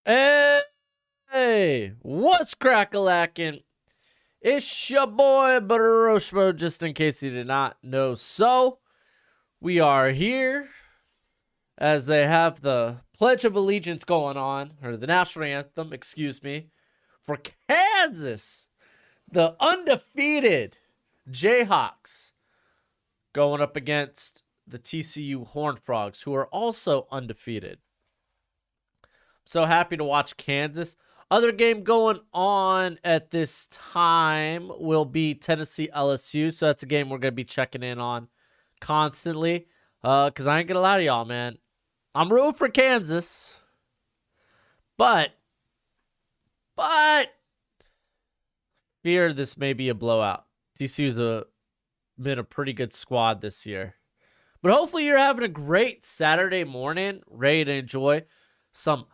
Hey, what's crack-a-lackin'? It's your boy Broshmo, just in case you did not know. So, we are here as they have the Pledge of Allegiance going on, or the National Anthem, excuse me, for Kansas, the undefeated Jayhawks, going up against the TCU Horned Frogs, who are also undefeated. So happy to watch Kansas. Other game going on at this time will be Tennessee LSU. So that's a game we're going to be checking in on constantly. Because I ain't going to lie to y'all, man. I'm rooting for Kansas. But fear this may be a blowout. TCU's been a pretty good squad this year. But hopefully you're having a great Saturday morning. Ready to enjoy some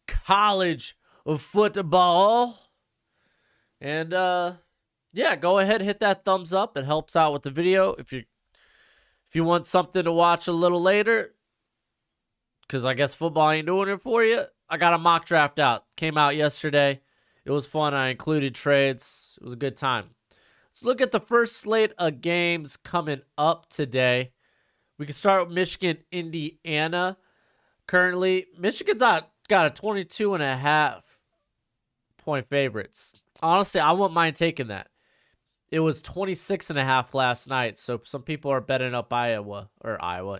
college of football. And yeah, go ahead, hit that thumbs up. It helps out with the video. If you want something to watch a little later, because I guess football ain't doing it for you, I got a mock draft out. Came out yesterday. It was fun. I included trades. It was a good time. Let's look at the first slate of games coming up today. We can start with Michigan, Indiana. Currently, Michigan's got a 22.5 point favorites. Honestly, I wouldn't mind taking that. It was 26.5 last night, so some people are betting up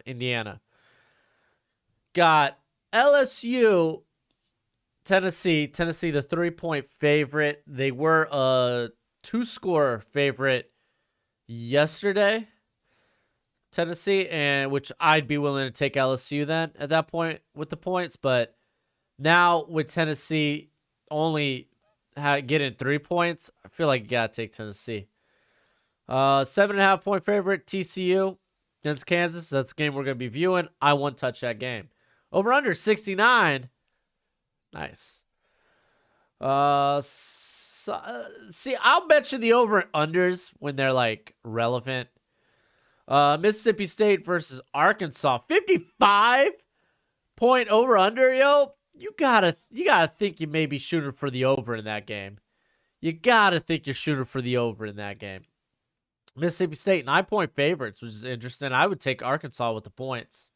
Indiana. Got LSU, Tennessee, the 3-point favorite. They were a 2-score favorite yesterday, Tennessee, and which I'd be willing to take LSU then at that point with the points, but now with Tennessee only getting 3 points, I feel like you gotta take Tennessee. 7.5 point favorite TCU against Kansas. That's the game we're gonna be viewing. I won't touch that game. Over under 69. Nice. See, I'll bet you the over and unders when they're like relevant. Mississippi State versus Arkansas. 55 point over under, yo. You gotta think you may be shooting for the over in that game. You gotta think you're shooting for the over in that game. Mississippi State 9-point favorites, which is interesting. I would take Arkansas with the points.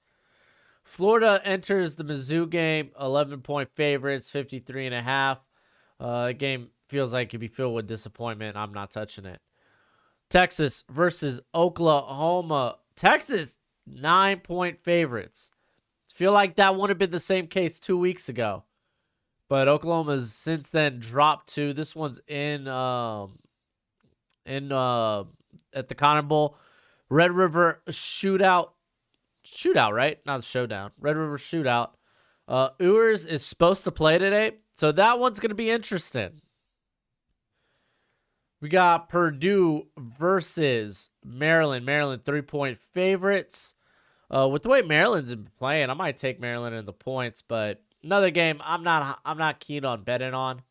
Florida enters the Mizzou game, 11-point favorites, 53.5. Game feels like it could be filled with disappointment. I'm not touching it. Texas versus Oklahoma. Texas 9-point favorites. Feel like that would have been the same case 2 weeks ago, but Oklahoma's since then dropped to this one's in at the Cotton Bowl. Red River shootout, right? Not showdown. Red River shootout. Ewers is supposed to play today, so that one's gonna be interesting. We got Purdue versus Maryland. Maryland 3-point favorites. With the way Maryland's been playing, I might take Maryland in the points, but another game I'm not keen on betting on.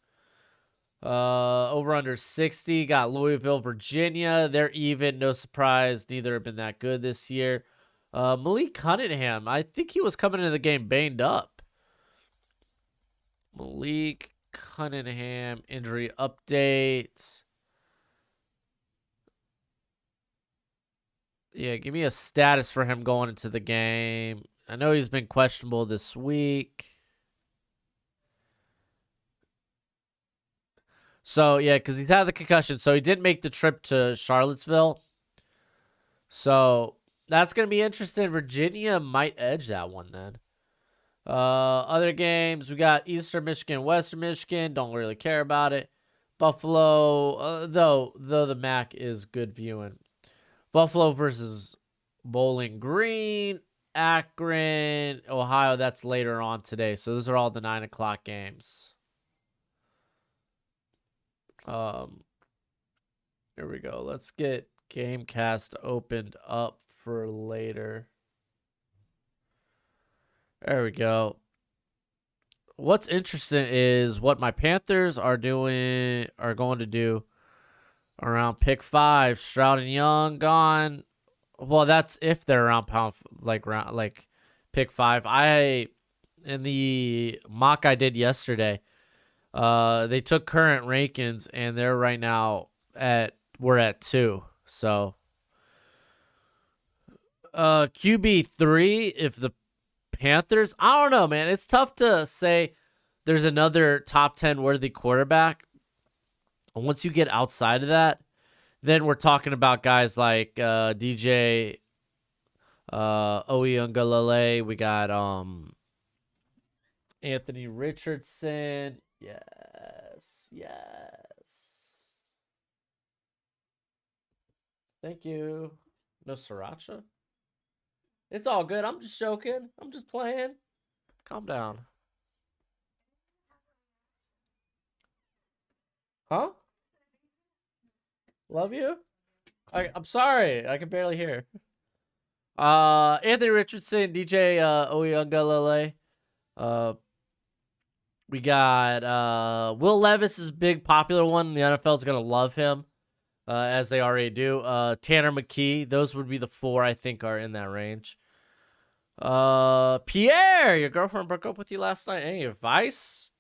Over under 60. Got Louisville, Virginia. They're even, no surprise. Neither have been that good this year. Malik Cunningham, I think he was coming into the game banged up. Malik Cunningham injury update. Yeah, give me a status for him going into the game. I know he's been questionable this week. So, yeah, because he's had the concussion. So, he didn't make the trip to Charlottesville. So, that's going to be interesting. Virginia might edge that one then. Other games, we got Eastern Michigan, Western Michigan. Don't really care about it. Buffalo, though the MAC is good viewing. Buffalo versus Bowling Green, Akron, Ohio. That's later on today. So those are all the 9 o'clock games. Here we go. Let's get Gamecast opened up for later. There we go. What's interesting is what my Panthers are going to do around pick 5. Stroud and Young gone. Well, that's if they're around pick 5. I in the mock I did yesterday. They took current rankings, and they're right now we're at 2. So, QB3 if the Panthers. I don't know, man. It's tough to say there's another top 10 worthy quarterback. Once you get outside of that, then we're talking about guys like DJ Oyungalele. We got Anthony Richardson. Yes. Thank you. No sriracha? It's all good. I'm just joking. I'm just playing. Calm down. Huh? Love you? I'm sorry. I can barely hear. Anthony Richardson, DJ Oyungalele. We got Will Levis is a big popular one. The NFL is gonna love him, as they already do. Tanner McKee. Those would be the 4 I think are in that range. Pierre, your girlfriend broke up with you last night. Any advice?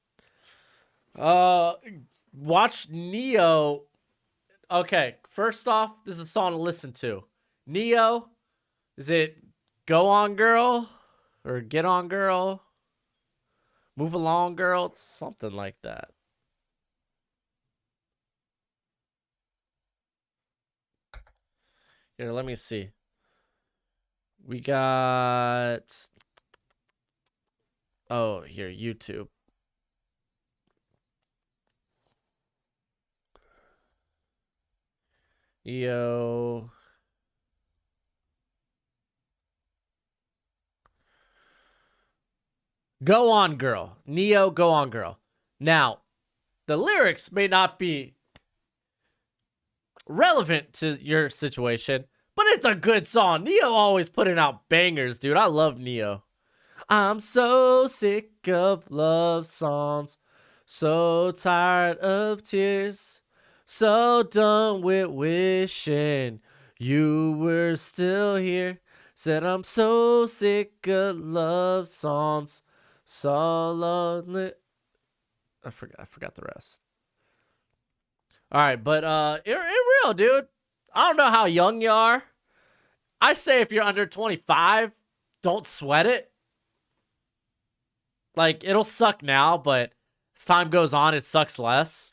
Watch Neo. Okay, first off, this is a song to listen to. Neo, is it Go On Girl or Get On Girl? Move Along Girl? It's something like that. Here, let me see. We got... Oh, here, YouTube. Yo. Go On Girl. Neo, Go On Girl. Now, the lyrics may not be relevant to your situation, but it's a good song. Neo always putting out bangers, dude. I love Neo. I'm so sick of love songs, so tired of tears, so done with wishing you were still here. Said I'm so sick of love songs, so lonely. I forgot the rest. All right, but in real, dude, I don't know how young you are. I say if you're under 25, don't sweat it. Like, it'll suck now, but as time goes on, it sucks less.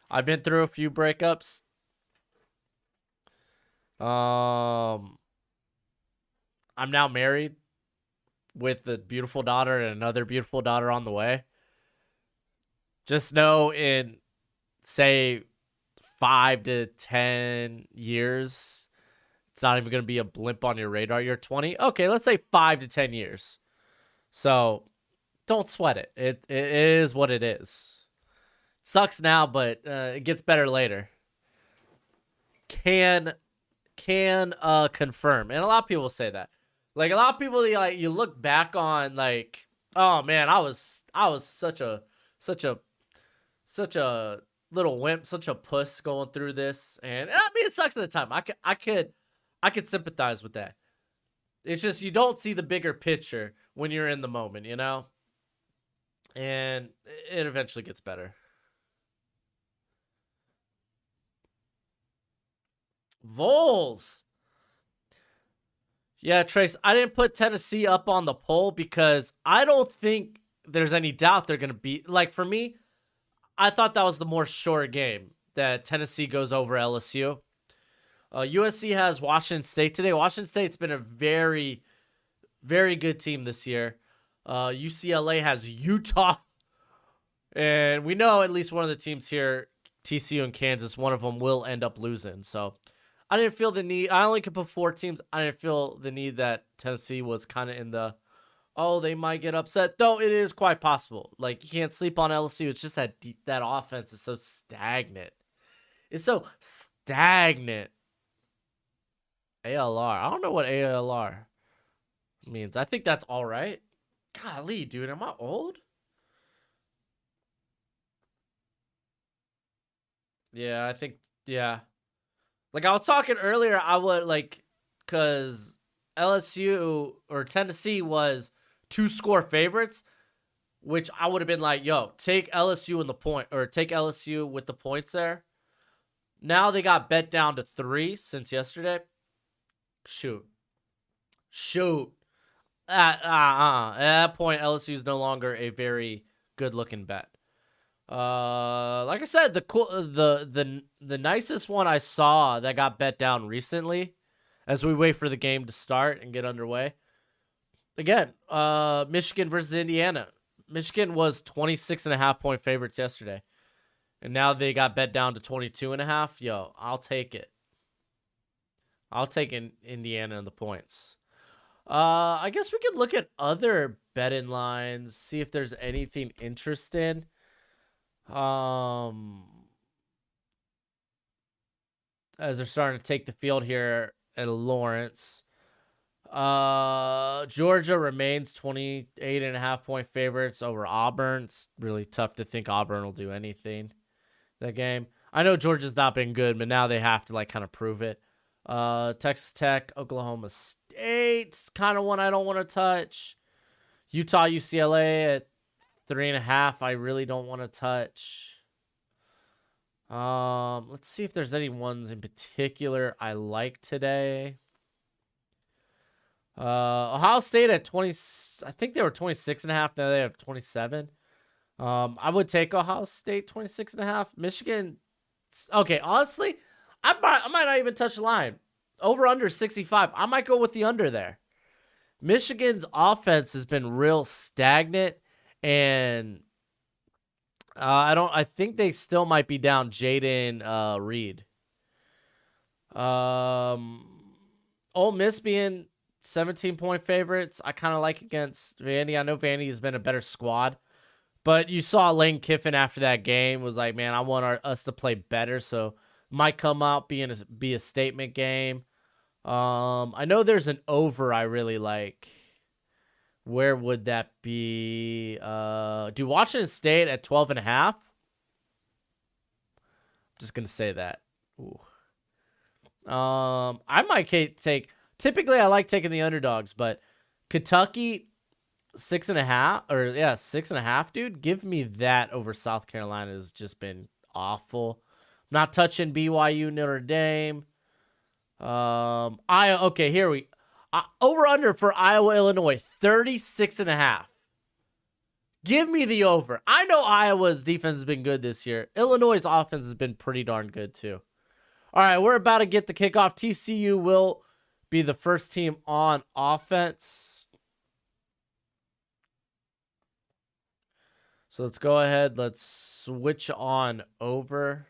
I've been through a few breakups. I'm now married with a beautiful daughter and another beautiful daughter on the way. Just know in, say, 5 to 10 years, it's not even going to be a blimp on your radar. You're 20. Okay, let's say 5 to 10 years. So don't sweat it. It is what it is. Sucks now, but it gets better later. Can confirm. And a lot of people say that. Like, a lot of people, like, you look back on, like, oh man, I was such a little wimp, such a puss going through this. And I mean, it sucks at the time. I could sympathize with that. It's just you don't see the bigger picture when you're in the moment, you know? And it eventually gets better. Vols. Yeah, Trace, I didn't put Tennessee up on the poll because I don't think there's any doubt they're going to be. Like, for me, I thought that was the more sure game, that Tennessee goes over LSU. USC has Washington State today. Washington State's been a very, very good team this year. UCLA has Utah. And we know at least one of the teams here, TCU and Kansas, one of them will end up losing. So I didn't feel the need. I only could put 4 teams. I didn't feel the need that Tennessee was kind of in the, oh, they might get upset. Though it is quite possible. Like, you can't sleep on LSU. It's just that offense is so stagnant. It's so stagnant. ALR. I don't know what ALR means. I think that's all right. Golly, dude, am I old? Yeah, I think, yeah. Like, I was talking earlier, I would, like, because LSU or Tennessee was 2-score favorites, which I would have been like, yo, take LSU in the point, or take LSU with the points there. Now they got bet down to 3 since yesterday. Shoot. At that point, LSU is no longer a very good-looking bet. Like I said, the nicest one I saw that got bet down recently, as we wait for the game to start and get underway. Again, Michigan versus Indiana. Michigan was 26.5-point favorites yesterday, and now they got bet down to 22.5. Yo, I'll take it. I'll take Indiana in the points. I guess we could look at other betting lines, see if there's anything interesting. As they're starting to take the field here at Lawrence. Georgia remains 28.5-point favorites over Auburn. It's really tough to think Auburn will do anything that game. I know Georgia's not been good, but now they have to kind of prove it. Texas Tech, Oklahoma State's kind of one I don't want to touch. Utah, UCLA at 3.5. I really don't want to touch. Let's see if there's any ones in particular I like today. Ohio State at 20. I think they were 26.5. Now they have 27. I would take Ohio State 26.5. Michigan. Okay, honestly, I might not even touch the line. Over under 65. I might go with the under there. Michigan's offense has been real stagnant, and I think they still might be down Jaden Reed. Ole Miss being 17-point favorites, I kind of like against Vandy. I know Vandy has been a better squad, but you saw Lane Kiffin after that game was like, man, I want us to play better, so might come out be a statement game. I know there's an over I really like. Where would that be? Do Washington State at 12.5? Just gonna say that. Ooh. I might take. Typically, I like taking the underdogs, but Kentucky 6.5 6.5, dude. Give me that over South Carolina. Has just been awful. Not touching BYU, Notre Dame. Okay, here we over under for Iowa, Illinois 36.5. Give me the over. I know Iowa's defense has been good this year. Illinois' offense has been pretty darn good too. All right, we're about to get the kickoff. TCU will be the first team on offense. So let's go ahead. Let's switch on over.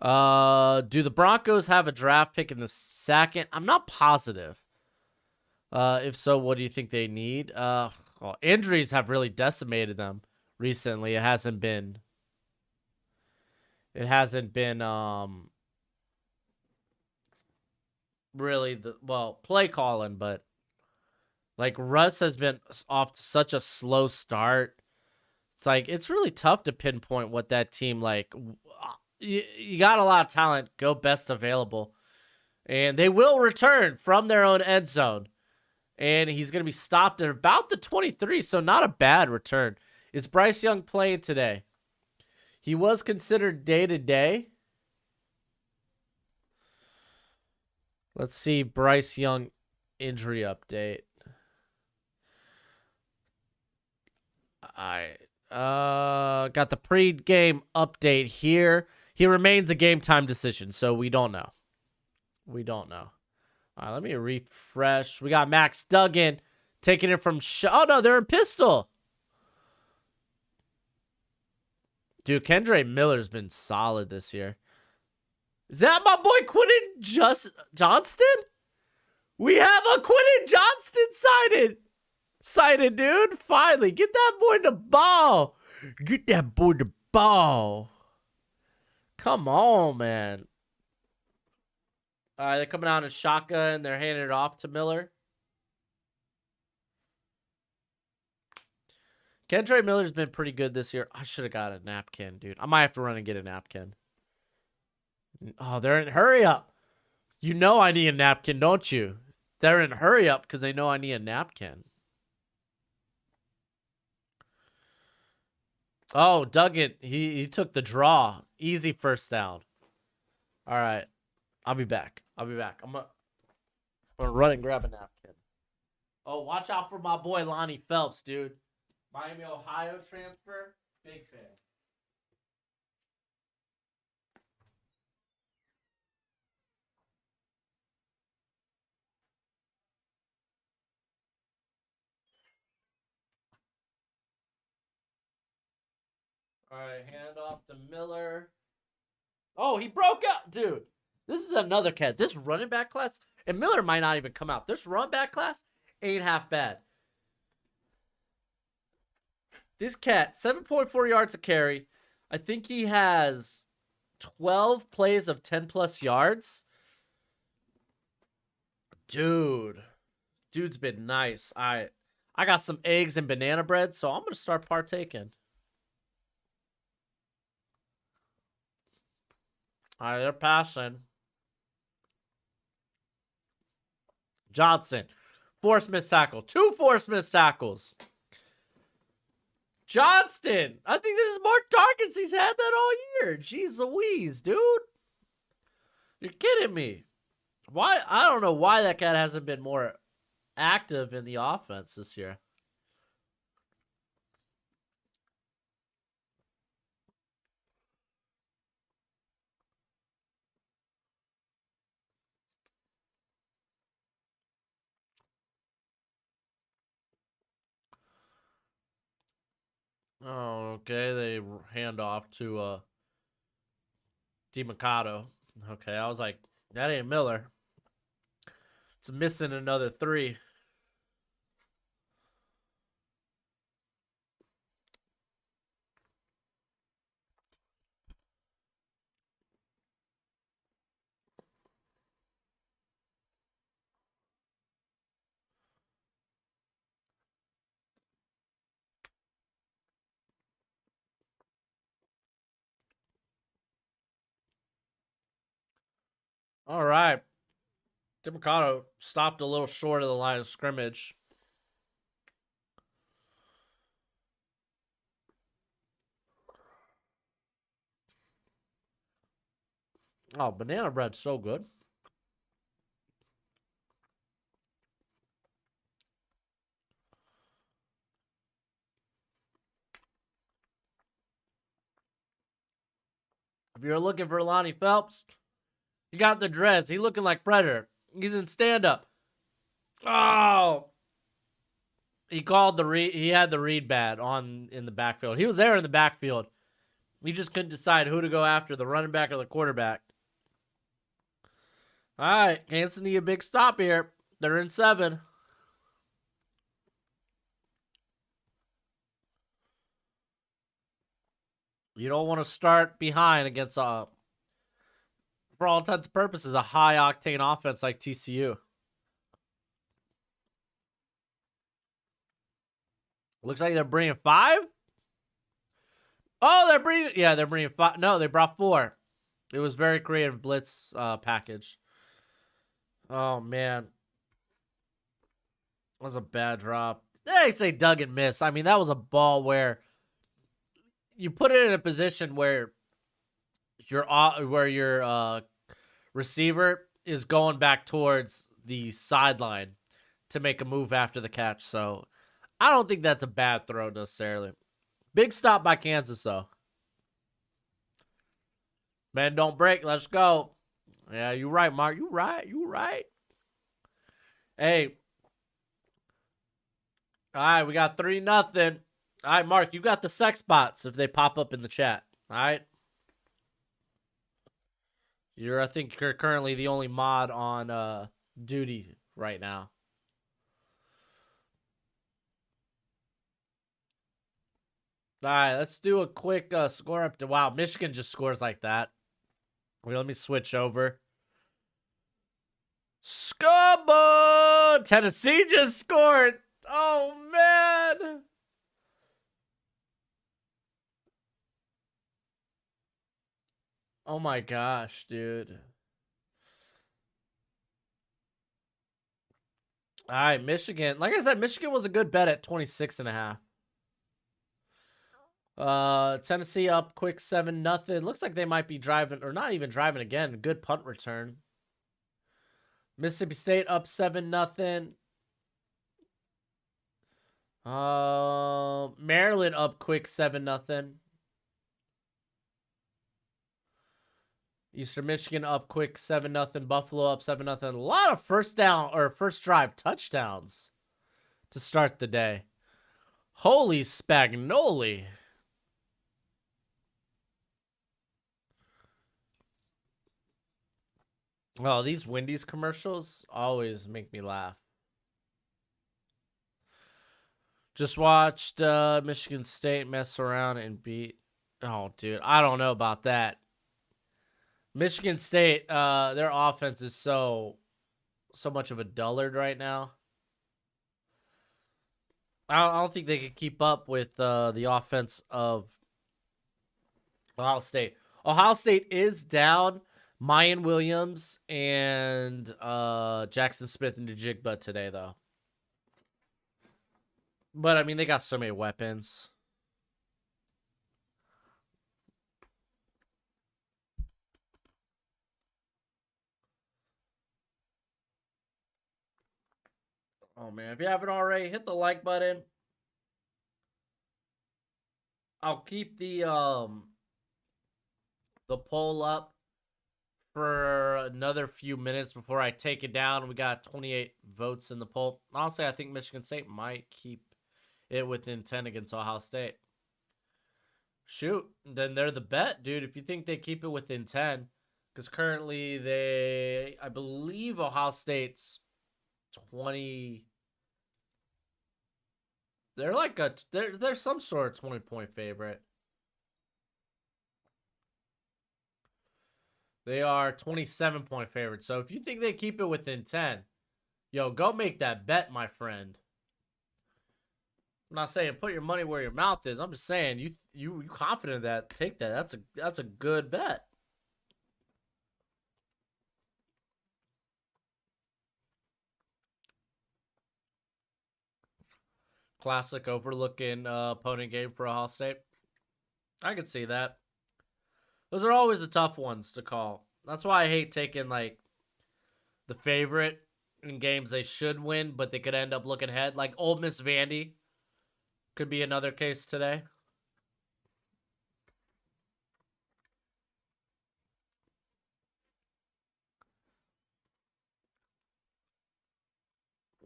Do the Broncos have a draft pick in the second? I'm not positive. If so, what do you think they need? Well, injuries have really decimated them recently. It hasn't been really play calling, but like Russ has been off to such a slow start. It's like it's really tough to pinpoint what that team like. You got a lot of talent. Go best available. And they will return from their own end zone. And he's going to be stopped at about the 23, so not a bad return. Is Bryce Young playing today? He was considered day-to-day. Let's see Bryce Young injury update. All right. Got the pre-game update here. He remains a game-time decision, so we don't know. All right, let me refresh. We got Max Duggan taking it from... Oh, no, they're in pistol. Dude, Kendra Miller's been solid this year. Is that my boy Quentin Johnston? We have a Quentin Johnston sighted, dude. Finally, get that boy the ball. Come on, man. All right, they're coming out in shotgun. They're handing it off to Miller. Kendra Miller's been pretty good this year. I should have got a napkin, dude. I might have to run and get a napkin. Oh, they're in. Hurry up. You know I need a napkin, don't you? They're in hurry up because they know I need a napkin. Oh, Duggan, he took the draw. Easy first down. All right. I'll be back. I'm gonna run and grab a napkin. Oh, watch out for my boy Lonnie Phelps, dude. Miami, Ohio transfer. Big fan. All right, hand off to Miller. Oh, he broke out, dude. This is another cat. This running back class, and Miller might not even come out. This run back class ain't half bad. This cat, 7.4 yards a carry. I think he has 12 plays of 10 plus yards. Dude's been nice. I got some eggs and banana bread, so I'm gonna start partaking. All right, they're passing. Johnson, forced missed tackle. 2 forced missed tackles. Johnston, I think this is more targets he's had that all year. Jeez Louise, dude. You're kidding me. Why? I don't know why that cat hasn't been more active in the offense this year. Oh, okay. They hand off to DiMicado. Okay, I was like, that ain't Miller. It's missing another 3. All right. DiMicado stopped a little short of the line of scrimmage. Oh, banana bread's so good. If you're looking for Lonnie Phelps, he got the dreads. He looking like Predator. He's in stand-up. Oh, he called the read. He had the read bad in the backfield. He was there in the backfield. He just couldn't decide who to go after, the running back or the quarterback. All right, Kansas need a big stop here. They're in 7. You don't want to start behind against for all intents and purposes, a high octane offense like TCU. Looks like they're bringing 5. Oh, they're bringing 5. No, they brought 4. It was very creative blitz package. Oh man, that was a bad drop. They say Duggan miss. I mean, that was a ball where you put it in a position where your receiver is going back towards the sideline to make a move after the catch. So I don't think that's a bad throw necessarily. Big stop by Kansas though. Man, don't break. Let's go. Yeah, you right, Mark. You right. Hey. All right, we got 3-0. All right, Mark, you got the sex bots if they pop up in the chat. All right. I think you're currently the only mod on duty right now. All right, let's do a quick score up to wow. Michigan just scores like that. Wait, let me switch over. Scoreboard! Tennessee just scored. Oh man. Oh my gosh, dude. All right, Michigan. Like I said, Michigan was a good bet at 26.5. Tennessee up quick 7-0. Looks like they might be driving, or not even driving again. Good punt return. Mississippi State up 7-0. Maryland up quick 7-0. Eastern Michigan up quick 7-0. Buffalo up 7-0. A lot of first drive touchdowns to start the day. Holy Spagnoli. Oh, these Wendy's commercials always make me laugh. Just watched Michigan State mess around and beat. Oh, dude, I don't know about that. Michigan State, their offense is so much of a dullard right now. I don't think they could keep up with the offense of Ohio State. Ohio State is down Mayan Williams and Jackson Smith and Njigba today, though. But, I mean, they got so many weapons. Oh, man. If you haven't already, hit the like button. I'll keep the poll up for another few minutes before I take it down. We got 28 votes in the poll. Honestly, I think Michigan State might keep it within 10 against Ohio State. Shoot, then they're the bet, dude. If you think they keep it within 10, because currently I believe Ohio State's 20. They're like they're some sort of 20-point favorite. They are 27-point favorite. So if you think they keep it within 10, yo, go make that bet, my friend. I'm not saying put your money where your mouth is. I'm just saying you confident of that, take that. That's a good bet. Classic overlooking opponent game for Ohio State. I could see that. Those are always the tough ones to call. That's why I hate taking like the favorite in games they should win, but they could end up looking ahead. Like Ole Miss Vandy could be another case today.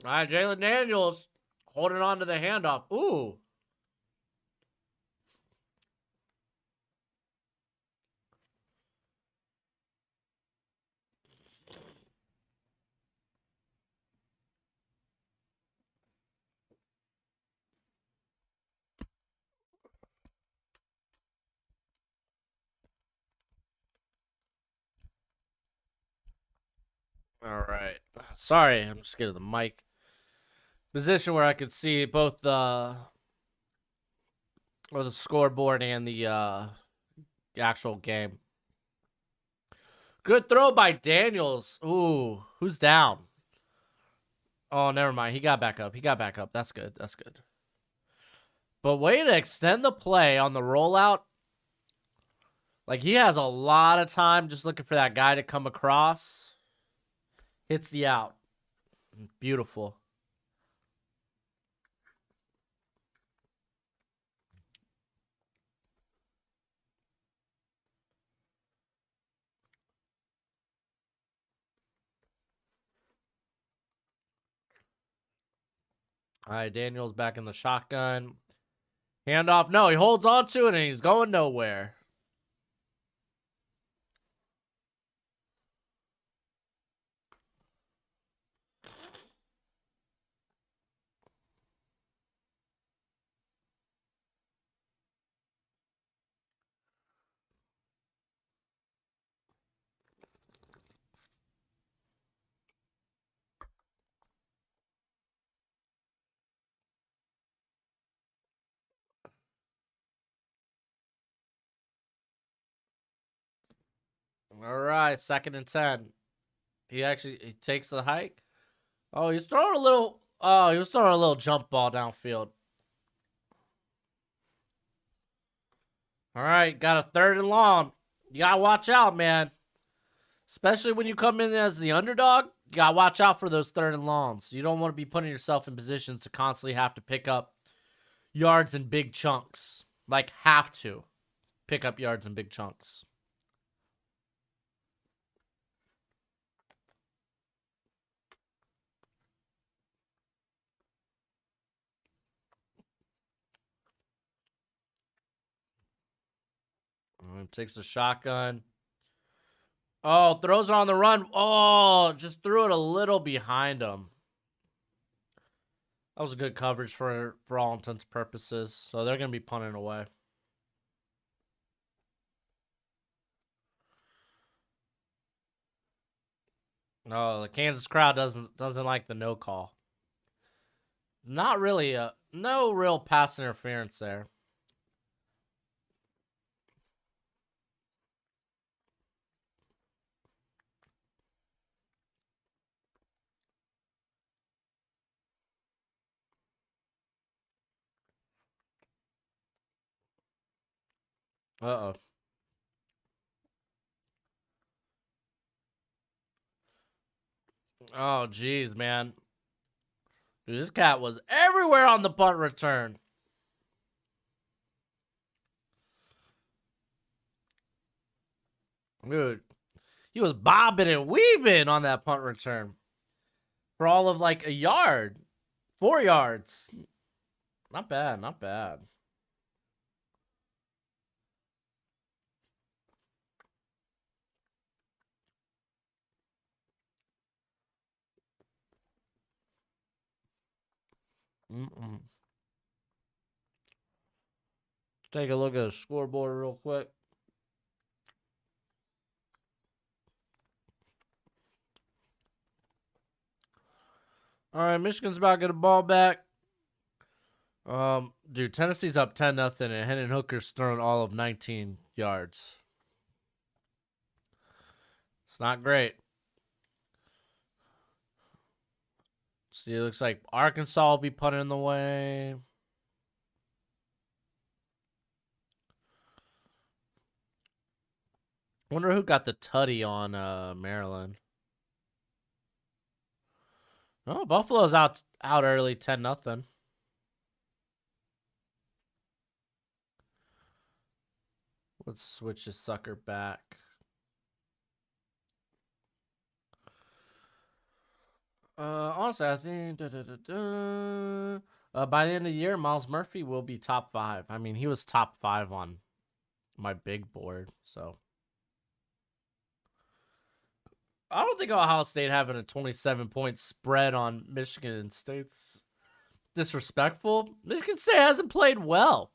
All right, Jalen Daniels holding on to the handoff. Ooh. All right. Sorry, I'm just getting the mic position where I could see both the scoreboard and the actual game. Good throw by Daniels. Ooh, who's down? Oh, never mind. He got back up. That's good. That's good. But way to extend the play on the rollout. Like, he has a lot of time just looking for that guy to come across. Hits the out. Beautiful. All right, Daniels back in the shotgun. Handoff. No, he holds on to it, and he's going nowhere. All right, 2nd and 10. He takes the hike. Oh, he's throwing a little. Oh, he was throwing a little jump ball downfield. All right, got a 3rd and long. You gotta watch out, man. Especially when you come in as the underdog, you gotta watch out for those 3rd and longs. You don't want to be putting yourself in positions to constantly have to pick up yards in big chunks. Like, have to pick up yards in big chunks. Takes a shotgun. Oh, throws it on the run. Oh, just threw it a little behind him. That was a good coverage for all intents and purposes. So they're going to be punting away. No, the Kansas crowd doesn't like the no call. Not really no real pass interference there. Uh-oh. Oh, geez, man. Dude, this cat was everywhere on the punt return. Dude, he was bobbing and weaving on that punt return for all of like a yard, 4 yards. Not bad, not bad. Take a look at the scoreboard real quick. All right, Michigan's about to get a ball back. Dude, Tennessee's up 10-0, and Hendon Hooker's thrown all of 19 yards. It's not great. See, it looks like Arkansas will be punting in the way. Wonder who got the tutty on Maryland. Oh, Buffalo's out early, 10-0. Let's switch this sucker back. Honestly, I think by the end of the year, Miles Murphy will be top 5. I mean, he was top 5 on my big board, so I don't think Ohio State having a 27-point spread on Michigan State's disrespectful. Michigan State hasn't played well.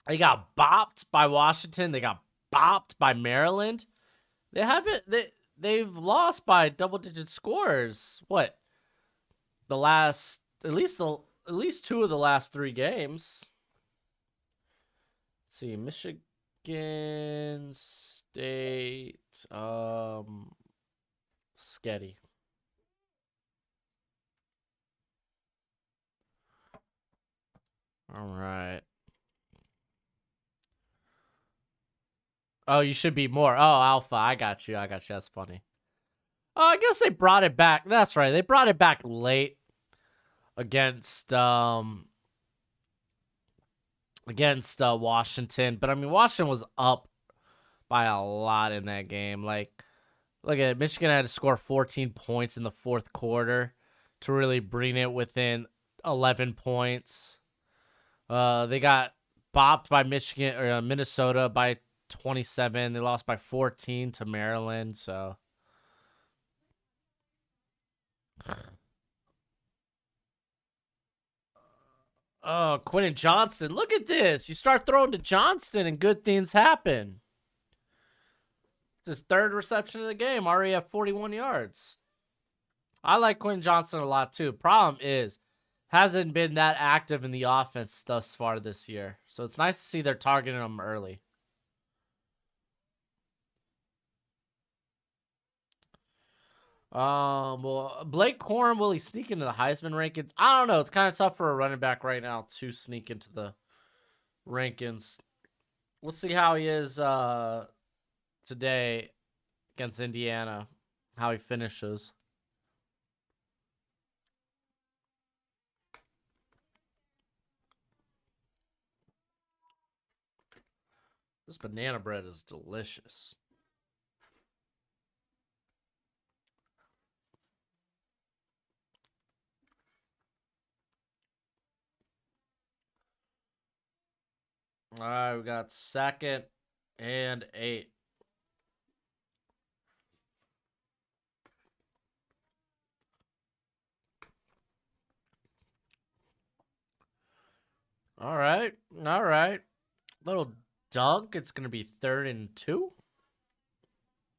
They got bopped by Washington. They got bopped by Maryland. They haven't. They've lost by double-digit scores. What? The last, at least 2 of the last 3 games. Let's see, Michigan State, Sketty. All right. Oh, you should be more. Oh, Alpha. I got you. That's funny. Oh, I guess they brought it back. That's right. They brought it back late against Washington. But I mean, Washington was up by a lot in that game. Like, look at it. Michigan had to score 14 points in the 4th quarter to really bring it within 11 points. They got bopped by Minnesota by 27. They lost by 14 to Maryland. So, oh, Quentin Johnston. Look at this. You start throwing to Johnston and good things happen. It's his 3rd reception of the game. Already at 41 yards. I like Quentin Johnston a lot too. Problem is, hasn't been that active in the offense thus far this year. So it's nice to see they're targeting him early. Well, Blake Corum, will he sneak into the Heisman rankings? I don't know. It's kind of tough for a running back right now to sneak into the rankings. We'll see how he is today against Indiana, how he finishes. This banana bread is delicious. All right, we got 2nd and 8. All right. All right. Little dunk. It's going to be 3rd and 2.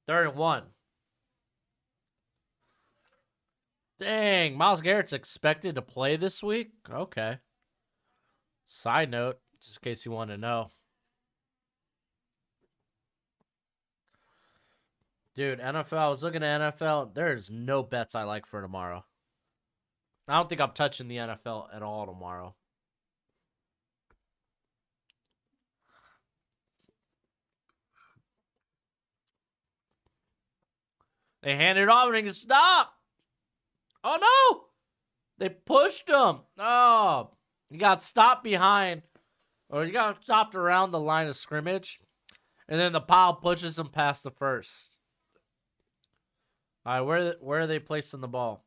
3rd and 1. Dang, Myles Garrett's expected to play this week? Okay. Side note, just in case you want to know. Dude, NFL, I was looking at NFL. There's no bets I like for tomorrow. I don't think I'm touching the NFL at all tomorrow. They handed it off and he can stop. Oh, no. They pushed him. Oh, he got stopped behind, or he got stopped around the line of scrimmage. And then the pile pushes him past the first. All right, where are they placing the ball?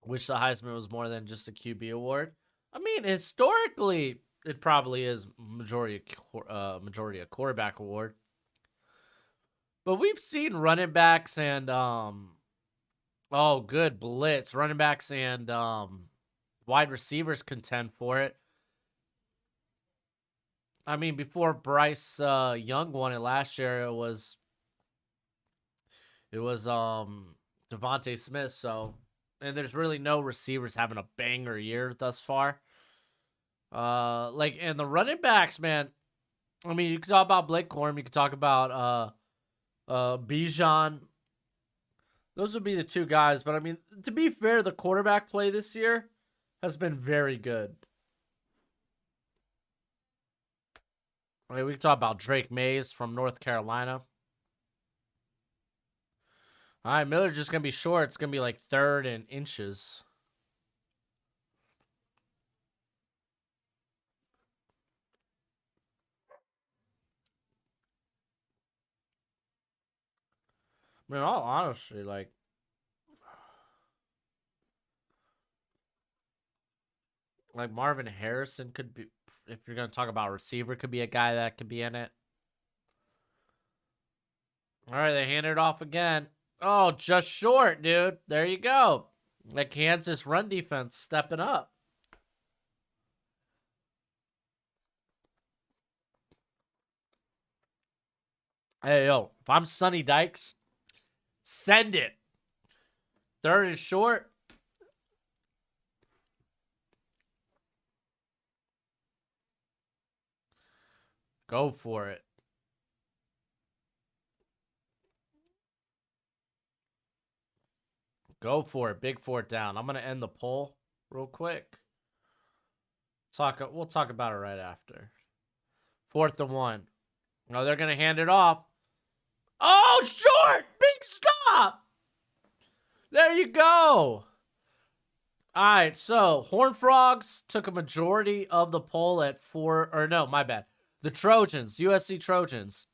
Wish the Heisman was more than just a QB award. I mean, historically, it probably is majority a quarterback award. But we've seen running backs and good blitz, running backs and wide receivers contend for it. I mean, before Bryce Young won it last year, it was Devontae Smith. So, and there's really no receivers having a banger year thus far. And the running backs, man. I mean, you can talk about Blake Corum. You can talk about Bijan. Those would be the two guys. But I mean, to be fair, the quarterback play this year has been very good. I mean, we can talk about Drake Mays from North Carolina. All right, Miller's just going to be short. It's going to be like 3rd in inches. I mean, all honestly, like Marvin Harrison could be, if you're going to talk about receiver, could be a guy that could be in it. All right, they hand it off again. Oh, just short, dude. There you go. Like Kansas run defense stepping up. Hey, yo, if I'm Sonny Dykes, send it. 3rd and short. Go for it. Go for it. Big 4th down. I'm going to end the poll real quick. We'll talk about it right after. 4th and 1. No, they're going to hand it off. Oh, short! Big stop! There you go. All right, so Horned Frogs took a majority of the poll at 4, or no, my bad. The Trojans, USC Trojans,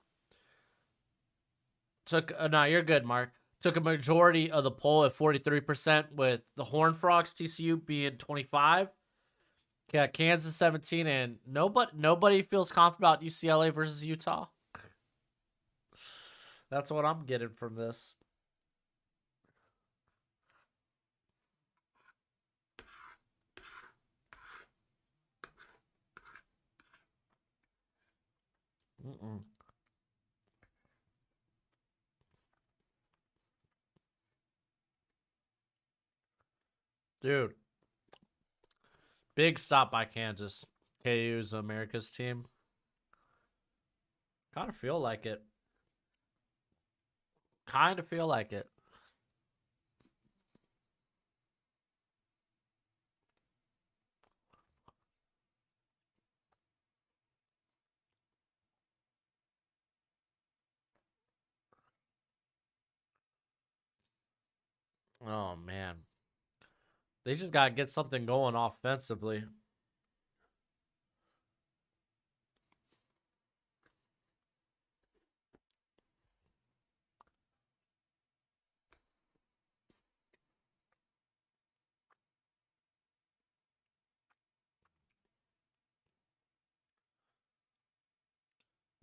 took, no, you're good, Mark. Took a majority of the poll at 43%, with the Horned Frogs, TCU, being 25. Yeah, Kansas 17, and nobody feels confident about UCLA versus Utah. That's what I'm getting from this. Dude, big stop by Kansas. KU's America's team. Kind of feel like it. Kind of feel like it. Oh, man. They just got to get something going offensively.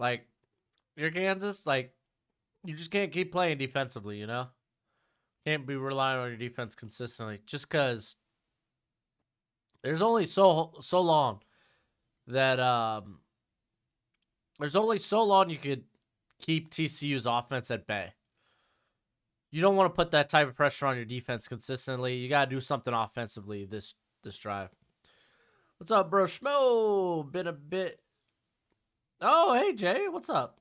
Like, you're Kansas, like, you just can't keep playing defensively, you know? Can't be relying on your defense consistently just because there's only so long that there's only so long you could keep TCU's offense at bay. You don't want to put that type of pressure on your defense consistently. You got to do something offensively this drive. What's up, Broshmo? Been a bit. Oh, hey Jay, what's up?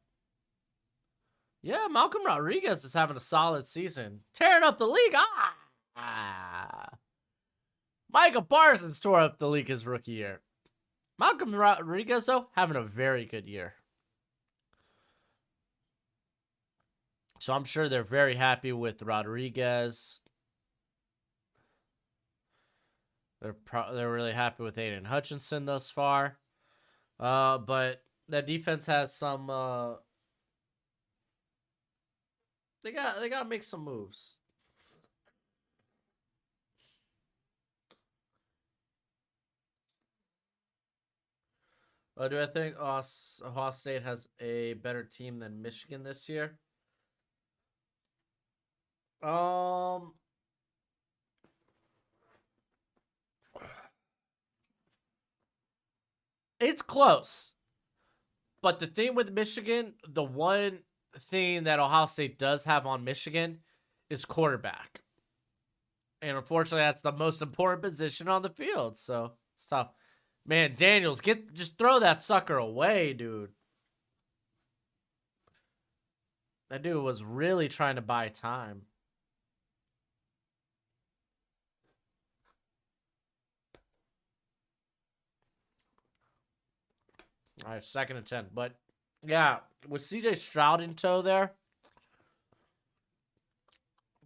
Yeah, Malcolm Rodriguez is having a solid season, tearing up the league. Micah Parsons tore up the league his rookie year. Malcolm Rodriguez, though, having a very good year. So I'm sure they're very happy with Rodriguez. They're really happy with Aiden Hutchinson thus far. But that defense has some. They got to make some moves. Do I think Ohio State has a better team than Michigan this year? It's close. But the thing with Michigan, the one thing that Ohio State does have on Michigan is quarterback. And unfortunately, that's the most important position on the field. So it's tough. Man, Daniels, just throw that sucker away, dude. That dude was really trying to buy time. All right, 2nd and 10. But yeah, with CJ Stroud in tow there,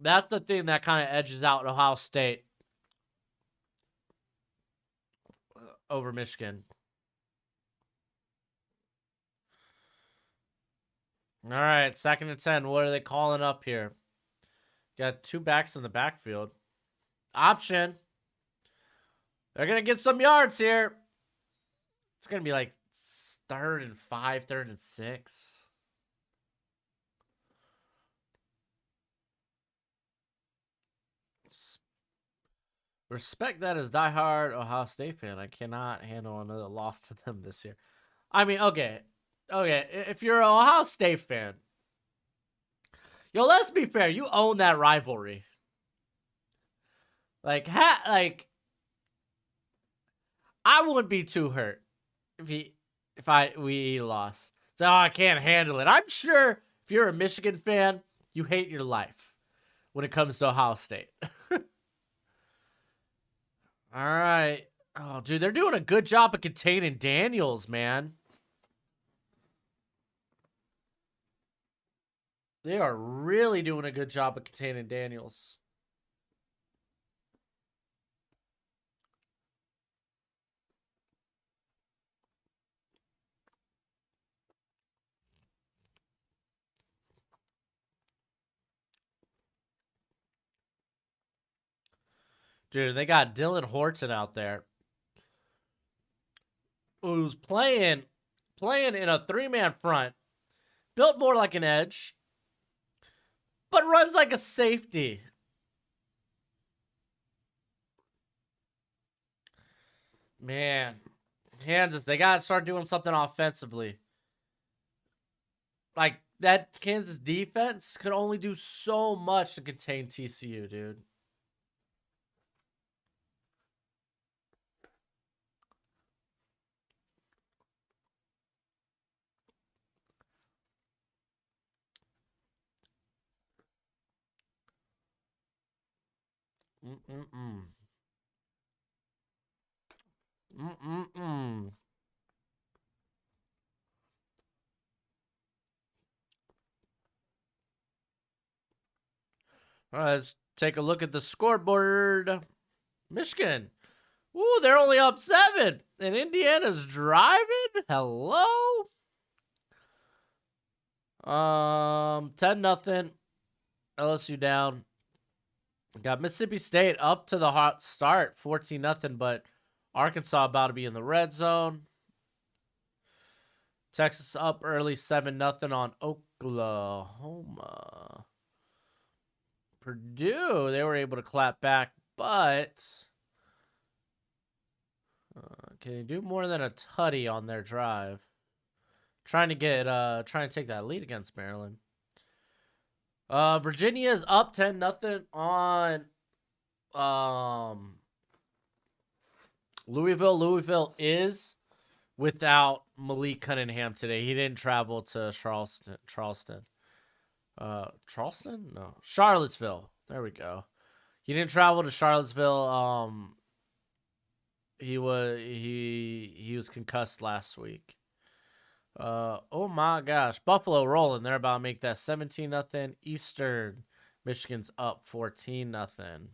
that's the thing that kind of edges out Ohio State over Michigan. All right, 2nd and 10. What are they calling up here? Got 2 backs in the backfield. Option. They're going to get some yards here. It's going to be like 3rd and 5, 3rd and 6. Respect that as diehard Ohio State fan. I cannot handle another loss to them this year. I mean, okay. If you're an Ohio State fan, yo, let's be fair. You own that rivalry. Like, I wouldn't be too hurt if we lost. So I can't handle it. I'm sure if you're a Michigan fan, you hate your life when it comes to Ohio State. All right. Oh, dude, they're doing a good job of containing Daniels, man. They are really doing a good job of containing Daniels. Dude, they got Dylan Horton out there, who's playing in a 3-man front, built more like an edge, but runs like a safety. Man, Kansas, they got to start doing something offensively. Like, that Kansas defense could only do so much to contain TCU, dude. Mm-mm-mm. Mm-mm-mm. All right, let's take a look at the scoreboard. Michigan. Ooh, they're only up 7. And Indiana's driving? Hello? 10-0. LSU down. Got Mississippi State up to the hot start, 14-0, but Arkansas about to be in the red zone. Texas up early, 7-0 on Oklahoma. Purdue, they were able to clap back, but can they do more than a tutty on their drive? Trying to take that lead against Maryland. Virginia is up 10-0 on Louisville. Louisville is without Malik Cunningham today. He didn't travel to Charleston. Charleston? No. Charlottesville. There we go. He didn't travel to Charlottesville. He was concussed last week. Oh my gosh. Buffalo rolling. They're about to make that 17-0. Eastern. Michigan's up 14-0.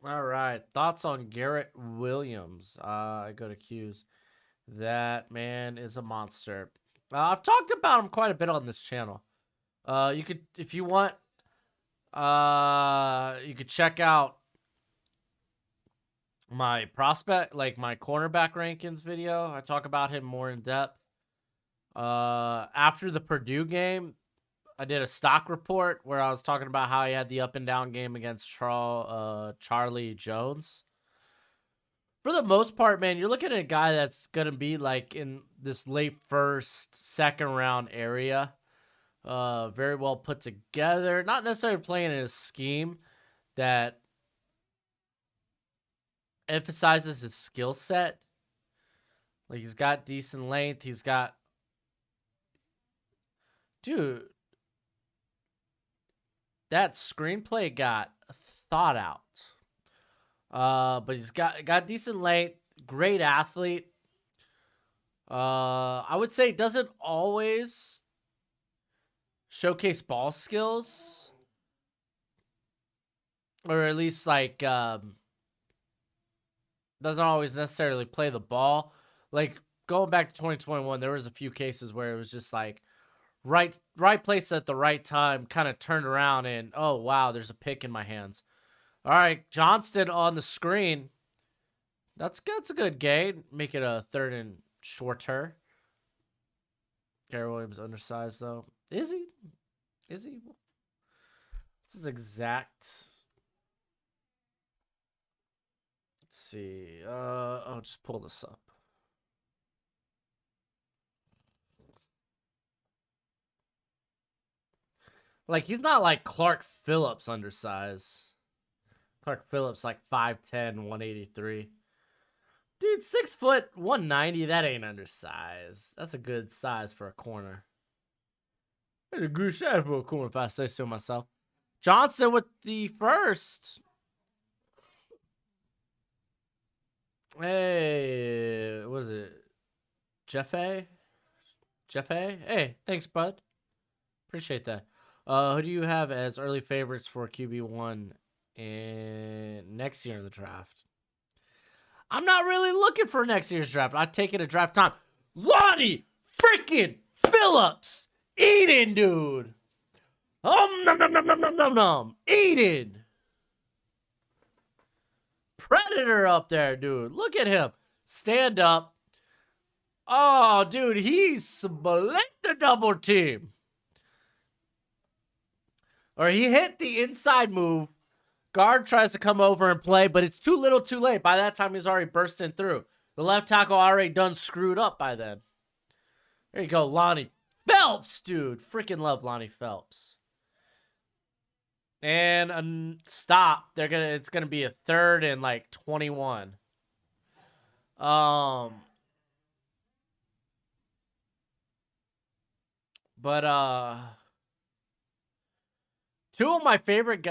All right. Thoughts on Garrett Williams? I go to Q's. That man is a monster. I've talked about him quite a bit on this channel. You could, if you want, you could check out my prospect, like my cornerback rankings video. I talk about him more in depth. After the Purdue game, I did a stock report where I was talking about how he had the up and down game against Charlie Jones. For the most part, man, you're looking at a guy that's going to be like in this late first, second round area. Very well put together. Not necessarily playing in a scheme that emphasizes his skill set. Like, he's got decent length. He's got... Dude, that screenplay got thought out. But he's got decent length, great athlete. I would say doesn't always showcase ball skills, or at least like doesn't always necessarily play the ball. Like going back to 2021, there was a few cases where it was just like right place at the right time, kind of turned around and oh wow, there's a pick in my hands. All right, Johnston on the screen. That's a good gain. Make it a 3rd and shorter. Garrett Williams undersized though. Is he? What's his exact? Let's see. I'll just pull this up. Like, he's not like Clark Phillips undersized. Clark Phillips like 5'10", 183. Dude, 6 foot, 190. That ain't undersized. That's a good size for a corner. That's a good size for a corner, if I say so myself. Johnson with the first. Hey, what was it? Jeffe? Hey, thanks, bud. Appreciate that. Who do you have as early favorites for QB1 and next year in the draft? I'm not really looking for next year's draft. I take it at draft time. Lonnie freaking Phillips. Eating, dude. Eating. Predator up there, dude. Look at him. Stand up. Oh, dude, he's split the double team. Or he hit the inside move. Guard tries to come over and play, but it's too little too late. By that time, he's already bursting through. The left tackle already done screwed up by then. There you go, Lonnie Phelps, dude. Freaking love Lonnie Phelps. And stop. It's gonna be a 3rd and like 21. But two of my favorite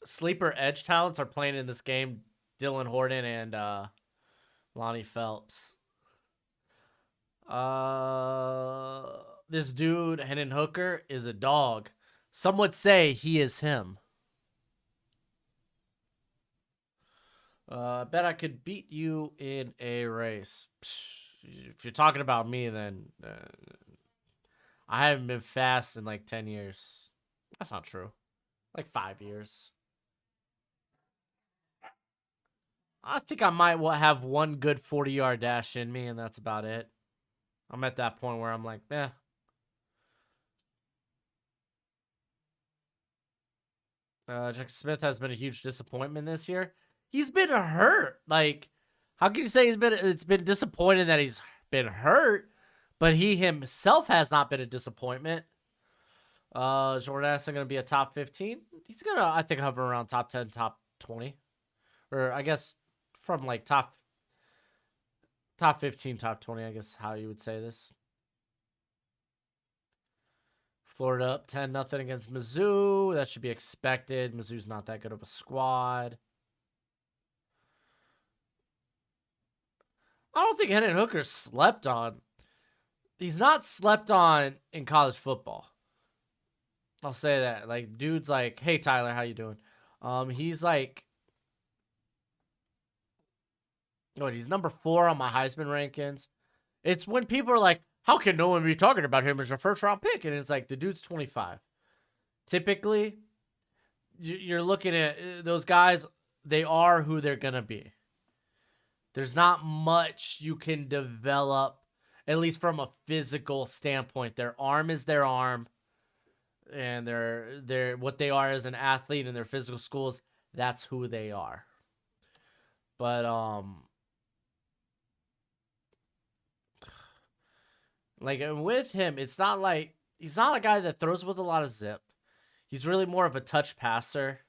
sleeper edge talents are playing in this game: Dylan Horton and Lonnie Phelps. This dude, Hendon Hooker, is a dog. Some would say he is him. I bet I could beat you in a race. If you're talking about me, then I haven't been fast in like 10 years. That's not true. Like 5 years. I think I might have one good 40-yard dash in me, and that's about it. I'm at that point where I'm like, eh. Jackson Smith has been a huge disappointment this year. He's been hurt. Like, how can you say it's been disappointing that he's been hurt, but he himself has not been a disappointment. Jordan Addison going to be a top 15. He's going to, I think, hover around top 10, top 20. Or I guess from like top 15, top 20, I guess how you would say this. Florida up 10-0 against Mizzou. That should be expected. Mizzou's not that good of a squad. I don't think Hendon Hooker slept on. He's not slept on in college football. I'll say that. Like, dude's like, hey, Tyler, how you doing? He's like, he's number 4 on my Heisman rankings. It's when people are like, how can no one be talking about him as a first-round pick? And it's like, the dude's 25. Typically, you're looking at those guys, they are who they're going to be. There's not much you can develop, at least from a physical standpoint. Their arm is their arm, and they're what they are as an athlete in their physical schools, that's who they are. But like with him, it's not like he's not a guy that throws with a lot of zip. He's really more of a touch passer.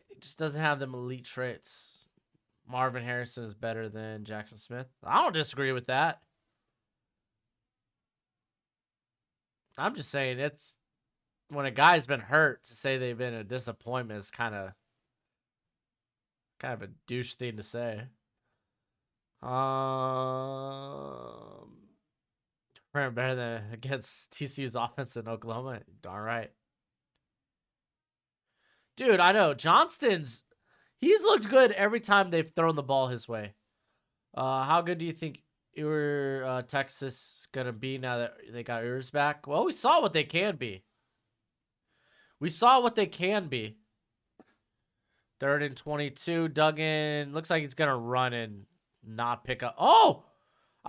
He just doesn't have them elite traits. Marvin Harrison is better than Jackson Smith. I don't disagree with that. I'm just saying it's when a guy's been hurt, to say they've been a disappointment is kind of a douche thing to say. Better than against TCU's offense in Oklahoma. Darn right. Dude, I know. He's looked good every time they've thrown the ball his way. How good do you think Texas going to be now that they got Urs back? Well, we saw what they can be. Third and 22. Duggan looks like he's going to run and not pick up. Oh!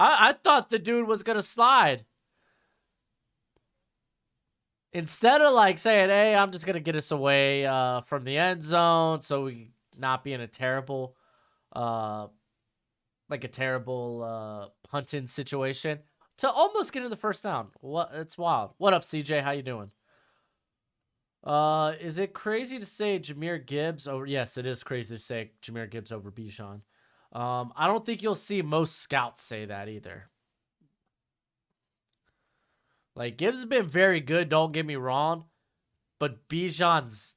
I thought the dude was going to slide. Instead of like saying, hey, I'm just going to get us away from the end zone so we not be in a terrible punting situation, to almost get in the first down. It's wild. What up, CJ? How you doing? Is it crazy to say Jahmyr Gibbs over? Yes, it is crazy to say Jahmyr Gibbs over Bijan. I don't think you'll see most scouts say that either. Like, Gibbs has been very good, don't get me wrong, but Bijan's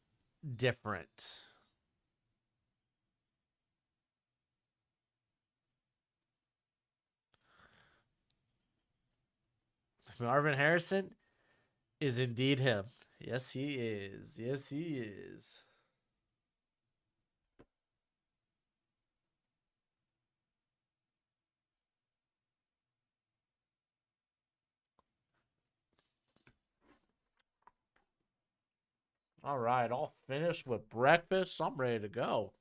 different. Marvin Harrison is indeed him. Yes, he is. Yes, he is. All right, all finished with breakfast. I'm ready to go.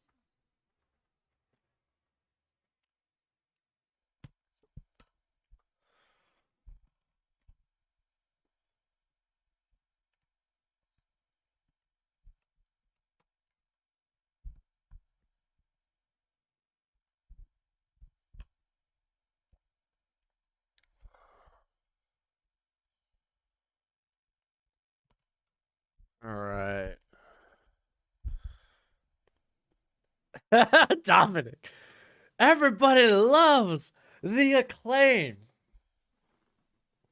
All right. Dominic. Everybody loves the acclaim.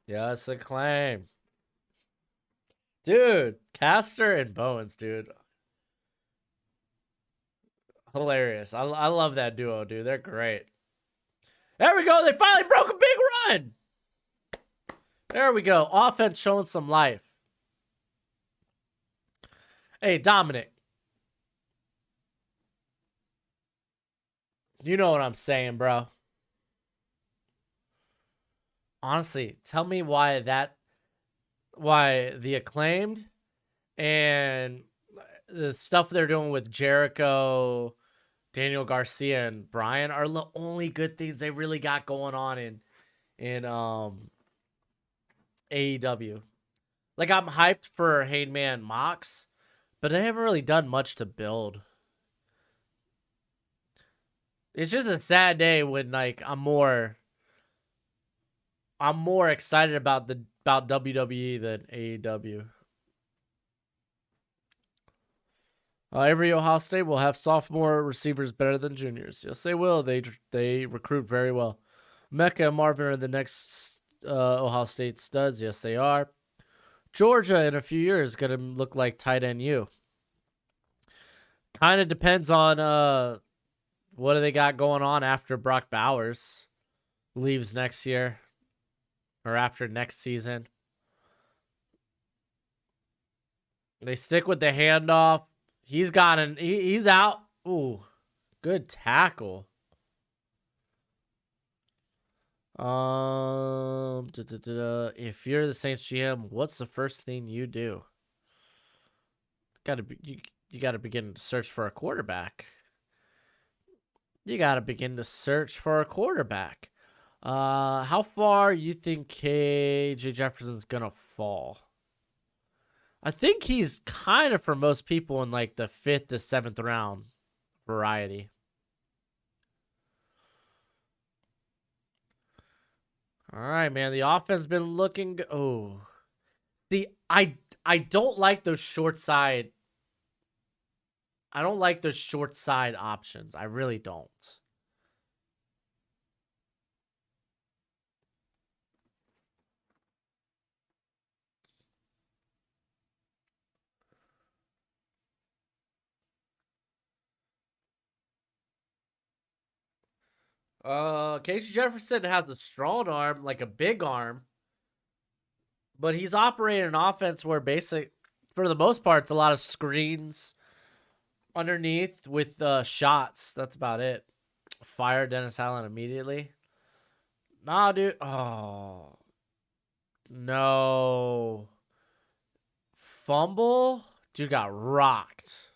Yes, acclaim. Dude, Caster and Bowens, dude. Hilarious. I love that duo, dude. They're great. There we go. They finally broke a big run. There we go. Offense showing some life. Hey, Dominic. You know what I'm saying, bro. Honestly, tell me why the acclaimed and the stuff they're doing with Jericho, Daniel Garcia, and Bryan are the only good things they really got going on in AEW. Like, I'm hyped for Heyman Mox, but they haven't really done much to build. It's just a sad day when like I'm more excited about WWE than AEW. Every Ohio State will have sophomore receivers better than juniors. Yes, they will. They recruit very well. Mecca and Marvin are the next Ohio State studs. Yes, they are. Georgia in a few years is going to look like tight end U. Kind of depends on what do they got going on after Brock Bowers leaves next year or after next season. They stick with the handoff. He's out. Ooh, good tackle. If you're the Saints GM, what's the first thing you do? You got to begin to search for a quarterback. How far you think KJ Jefferson's gonna fall? I think he's kind of, for most people, in like the 5th to 7th round variety. All right, man. The offense been looking good. Oh, see, I don't like those short side. I don't like those short side options. I really don't. Casey Jefferson has a strong arm, like a big arm, but he's operating an offense where for the most part, it's a lot of screens underneath with shots. That's about it. Fire Dennis Allen immediately. Nah, dude. Oh, no. Fumble? Dude got rocked.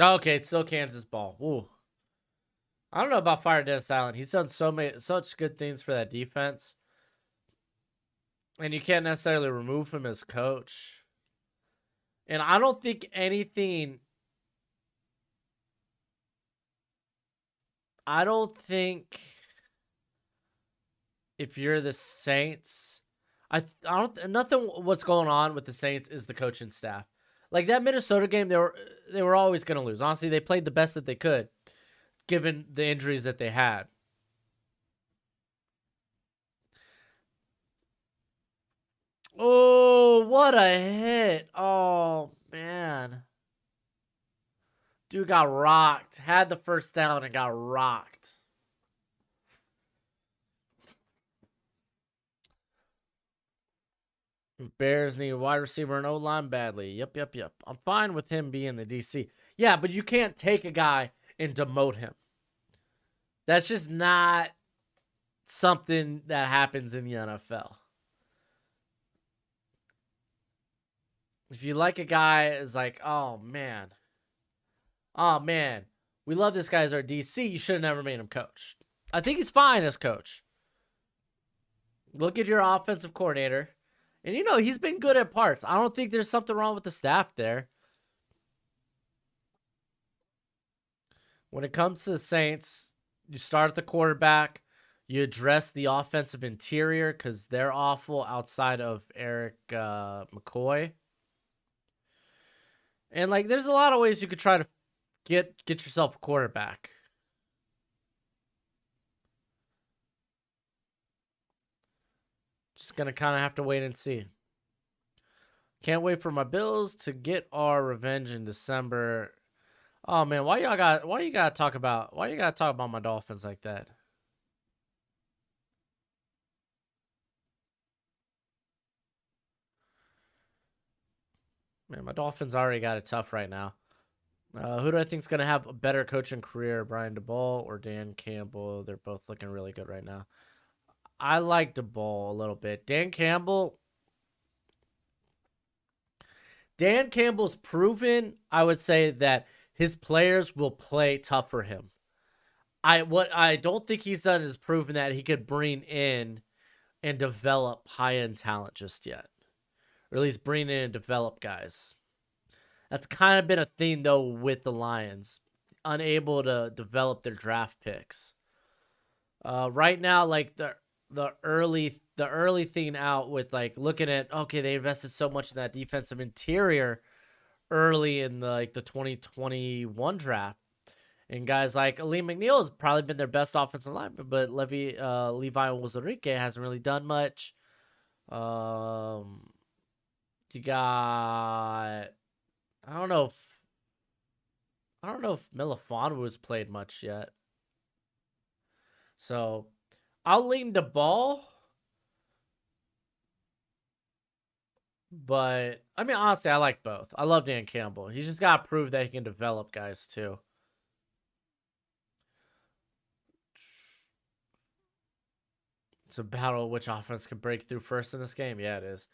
Okay, it's still Kansas ball. Ooh. I don't know about Fire Dennis Allen. He's done such good things for that defense. And you can't necessarily remove him as coach. And I don't think anything. I don't think if you're the Saints, I don't. Nothing. What's going on with the Saints is the coaching staff. Like that Minnesota game, they were always going to lose. Honestly, they played the best that they could, given the injuries that they had. Oh, what a hit. Oh, man. Dude got rocked. Had the first down and got rocked. Bears need a wide receiver and O-line badly. Yep. I'm fine with him being the DC. Yeah, but you can't take a guy and demote him. That's just not something that happens in the NFL. If you like a guy, it's like, oh man, we love this guy as our DC. You should have never made him coach. I think he's fine as coach. Look at your offensive coordinator. And, he's been good at parts. I don't think there's something wrong with the staff there. When it comes to the Saints, you start at the quarterback. You address the offensive interior because they're awful outside of Eric McCoy. And, there's a lot of ways you could try to get yourself a quarterback. Just gonna kind of have to wait and see. Can't wait for my Bills to get our revenge in December. Oh man, why you gotta talk about my Dolphins like that? Man, my Dolphins already got it tough right now. Who do I think is going to have a better coaching career, Brian DeBall or Dan Campbell? They're both looking really good right now. I like DeBall a little bit. Dan Campbell's proven, I would say, that his players will play tough for him. What I don't think he's done is proven that he could bring in and develop high-end talent just yet. Or at least bring in and develop guys. That's kind of been a theme, though, with the Lions. Unable to develop their draft picks. Right now, like the early thing out with like looking at, okay, they invested so much in that defensive interior early in the 2021 draft. And guys like Ali McNeil has probably been their best offensive lineman, but Levi Onwuzurike hasn't really done much. You got, I don't know if Melifonwu has played much yet. So I'll lean to Ball. But I mean, honestly, I like both. I love Dan Campbell. He's just got to prove that he can develop guys too. It's a battle which offense can break through first in this game. Yeah, it is.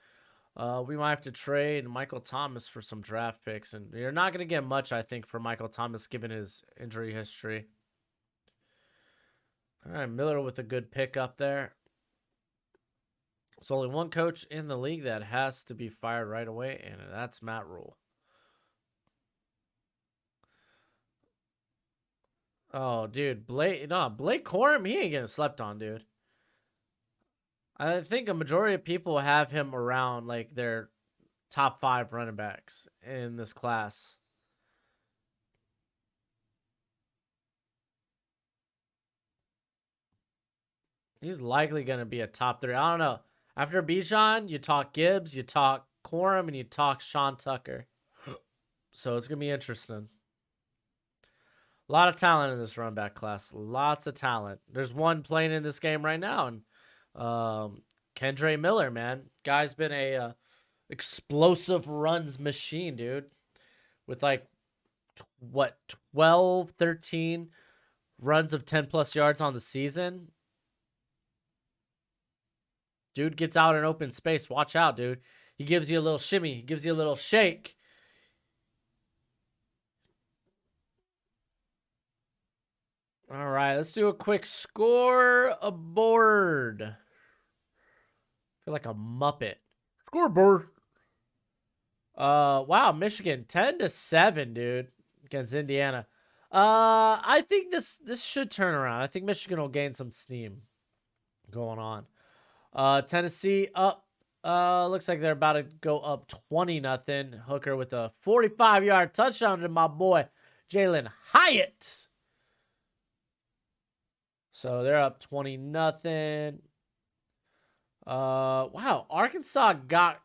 We might have to trade Michael Thomas for some draft picks, and you're not going to get much, I think, for Michael Thomas given his injury history. All right, Miller with a good pick up there. There's only one coach in the league that has to be fired right away, and that's Matt Rule. Oh, dude, Blake Corum, he ain't getting slept on, dude. I think a majority of people have him around like their top 5 running backs in this class. He's likely going to be a top 3. I don't know. After Bijan, you talk Gibbs, you talk Corum, and you talk Sean Tucker. So it's going to be interesting. A lot of talent in this run back class. Lots of talent. There's one playing in this game right now, and Kendra Miller, man. Guy's been a explosive runs machine, dude. With like, 12, 13 runs of 10-plus yards on the season. Dude gets out in open space. Watch out, dude. He gives you a little shimmy. He gives you a little shake. All right, let's do a quick scoreboard. I feel like a Muppet. Scoreboard. Wow, Michigan 10-7, dude, against Indiana. I think this should turn around. I think Michigan will gain some steam going on. Tennessee up. Looks like they're about to go up 20-0. Hooker with a 45-yard touchdown to my boy Jalen Hyatt. So they're up 20-0. Wow, Arkansas got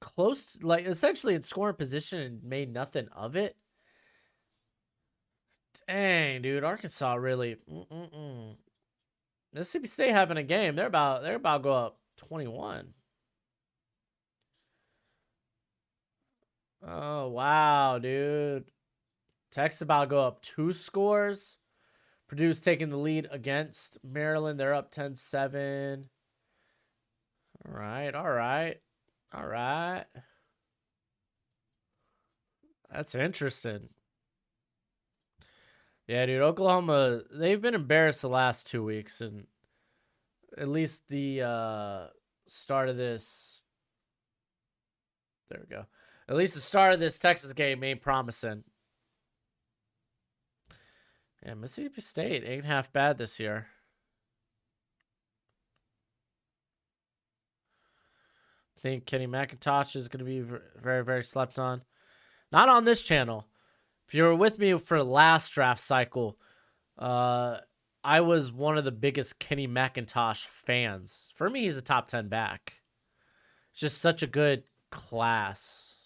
close, like essentially in scoring position and made nothing of it. Dang, dude, Arkansas really. Mississippi State having a game. They're about to go up 21. Oh wow, dude. Texas about to go up 2 scores. Purdue's taking the lead against Maryland. They're up 10-7. All right. That's interesting. Yeah, dude, Oklahoma, they've been embarrassed the last 2 weeks, and at least the start of this. There we go. At least the start of this Texas game ain't promising. Yeah, Mississippi State ain't half bad this year. I think Kenny McIntosh is going to be very, very slept on. Not on this channel. If you were with me for last draft cycle, I was one of the biggest Kenny McIntosh fans. For me, he's a top 10 back. It's just such a good class.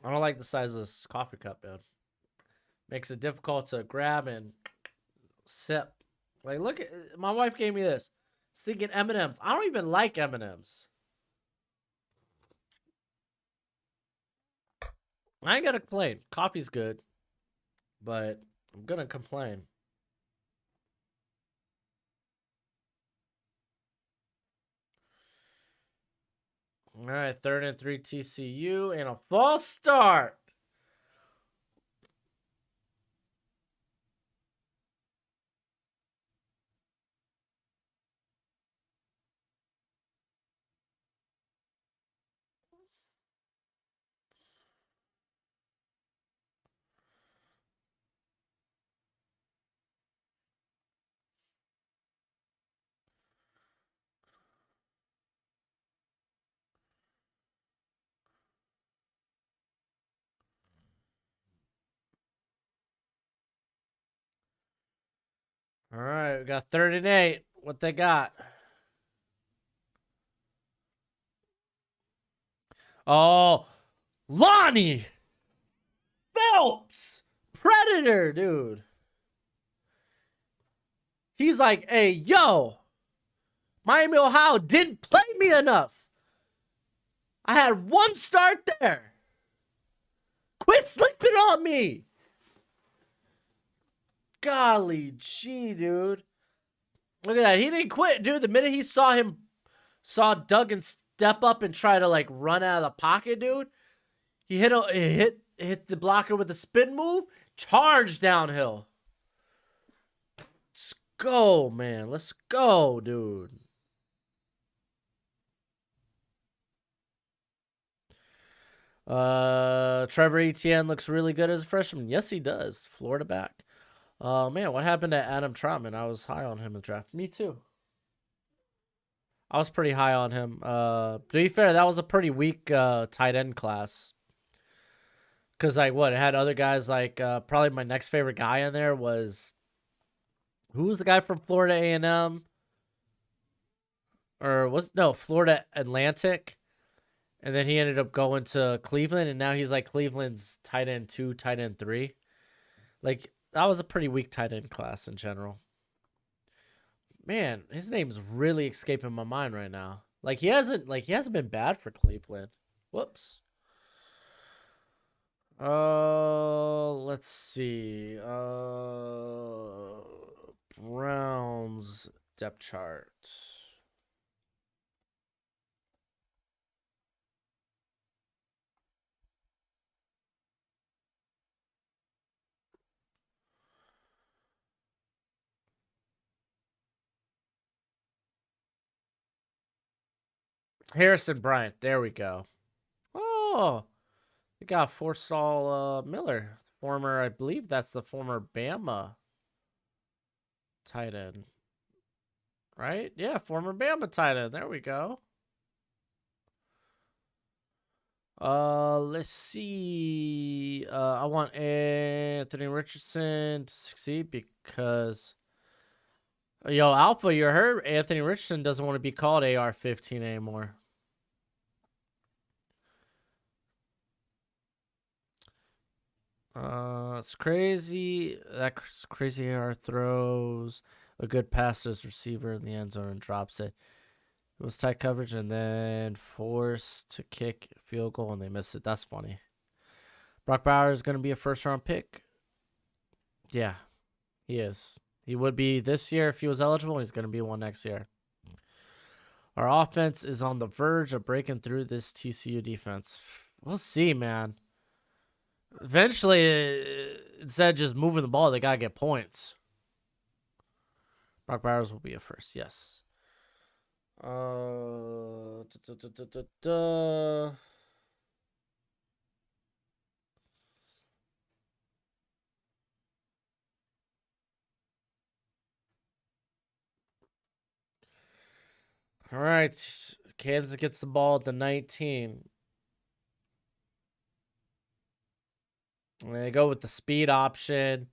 I don't like the size of this coffee cup, man. Makes it difficult to grab and sip. Like, look at my wife gave me this. Thinking M&Ms. I don't even like M&Ms. I ain't gonna complain. Coffee's good, but I'm gonna complain. All right, 3rd and 3 TCU and a false start. All right, we got 3rd and 8. What they got? Oh, Lonnie Phelps, Predator, dude. He's like, hey, yo, Miami, Ohio didn't play me enough. I had one start there. Quit sleeping on me. Golly gee, dude. Look at that. He didn't quit, dude. The minute he saw Duggan step up and try to like run out of the pocket, dude, he hit the blocker with a spin move, charge downhill. Let's go, man. Let's go, dude. Trevor Etienne looks really good as a freshman. Yes, he does. Florida back. Man, what happened to Adam Troutman? I was high on him in the draft. Me too. I was pretty high on him. To be fair, that was a pretty weak tight end class. Because, like, what? It had other guys like probably my next favorite guy in there was... Who was the guy from Florida A&M? Or Florida Atlantic. And then he ended up going to Cleveland, and now he's like Cleveland's tight end 2, tight end 3. Like, that was a pretty weak tight end class in general. Man, his name's really escaping my mind right now. He hasn't been bad for Cleveland. Whoops. Let's see. Browns depth chart. Harrison Bryant. There we go. Oh, we got Forstall Miller, I believe that's the former Bama tight end. Right? Yeah, former Bama tight end. There we go. Let's see. I want Anthony Richardson to succeed because Alpha, you heard Anthony Richardson doesn't want to be called AR-15 anymore. It's crazy. That's crazy. AR throws a good pass to his receiver in the end zone and drops it. It was tight coverage and then forced to kick field goal and they missed it. That's funny. Brock Bowers is going to be a first-round pick. Yeah, he is. He would be this year if he was eligible. He's going to be one next year. Our offense is on the verge of breaking through this TCU defense. We'll see, man. Eventually, instead of just moving the ball, they got to get points. Brock Bowers will be a first, yes. All right. Kansas gets the ball at the 19. And they go with the speed option.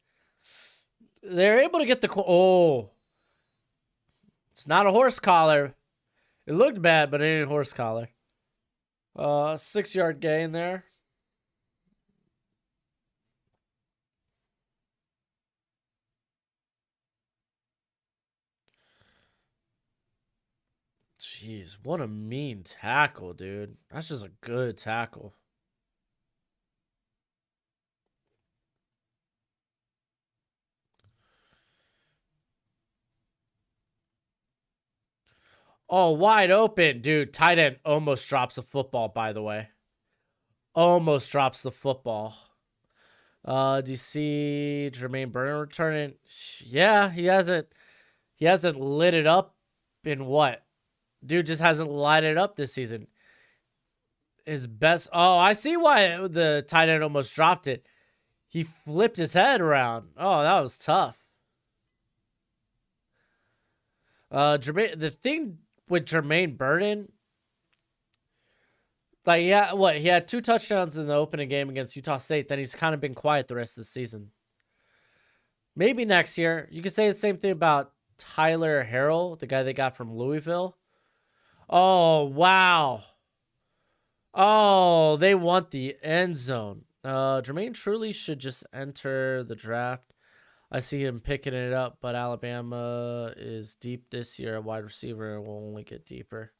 They're able to get the... Oh. It's not a horse collar. It looked bad, but it ain't a horse collar. 6-yard gain there. Jeez, what a mean tackle, dude. That's just a good tackle. Oh, wide open, dude. Tight end almost drops the football, by the way. Almost drops the football. Do you see Jermaine Burton returning? Yeah, he hasn't lit it up in what? Dude just hasn't lighted it up this season. His best... Oh, I see why the tight end almost dropped it. He flipped his head around. Oh, that was tough. The thing with Jermaine Burton, like, yeah, what? He had 2 touchdowns in the opening game against Utah State. Then he's kind of been quiet the rest of the season. Maybe next year. You could say the same thing about Tyler Harrell, the guy they got from Louisville. Oh, wow. Oh, they want the end zone. Jermaine truly should just enter the draft. I see him picking it up, but Alabama is deep this year at wide receiver and will only get deeper.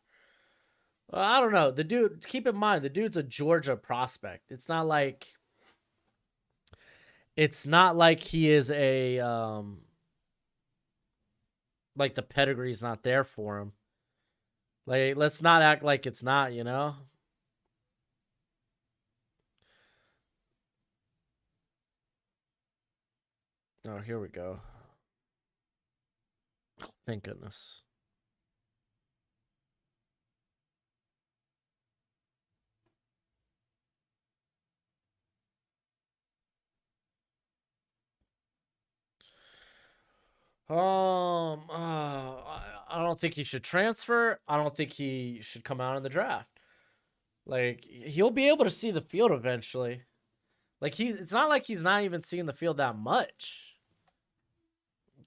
I don't know. The dude, keep in mind, the dude's a Georgia prospect. It's not like he is a like the pedigree's not there for him. Like, let's not act like it's not, you know? Oh, here we go. Oh, thank goodness. I don't think he should transfer. I don't think he should come out in the draft. Like, he'll be able to see the field eventually. Like, it's not like he's not even seeing the field that much.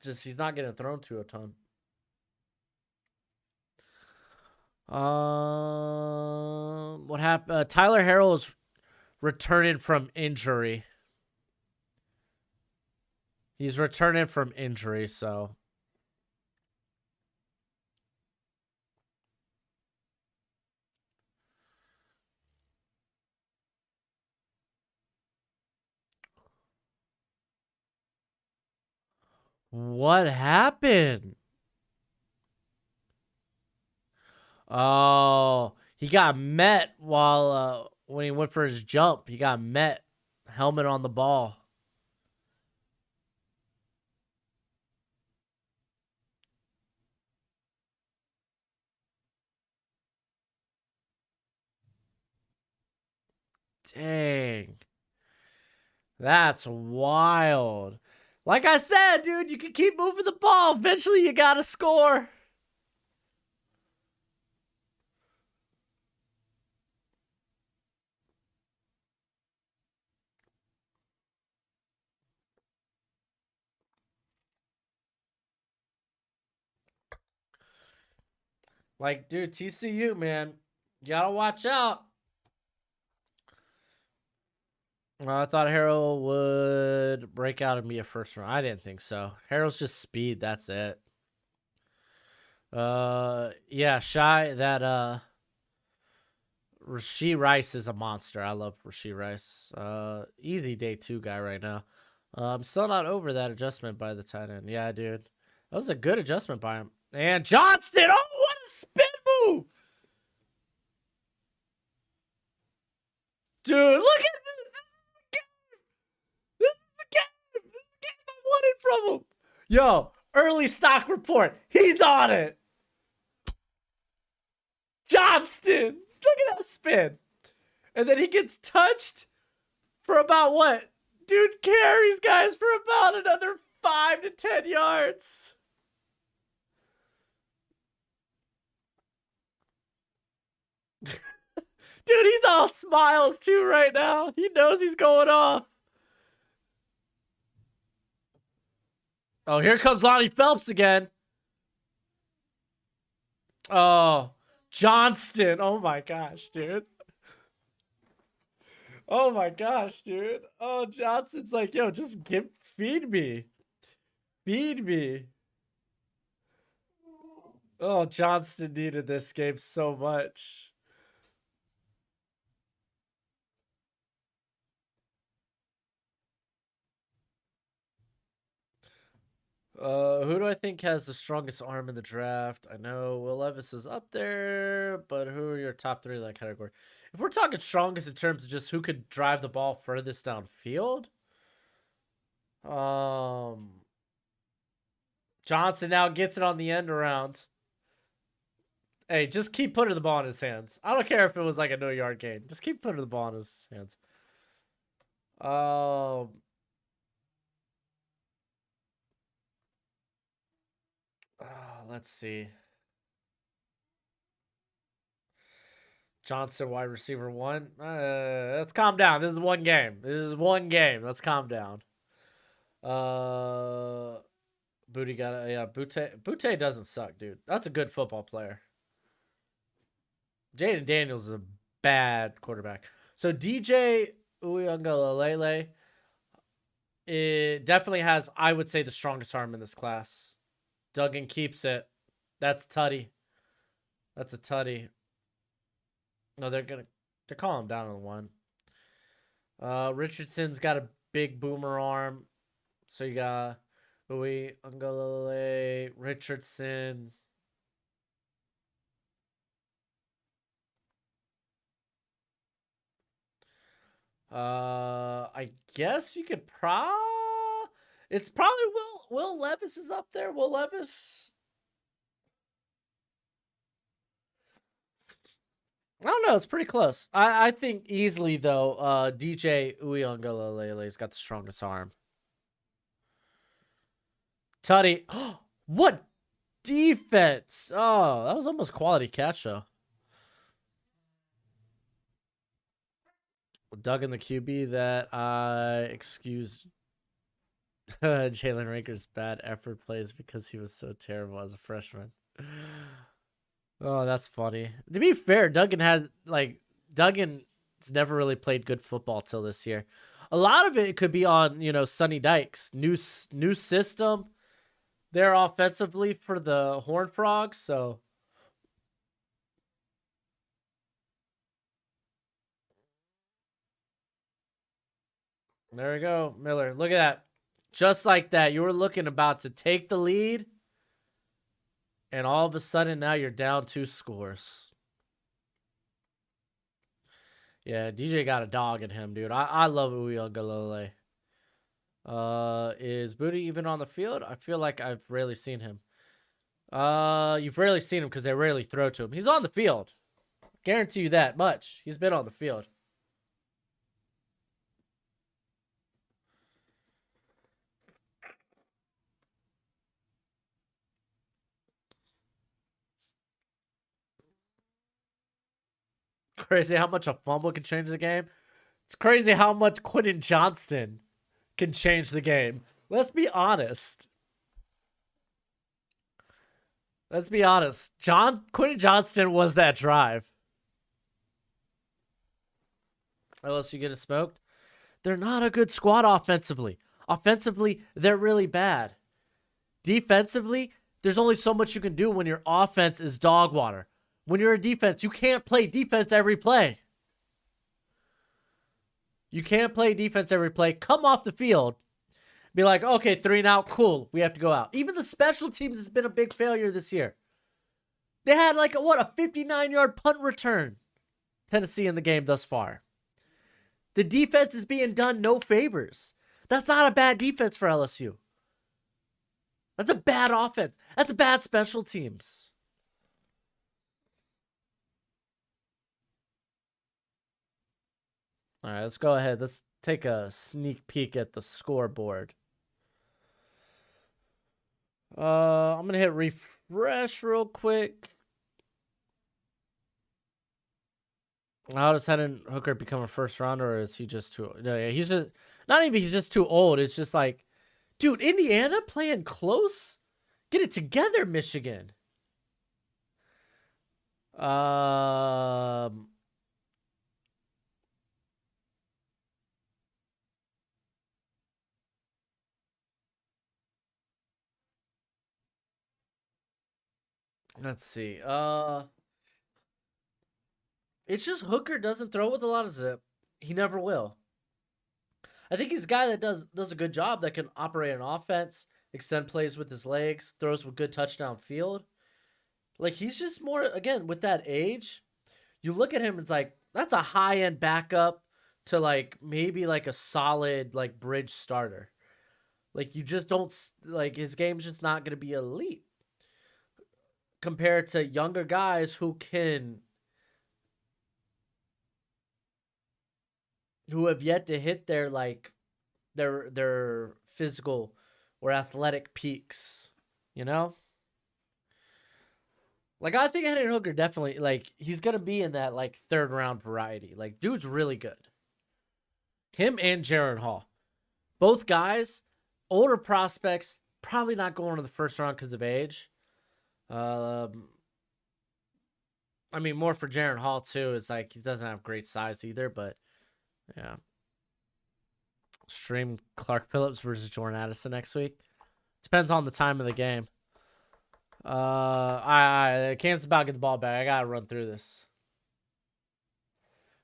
Just he's not getting thrown to a ton. What happened? Tyler Harrell is returning from injury. He's returning from injury, so. What happened? Oh, he got met while when he went for his jump. He got met. Helmet on the ball. Dang. That's wild. Like I said, dude, you can keep moving the ball. Eventually, you got to score. Like, dude, TCU, man, you got to watch out. I thought Harrell would break out and be a first round. I didn't think so. Harrell's just speed. That's it. Yeah, Shy, that, Rashee Rice is a monster. I love Rashee Rice. Easy day 2 guy right now. I'm still not over that adjustment by the tight end. Yeah, dude. That was a good adjustment by him. And Johnston! Oh, what a spin move! Dude, look at this! This is the game! This is the game I wanted from him! Yo, early stock report. He's on it! Johnston! Look at that spin! And then he gets touched for about what? Dude carries guys for about another 5 to 10 yards. Dude, he's all smiles too right now. He knows he's going off. Oh, here comes Lonnie Phelps again. Oh, Johnston. Oh my gosh, dude. Oh my gosh, dude. Oh, Johnston's like, yo, just feed me. Feed me. Oh, Johnston needed this game so much. Who do I think has the strongest arm in the draft? I know Will Levis is up there, but who are your top 3 in that category? If we're talking strongest in terms of just who could drive the ball furthest downfield, Johnson now gets it on the end around. Hey, just keep putting the ball in his hands. I don't care if it was like a no-yard gain. Just keep putting the ball in his hands. Let's see. Johnson, wide receiver 1. Let's calm down. This is one game. Let's calm down. Booty got it. Yeah, Butte doesn't suck, dude. That's a good football player. Jaden Daniels is a bad quarterback. So DJ Uiagalelei, it definitely has, I would say, the strongest arm in this class. Duggan keeps it. That's Tutty. That's a Tutty. No, they're calling him down on the 1. Richardson's got a big boomer arm. So you got Uiagalelei, Richardson. I guess you could it's probably Will Levis is up there. Will Levis. I don't know. It's pretty close. I think easily though. DJ Uiagalelei's got the strongest arm. Tutty. What defense? Oh, that was almost quality catch though. Dug in the QB that I excused Jalen Raker's bad effort plays because he was so terrible as a freshman. Oh, that's funny. To be fair, Duggan's never really played good football till this year. A lot of it could be on, Sonny Dykes' new system there offensively for the Horned Frogs, so there we go, Miller. Look at that. Just like that, you were looking about to take the lead, and all of a sudden now you're down 2 scores. Yeah, DJ got a dog in him, dude. I love Uiagalelei. Is Booty even on the field? I feel like I've rarely seen him. You've rarely seen him because they rarely throw to him. He's on the field. Guarantee you that much. He's been on the field. Crazy how much a fumble can change the game. It's crazy how much Quentin Johnston can change the game. Let's be honest. Quentin Johnston was that drive. Unless you get it smoked. They're not a good squad offensively. Offensively, they're really bad. Defensively, there's only so much you can do when your offense is dog water. When you're a defense, you can't play defense every play. You can't play defense every play. Come off the field. Be like, okay, 3 and out. Cool. We have to go out. Even the special teams has been a big failure this year. They had a 59-yard punt return. Tennessee in the game thus far. The defense is being done no favors. That's not a bad defense for LSU. That's a bad offense. That's a bad special teams. All right, let's go ahead. Let's take a sneak peek at the scoreboard. I'm going to hit refresh real quick. How does Hendon Hooker become a first rounder, or is he just too? No, yeah, he's just not even. He's just too old. It's just like, dude, Indiana playing close. Get it together, Michigan. Um, let's see. It's just Hooker doesn't throw with a lot of zip. He never will. I think he's a guy that does a good job that can operate an offense, extend plays with his legs, throws with good touchdown field. Like he's just more again with that age. You look at him, it's like that's a high end backup to like maybe like a solid like bridge starter. Like you just don't like his game's just not going to be elite compared to younger guys who have yet to hit their like their physical or athletic peaks, you know? Like I think Hendon Hooker definitely like he's gonna be in that like third round variety. Like dude's really good. Him and Jaron Hall, both guys, older prospects, probably not going to the first round because of age. I mean more for Jaron Hall too. It's like he doesn't have great size either, but yeah. Stream Clark Phillips versus Jordan Addison next week. Depends on the time of the game. I Kansas about to get the ball back. I gotta run through this.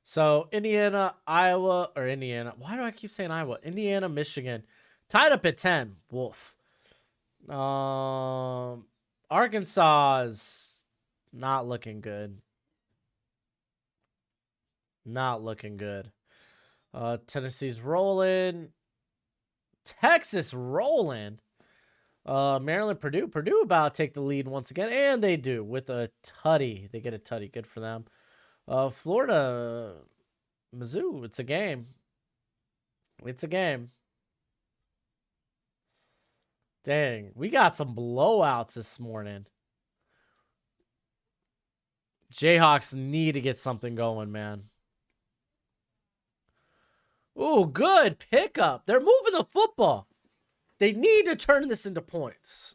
So Indiana, Iowa, or Indiana. Why do I keep saying Iowa? Indiana, Michigan, tied up at 10. Wolf. Arkansas is not looking good. Not looking good. Tennessee's rolling. Texas rolling. Maryland, Purdue about to take the lead once again, and they do with a tutty. They get a tutty. Good for them. Florida, Mizzou. It's a game. It's a game. Dang, we got some blowouts this morning. Jayhawks need to get something going, man. Ooh, good pickup. They're moving the football. They need to turn this into points.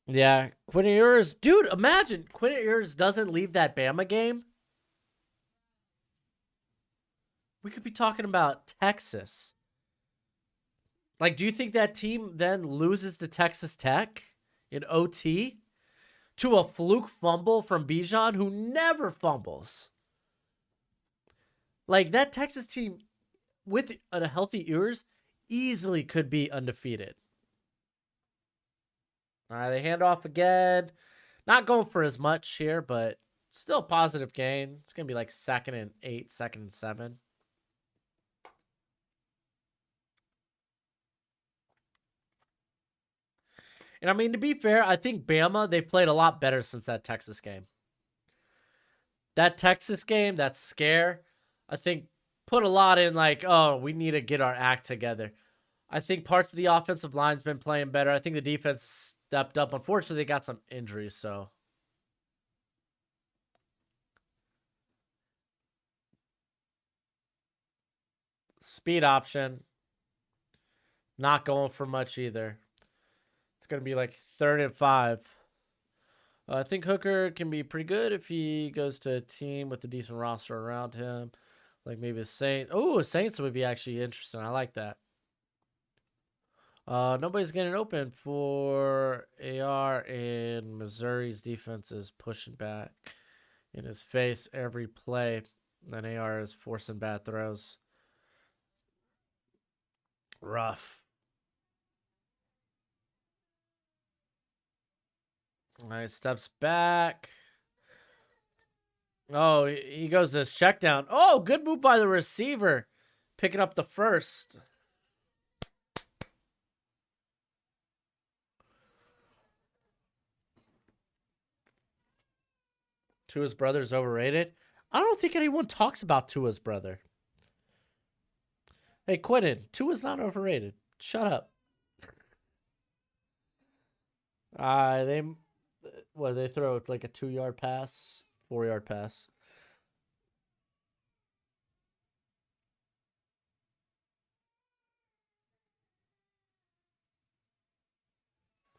Yeah, Quinn Ewers. Dude, imagine Quinn Ewers doesn't leave that Bama game. We could be talking about Texas. Like, do you think that team then loses to Texas Tech in OT to a fluke fumble from Bijan, who never fumbles? Like, that Texas team with a healthy Ewers easily could be undefeated. All right, they hand off again. Not going for as much here, but still a positive gain. It's going to be like 2nd and 8, 2nd and 7. And I mean, to be fair, I think Bama, they played a lot better since that Texas game. That Texas game, that scare, I think put a lot in like, oh, we need to get our act together. I think parts of the offensive line's been playing better. I think the defense stepped up. Unfortunately, they got some injuries, so. Speed option. Not going for much either. It's going to be like 3rd and 5. I think Hooker can be pretty good if he goes to a team with a decent roster around him. Like maybe the Saints. Oh, Saints would be actually interesting. I like that. Nobody's getting open for AR, and Missouri's defense is pushing back in his face every play. And AR is forcing bad throws. Rough. All right, steps back. Oh, he goes to his check down. Oh, good move by the receiver. Picking up the first. Tua's brother's overrated. I don't think anyone talks about Tua's brother. Hey, Quentin, Tua's not overrated. Shut up. They What they throw like a 2-yard pass, 4-yard pass.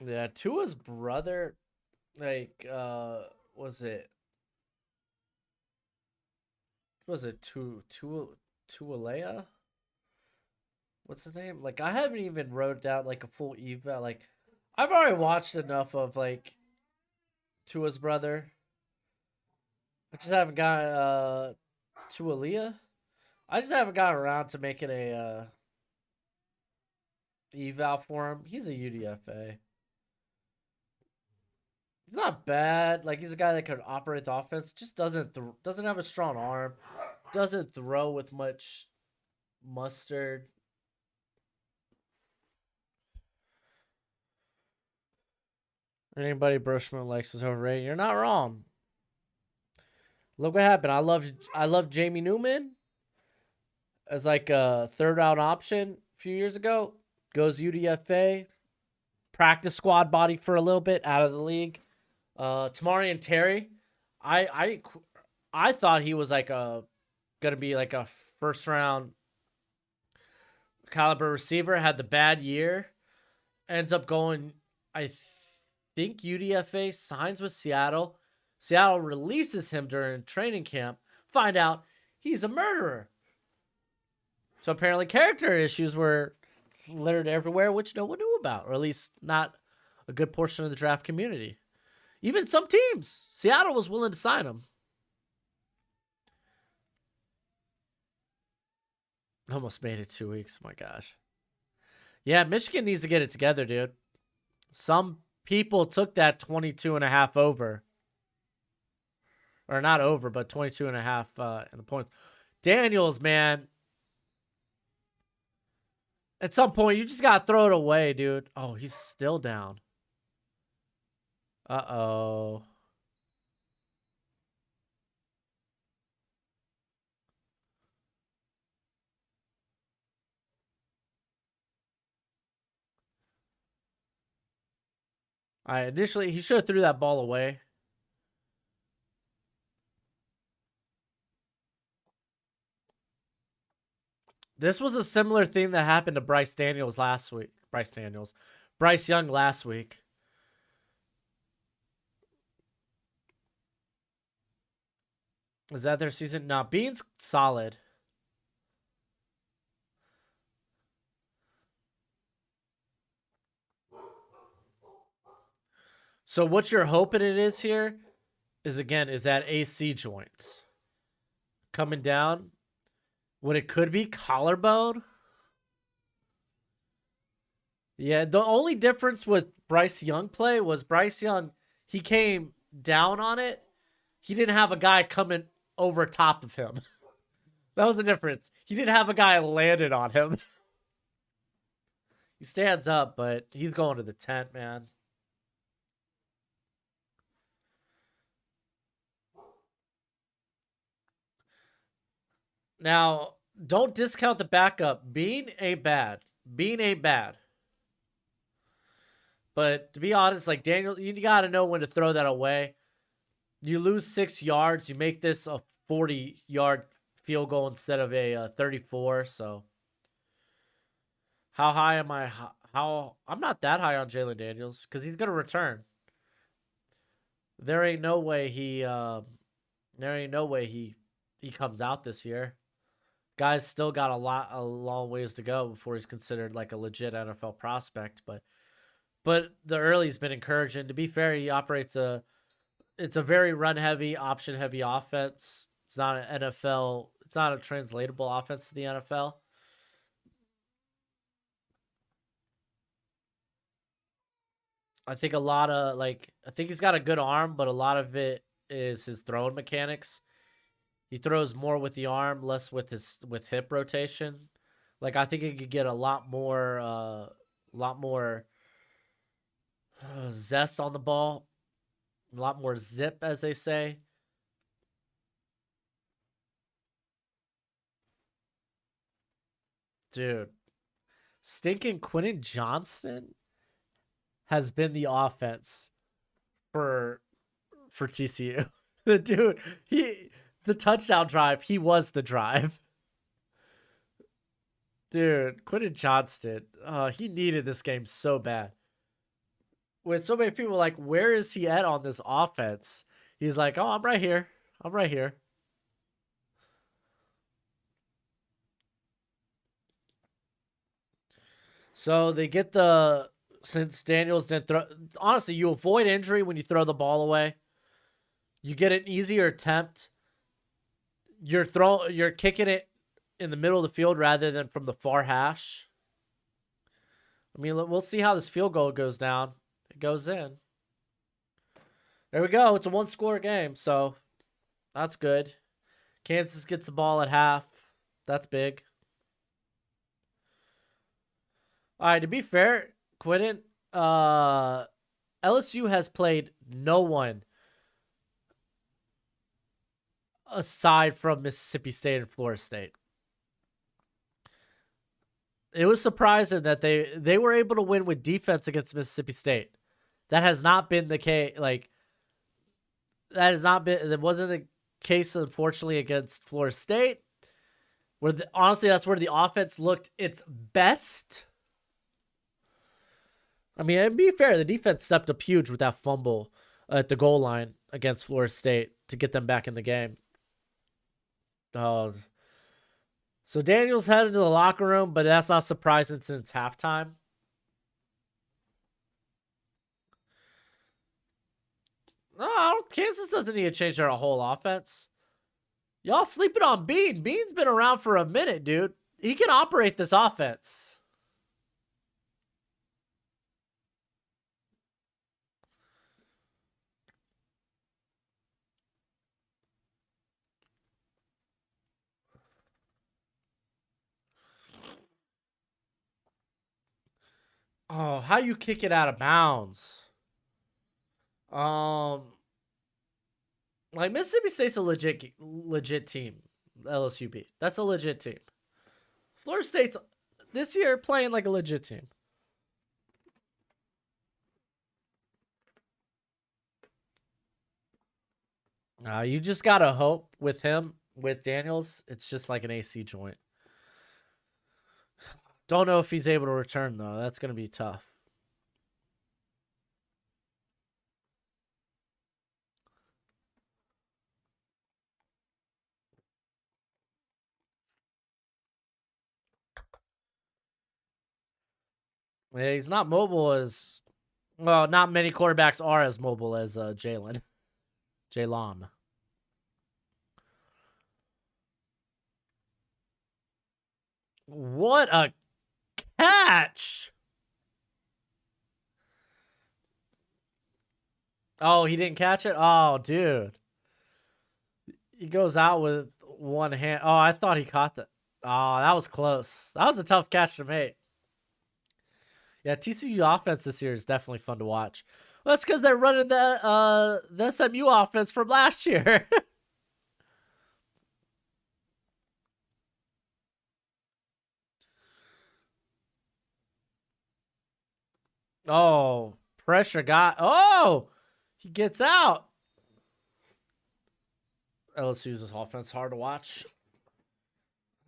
Yeah, Tua's brother, like, was it Tualea? What's his name? Like, I haven't even wrote down like a full eval. Like, I've already watched enough of like Tua's brother. I just haven't got Tualea. I just haven't gotten around to making a eval for him. He's a UDFA. He's not bad. Like, he's a guy that can operate the offense. Just doesn't have a strong arm. Doesn't throw with much mustard. Anybody Broshmo likes is overrated. You're not wrong. Look what happened. I love Jamie Newman as like a third round option a few years ago. Goes UDFA. Practice squad body for a little bit, out of the league. Tamari and Terry. I thought he was like gonna be like a first round caliber receiver. Had the bad year. Ends up going, I think UDFA, signs with Seattle. Seattle releases him during training camp. Find out he's a murderer. So apparently character issues were littered everywhere, which no one knew about, or at least not a good portion of the draft community. Even some teams. Seattle was willing to sign him. Almost made it 2 weeks. My gosh. Yeah, Michigan needs to get it together, dude. Some people took that 22.5 over. Or not over, but 22.5 in the points. Daniels, man. At some point, you just got to throw it away, dude. Oh, he's still down. Uh-oh. Initially, he should have threw that ball away. This was a similar thing that happened to Bryce Young last week. Is that their season? No, Bean's solid. So what you're hoping it is here is that AC joints coming down when it could be collarbone. Yeah, the only difference with Bryce Young play was Bryce Young, he came down on it. He didn't have a guy coming over top of him. That was the difference. He didn't have a guy landed on him. He stands up, but he's going to the tent, man. Now, don't discount the backup. Being a bad. But to be honest, like Daniel, you got to know when to throw that away. You lose 6 yards. You make this a 40-yard field goal instead of a 34. So, how high am I? I'm not that high on Jalen Daniels because he's gonna return. There ain't no way he comes out this year. Guy's still got a long ways to go before he's considered like a legit NFL prospect. But the early's been encouraging. To be fair, he operates it's a very run heavy, option heavy offense. It's not an NFL. It's not a translatable offense to the NFL. I think I think he's got a good arm, but a lot of it is his throwing mechanics. He throws more with the arm, less with hip rotation. Like I think he could get a lot more zest on the ball, a lot more zip, as they say. Dude, stinking Quentin Johnston has been the offense for TCU. The dude, the touchdown drive, he was the drive. Dude, Quentin Johnston, he needed this game so bad. With so many people like, where is he at on this offense? He's like, oh, I'm right here. I'm right here. So they get since Daniels didn't throw, honestly, you avoid injury when you throw the ball away. You get an easier attempt. You're kicking it in the middle of the field rather than from the far hash. I mean, we'll see how this field goal goes down. It goes in. There we go. It's a one-score game, so that's good. Kansas gets the ball at half. That's big. All right, to be fair, Quentin, LSU has played no one aside from Mississippi State and Florida State. It was surprising that they were able to win with defense against Mississippi State. That has not been the case. That wasn't the case, unfortunately, against Florida State. Honestly, that's where the offense looked its best. I mean, to be fair, the defense stepped up huge with that fumble at the goal line against Florida State to get them back in the game. So Daniels headed to the locker room, but that's not surprising since halftime. No, Kansas doesn't need to change their whole offense. Y'all sleeping on Bean. Bean's been around for a minute, dude. He can operate this offense. Oh, how you kick it out of bounds? Like Mississippi State's a legit team. LSU beat. That's a legit team. Florida State's this year playing like a legit team. You just gotta hope with Daniels, it's just like an AC joint. Don't know if he's able to return though. That's gonna be tough. Yeah, he's not mobile as well. Not many quarterbacks are as mobile as Jalen. What a catch! Oh, he didn't catch it? Oh, dude. He goes out with one hand. Oh, I thought he caught that. Oh, that was close. That was a tough catch to make. Yeah, TCU offense this year is definitely fun to watch. Well, that's because they're running the SMU offense from last year. Oh, pressure got. Oh, he gets out. LSU's offense hard to watch.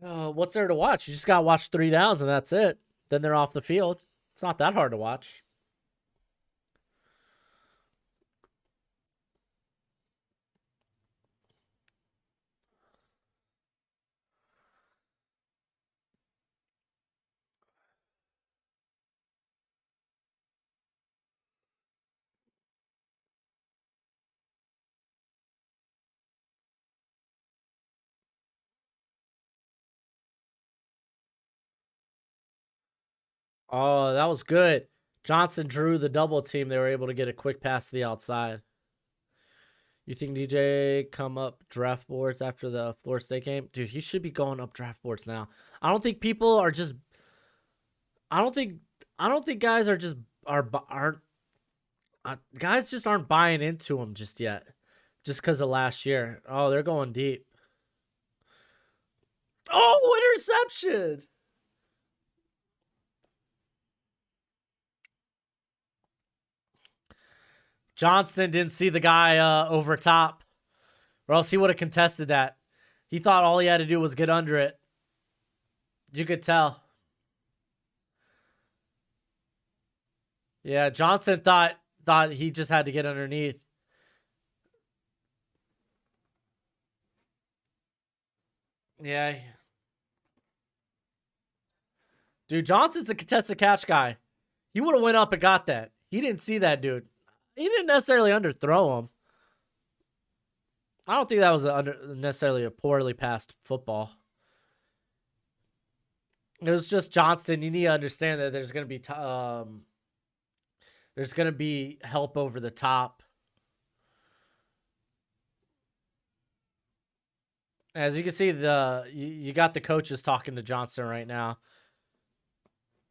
What's there to watch? You just got to watch 3 downs and that's it. Then they're off the field. It's not that hard to watch. Oh, that was good. Johnson drew the double team. They were able to get a quick pass to the outside. You think DJ come up draft boards after the Florida State game? Dude, he should be going up draft boards now. I don't think people are just I don't think guys are just aren't guys just aren't buying into him just yet. Just because of last year. Oh, they're going deep. Oh, interception. Johnson didn't see the guy over top, or else he would have contested that. He thought all he had to do was get under it. You could tell. Yeah, Johnson thought he just had to get underneath. Yeah. Dude, Johnson's a contested catch guy. He would have went up and got that. He didn't see that, dude. He didn't necessarily underthrow him. I don't think that was necessarily a poorly passed football. It was just Johnson. You need to understand that there's going to be help over the top. As you can see, you got the coaches talking to Johnson right now.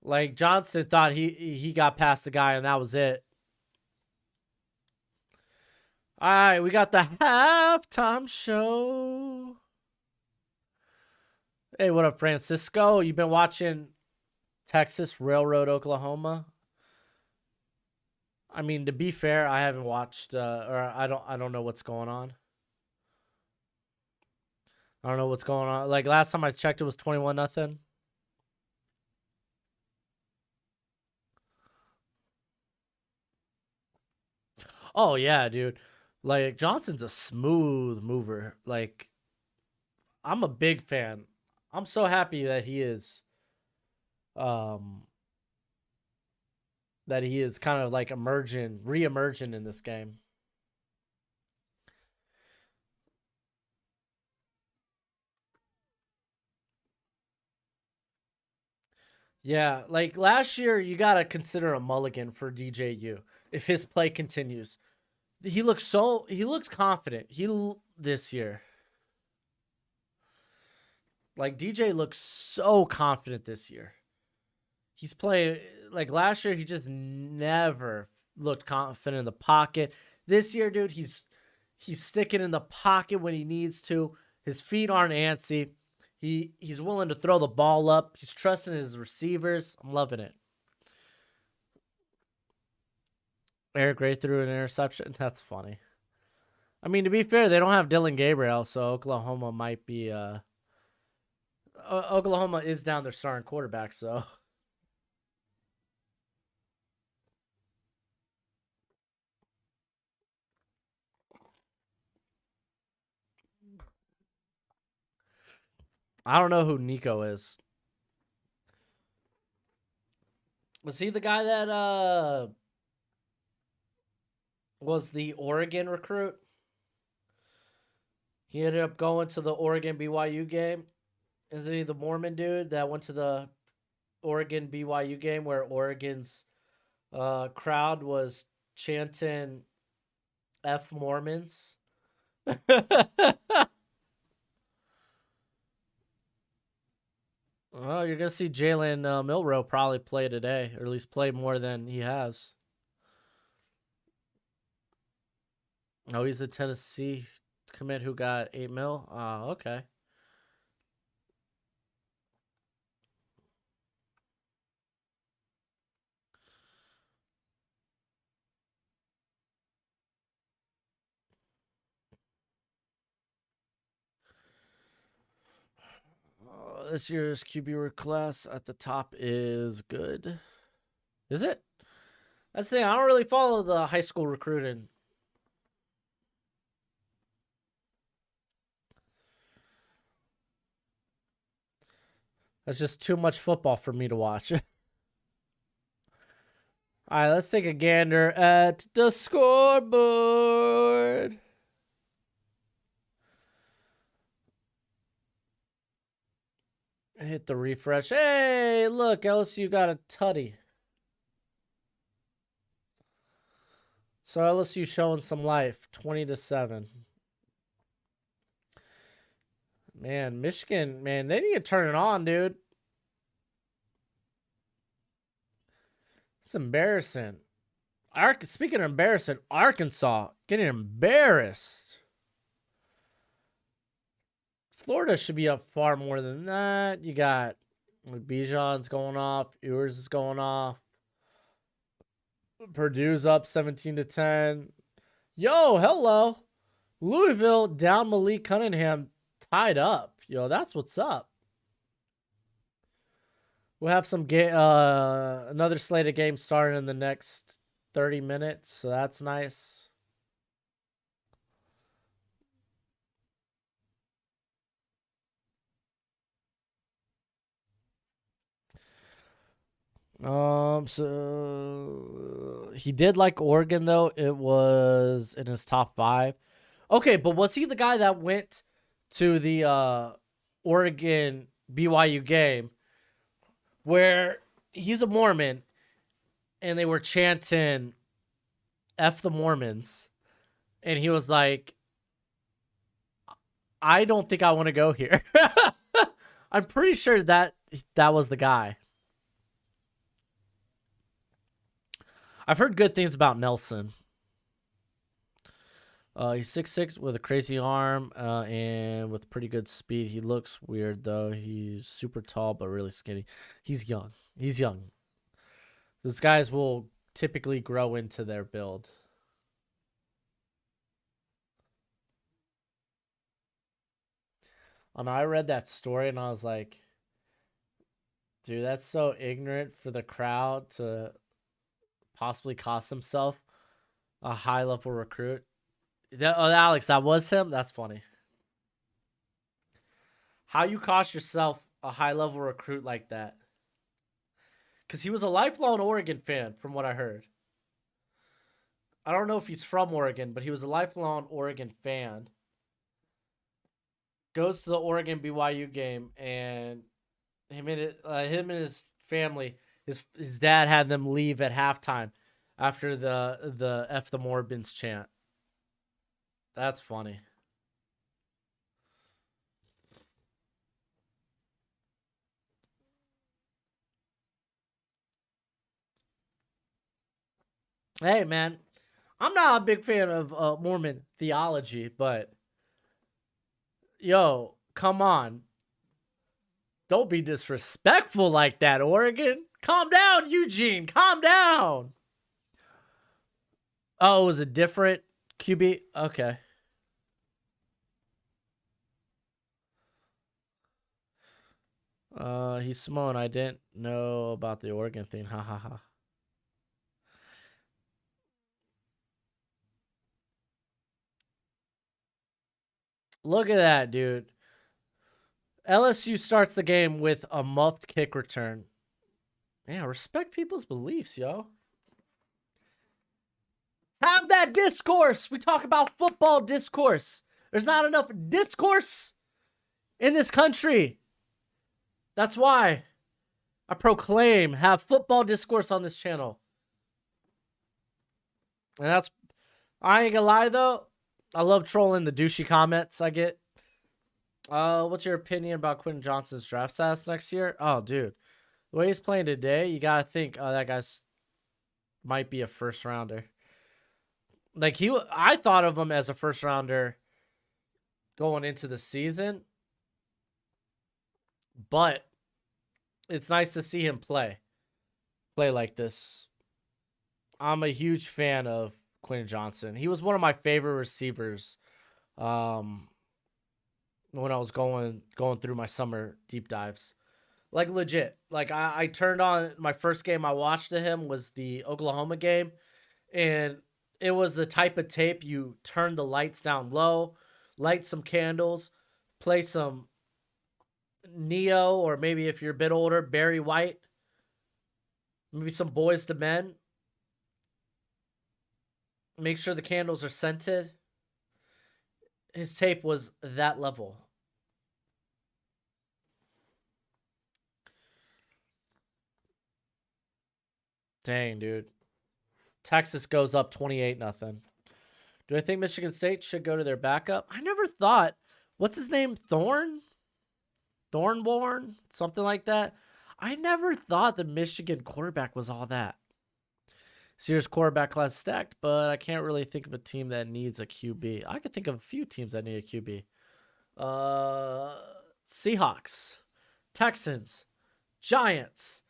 Like, Johnson thought he got past the guy and that was it. All right, we got the halftime show. Hey, what up, Francisco? You been watching Texas Railroad Oklahoma? I mean, to be fair, I haven't watched, or I don't know what's going on. I don't know what's going on. Like, last time I checked, it was 21-0. Oh yeah, dude. Like, Johnson's a smooth mover. Like, I'm a big fan. I'm so happy that he is kind of like re-emerging in this game. Yeah, like last year, you got to consider a mulligan for DJU if his play continues. He looks confident. This year. Like, DJ looks so confident this year. He's playing, like, last year, he just never looked confident in the pocket. This year, dude, he's sticking in the pocket when he needs to. His feet aren't antsy. He's willing to throw the ball up. He's trusting his receivers. I'm loving it. Eric Ray threw an interception. That's funny. I mean, to be fair, they don't have Dylan Gabriel, so Oklahoma might be Oklahoma is down their starting quarterback, so. I don't know who Nico is. Was he the guy that was the Oregon recruit? He ended up going to the Oregon BYU game. Isn't he the Mormon dude that went to the Oregon BYU game where Oregon's crowd was chanting F Mormons? Well, you're going to see Jalen Milroe probably play today, or at least play more than he has. Oh, he's a Tennessee commit who got $8 million? Oh, okay. This year's QB class at the top is good. Is it? That's the thing. I don't really follow the high school recruiting. That's just too much football for me to watch. All right, let's take a gander at the scoreboard. Hit the refresh. Hey, look, LSU got a tutty. So LSU showing some life, 20-7. Man, Michigan, man, they need to turn it on, dude. It's embarrassing. Speaking of embarrassing, Arkansas getting embarrassed. Florida should be up far more than that. You got Bijan's going off. Ewers is going off. Purdue's up 17-10. Yo, hello. Louisville down Malik Cunningham tied up. Yo, that's what's up. We'll have some another slate of games starting in the next 30 minutes, so that's nice. So he did like Oregon though. It was in his top 5. Okay, but was he the guy that went to the Oregon BYU game where he's a Mormon and they were chanting F the Mormons and he was like, I don't think I want to go here. I'm pretty sure that was the guy. I've heard good things about Nelson. He's 6'6" with a crazy arm and with pretty good speed. He looks weird, though. He's super tall but really skinny. He's young. He's young. Those guys will typically grow into their build. And I read that story and I was like, dude, that's so ignorant for the crowd to possibly cost himself a high-level recruit. Alex, that was him? That's funny. How you cost yourself a high-level recruit like that? Because he was a lifelong Oregon fan, from what I heard. I don't know if he's from Oregon, but he was a lifelong Oregon fan. Goes to the Oregon BYU game, and him and his family, his dad had them leave at halftime after the F the Morbins chant. That's funny. Hey, man, I'm not a big fan of Mormon theology, but yo, come on. Don't be disrespectful like that, Oregon. Calm down, Eugene. Calm down. Oh, it was a different QB? Okay. He's Simone. I didn't know about the Oregon thing. Ha ha ha. Look at that, dude. LSU starts the game with a muffed kick return. Yeah, respect people's beliefs, yo. Have that discourse. We talk about football discourse. There's not enough discourse in this country. That's why I proclaim have football discourse on this channel. And that's, I ain't gonna lie though, I love trolling the douchey comments I get. What's your opinion about Quentin Johnston's draft status next year? Oh, dude, the way he's playing today, you gotta think, that guy's might be a first rounder. Like I thought of him as a first rounder going into the season, but it's nice to see him play like this. I'm a huge fan of Quentin Johnston. He was one of my favorite receivers when I was going through my summer deep dives. Like legit. Like I turned on my first game I watched of him was the Oklahoma game, and it was the type of tape you turn the lights down low, light some candles, play some Neo, or maybe if you're a bit older, Barry White, maybe some Boys to Men. Make sure the candles are scented. His tape was that level. Dang, dude. Texas goes up 28-0. Do I think Michigan State should go to their backup? I never thought. What's his name? Thornborn? Something like that. I never thought the Michigan quarterback was all that. This year's quarterback class stacked, but I can't really think of a team that needs a QB. I could think of a few teams that need a QB. Seahawks, Texans, Giants,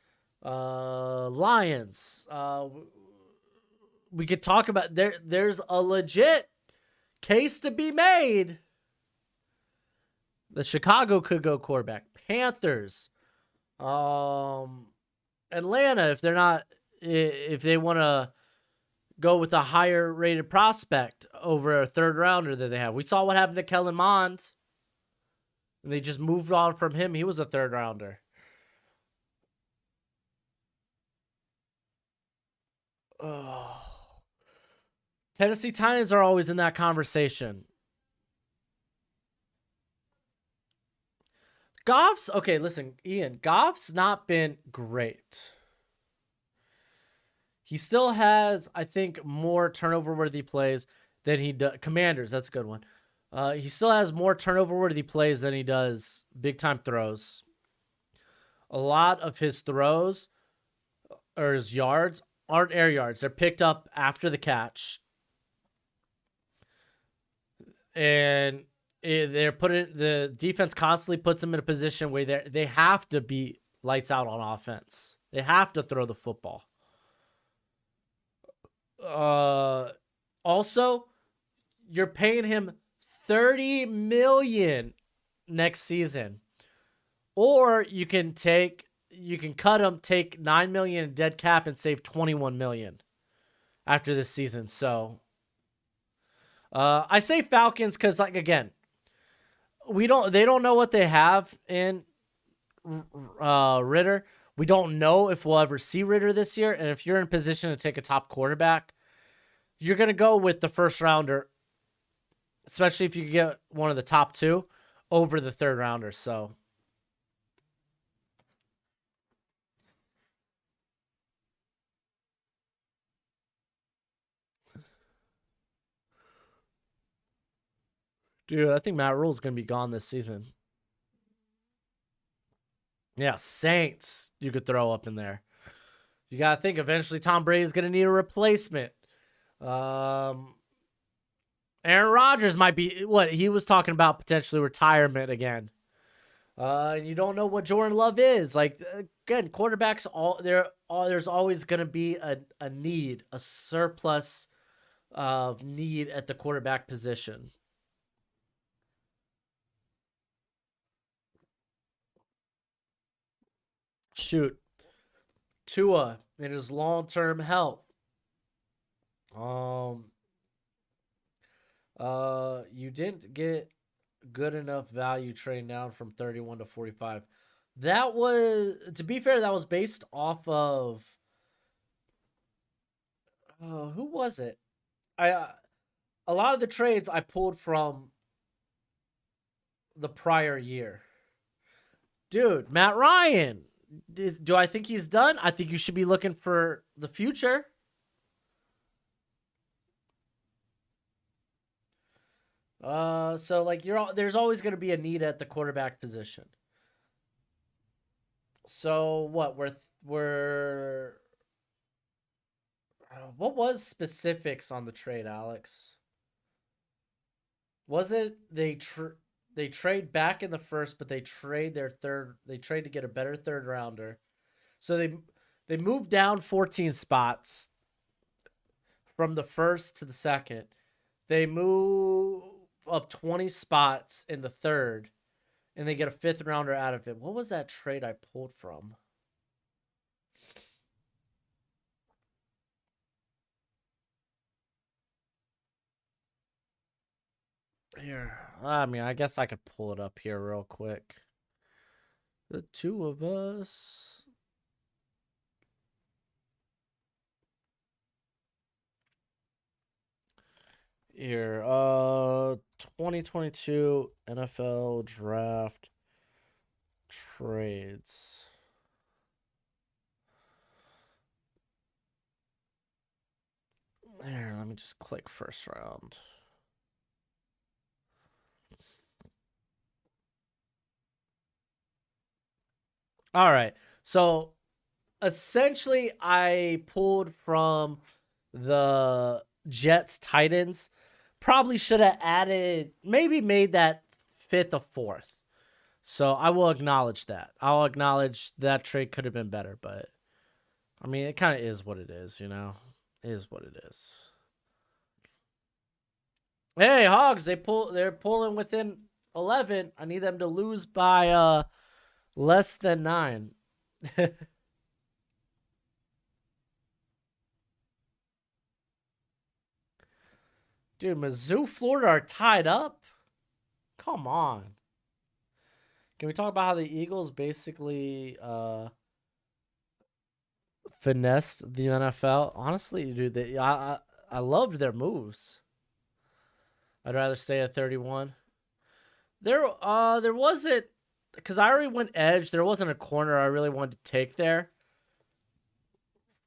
Lions, we could talk about there's a legit case to be made. The Chicago could go quarterback. Panthers, Atlanta, if they want to go with a higher rated prospect over a third rounder that they have. We saw what happened to Kellen Mond. And they just moved on from him. He was a third rounder. Oh. Tennessee Titans are always in that conversation. Okay, listen, Ian, Goff's not been great. He still has, I think, more turnover-worthy plays than he does. Commanders, that's a good one. He still has more turnover-worthy plays than he does big-time throws. A lot of his throws or his yards aren't air yards. They're picked up after the catch. And the defense constantly puts them in a position where they have to be lights out on offense. They have to throw the football. Also, you're paying him $30 million next season, or you can cut him, take $9 million in dead cap, and save $21 million after this season. So, I say Falcons because, like, again, they don't know what they have in Ritter. We don't know if we'll ever see Ritter this year. And if you're in position to take a top quarterback, you're going to go with the first rounder, especially if you get one of the top two over the third rounder. So, dude, I think Matt Rule's going to be gone this season. Yeah, Saints you could throw up in there. You got to think eventually Tom Brady's going to need a replacement. Aaron Rodgers might be what he was talking about, potentially retirement again. You don't know what Jordan Love is. Like, again, quarterbacks, there's always going to be a need, a surplus of need at the quarterback position. Shoot. Tua in his long-term health. You didn't get good enough value trading down from 31 to 45. That was, to be fair, that was based off of who was it? A lot of the trades I pulled from the prior year. Dude, Matt Ryan. Do I think he's done? I think you should be looking for the future. So like there's always going to be a need at the quarterback position. So what what was specifics on the trade, Alex? Was it they trade back in the first, but they trade to get a better third rounder. So they moved down 14 spots from the first to the second. They move up 20 spots in the third, and they get a fifth rounder out of it. What was that trade I pulled from? Here, I mean, I guess I could pull it up here real quick. The two of us. Here, 2022 NFL draft trades. There, let me just click first round. All right. So essentially, I pulled from the Jets Titans. Probably should have maybe made that fifth or fourth. So I will acknowledge that. I'll acknowledge that trade could have been better, but I mean, it kind of is what it is, you know? It is what it is. Hey, Hogs, they're pulling within 11. I need them to lose by less than 9. Dude, Mizzou, Florida are tied up? Come on. Can we talk about how the Eagles basically finessed the NFL? Honestly, dude, I loved their moves. I'd rather stay at 31. There wasn't, because I already went edge. There wasn't a corner I really wanted to take there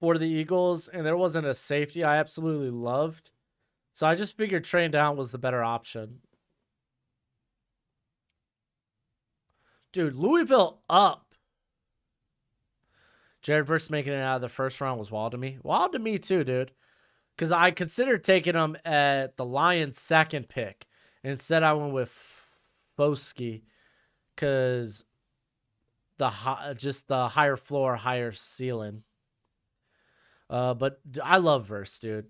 for the Eagles, and there wasn't a safety I absolutely loved. So I just figured train down was the better option. Dude, Louisville up. Jared Verse making it out of the first round was wild to me. Wild to me too, dude. Because I considered taking him at the Lions' second pick. Instead, I went with Foskey because the higher floor, higher ceiling. But I love Verse, dude.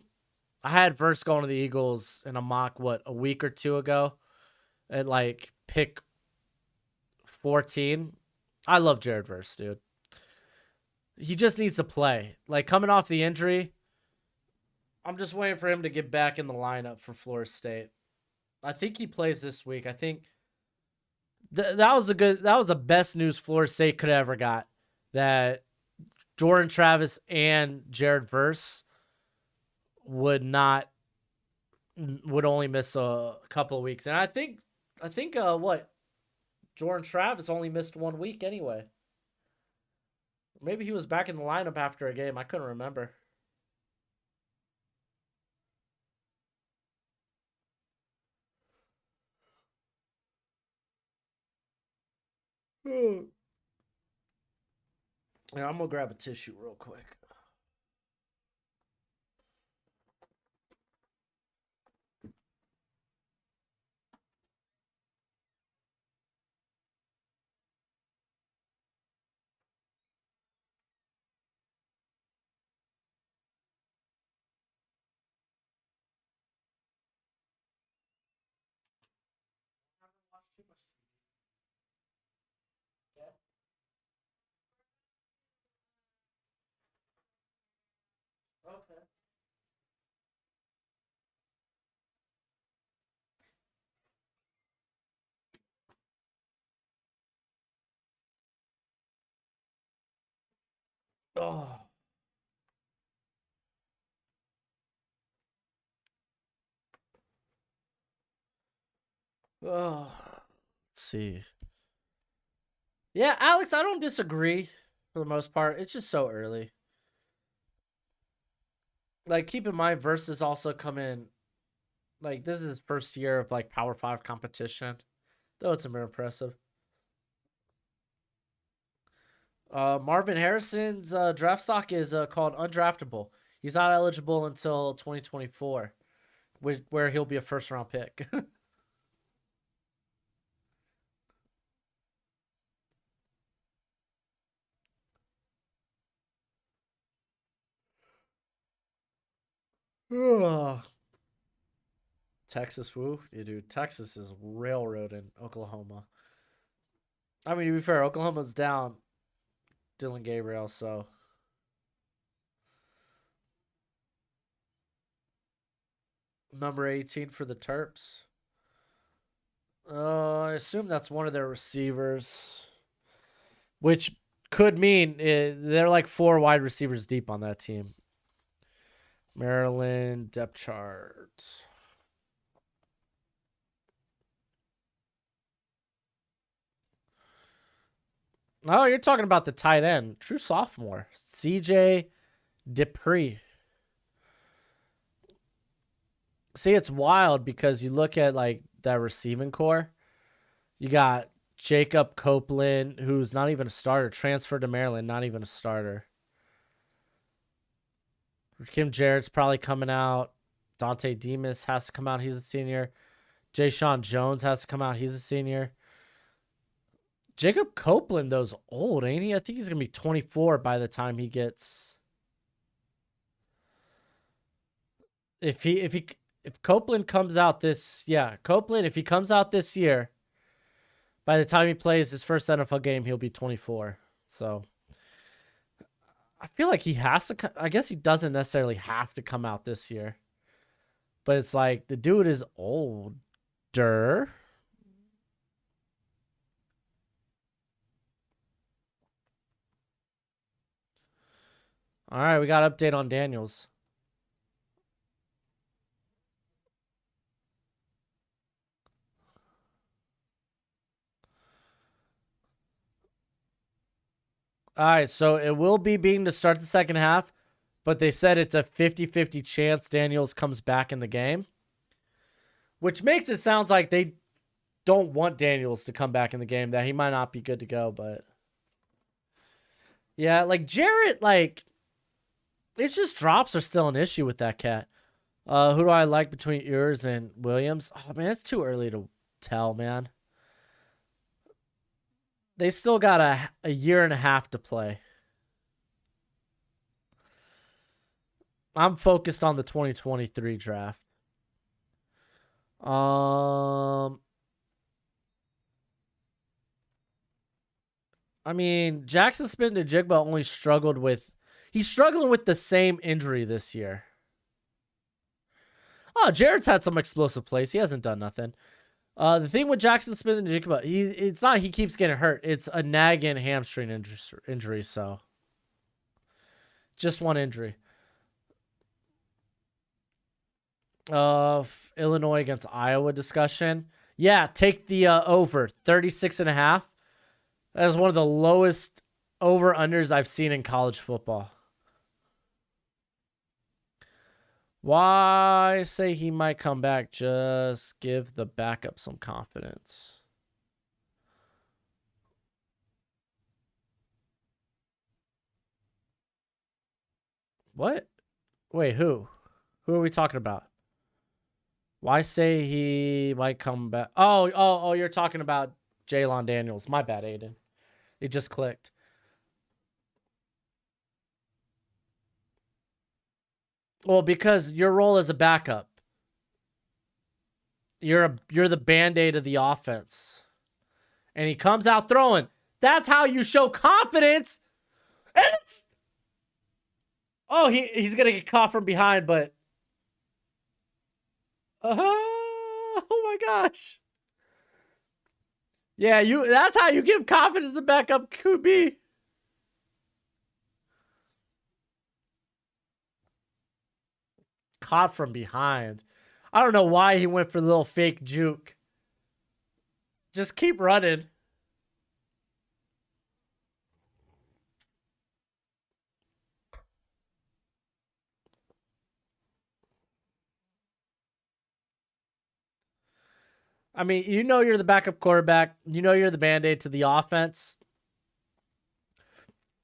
I had Verse going to the Eagles in a mock, a week or two ago at like pick 14. I love Jared Verse, dude. He just needs to play. Like, coming off the injury, I'm just waiting for him to get back in the lineup for Florida State. I think he plays this week. I think that was the best news Florida State could have ever got. That Jordan Travis and Jared Verse would only miss a couple of weeks. And I think Jordan Travis only missed 1 week anyway. Maybe he was back in the lineup after a game. I couldn't remember. Yeah, I'm gonna grab a tissue real quick. Okay. Oh. Oh. Let's see. Yeah, Alex, I don't disagree for the most part. It's just so early. Like, keep in mind, Versus also come in. Like, this is his first year of like Power 5 competition. Though it's more impressive. Marvin Harrison's draft stock is called undraftable. He's not eligible until 2024, where he'll be a first round pick. Texas, woo. Yeah, dude, Texas is railroading Oklahoma. I mean, to be fair, Oklahoma's down Dylan Gabriel, so. Number 18 for the Terps. I assume that's one of their receivers, which could mean they're like 4 wide receivers deep on that team. Maryland depth chart. Oh, you're talking about the tight end, true sophomore, CJ Dupree. See, it's wild because you look at like that receiving core. You got Jacob Copeland, who's not even a starter, transferred to Maryland, not even a starter. Kim Jarrett's probably coming out. Dante Demas has to come out. He's a senior. Jay Sean Jones has to come out. He's a senior. Jacob Copeland, though's old, ain't he? I think he's going to be 24 by the time he gets. If Copeland comes out this Copeland, if he comes out this year, by the time he plays his first NFL game, he'll be 24. So I feel like he has to. I guess he doesn't necessarily have to come out this year, but it's like the dude is older. All right, we got an update on Daniels. All right, so it will be being to start the second half, but they said it's a 50-50 chance Daniels comes back in the game, which makes it sound like they don't want Daniels to come back in the game, that he might not be good to go, but yeah, like Jarrett, like it's just drops are still an issue with that cat. Who do I like between Ewers and Williams? Oh man, it's too early to tell, man. They still got a year and a half to play. I'm focused on the 2023 draft. I mean, Jackson Smith-Njigba only struggled with... He's struggling with the same injury this year. Oh, Jared's had some explosive plays. He hasn't done nothing. The thing with Jackson Smith-Njigba, it's not he keeps getting hurt. It's a nagging hamstring injury, so... Just one injury. Illinois against Iowa discussion. Yeah, take the over. 36.5. That is one of the lowest over-unders I've seen in college football. Why say he might come back? Just give the backup some confidence. What? Wait, who? Who are we talking about? Why say he might come back? Oh, you're talking about Jalon Daniels. My bad, Aiden. It just clicked. Well, because your role as a backup. You're the Band-Aid of the offense. And he comes out throwing. That's how you show confidence. He's going to get caught from behind, but... Oh my gosh. Yeah, that's how you give confidence to backup QB. Caught from behind. I don't know why he went for the little fake juke. Just keep running. I mean, you know you're the backup quarterback. You know you're the Band-Aid to the offense.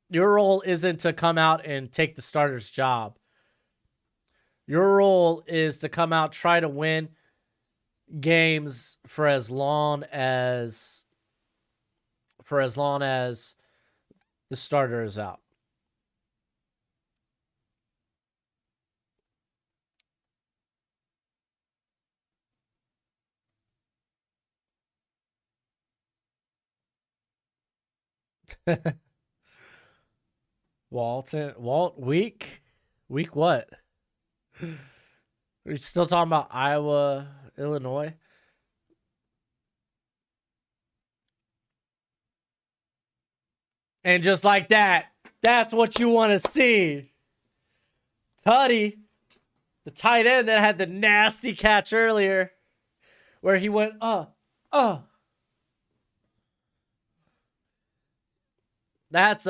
Your role isn't to come out and take the starter's job. Your role is to come out, try to win games for as long as the starter is out. Walt week what? We're still talking about Iowa, Illinois. And just like that, that's what you want to see. Tutty, the tight end that had the nasty catch earlier, where he went, That's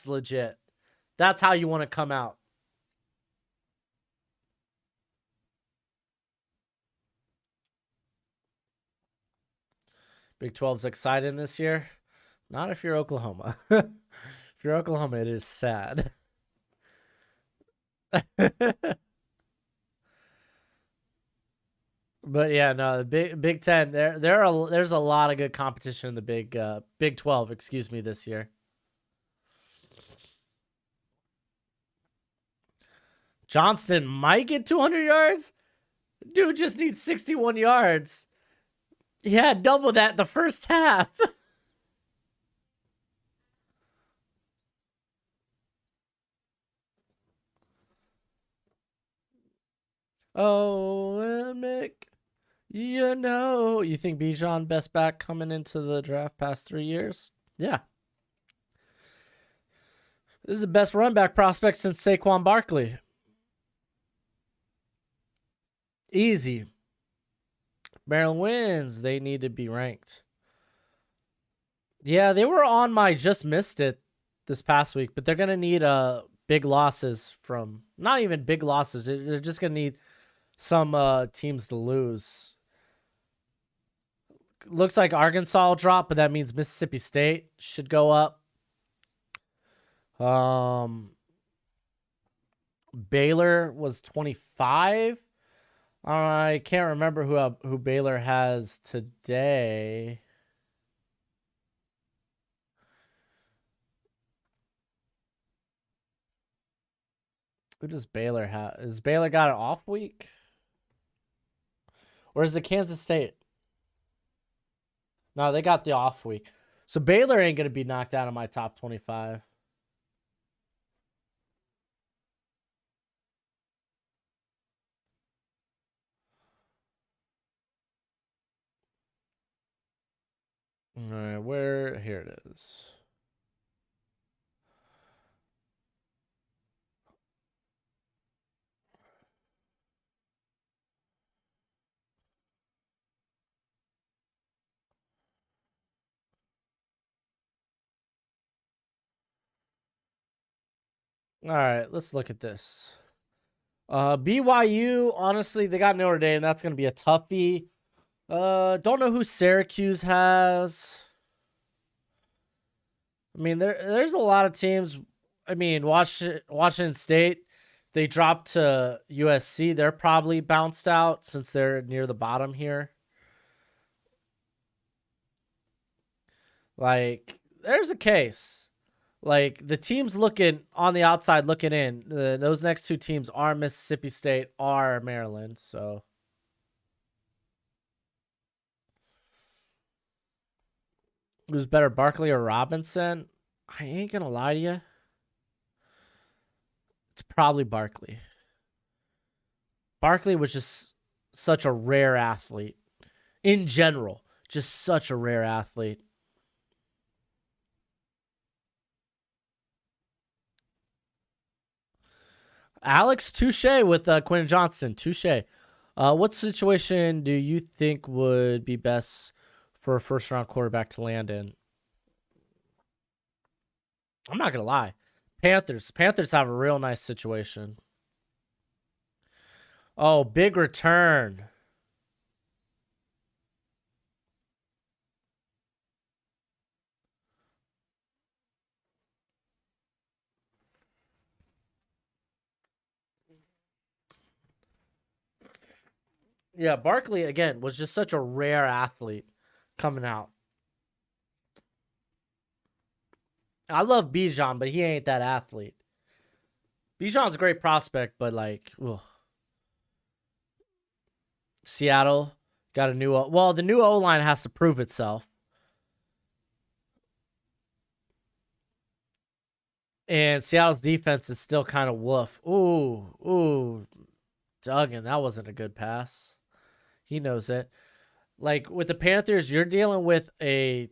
legit. That's how you want to come out. Big 12's exciting this year. Not if you're Oklahoma. If you're Oklahoma, it is sad. But yeah, no, the Big 10. There's a lot of good competition in the Big 12. Excuse me, this year. Johnston might get 200 yards. Dude just needs 61 yards. He had double that the first half. Oh, Mick, you think Bijan best back coming into the draft past 3 years? Yeah. This is the best run back prospect since Saquon Barkley. Easy. Maryland wins. They need to be ranked. Yeah, they were on my just missed it this past week, but they're going to need big losses from, not even big losses. They're just going to need some teams to lose. Looks like Arkansas will drop, but that means Mississippi State should go up. Baylor was 25. I can't remember who Baylor has today. Who does Baylor have? Is Baylor got an off week? Or is it Kansas State? No, they got the off week. So Baylor ain't going to be knocked out of my top 25. All right, here it is. All right, let's look at this. BYU, honestly, they got Notre Dame. That's going to be a toughie. Don't know who Syracuse has. I mean, there's a lot of teams. I mean, Washington State, they dropped to USC. They're probably bounced out since they're near the bottom here. Like, there's a case. Like, the teams looking on the outside looking in, those next two teams are Mississippi State, are Maryland. So, who's better, Barkley or Robinson? I ain't going to lie to you. It's probably Barkley. Barkley was just such a rare athlete. In general, just such a rare athlete. Alex, touche with Quentin Johnston. Touche. What situation do you think would be best for a first-round quarterback to land in? I'm not going to lie. Panthers. Panthers have a real nice situation. Oh, big return. Yeah, Barkley, again, was just such a rare athlete coming out. I love Bijan, but he ain't that athlete. Bijan's a great prospect, but like, ugh. Seattle got a new, well, the new O-line has to prove itself. And Seattle's defense is still kind of woof. Ooh, Duggan, that wasn't a good pass. He knows it. Like, with the Panthers, you're dealing with you're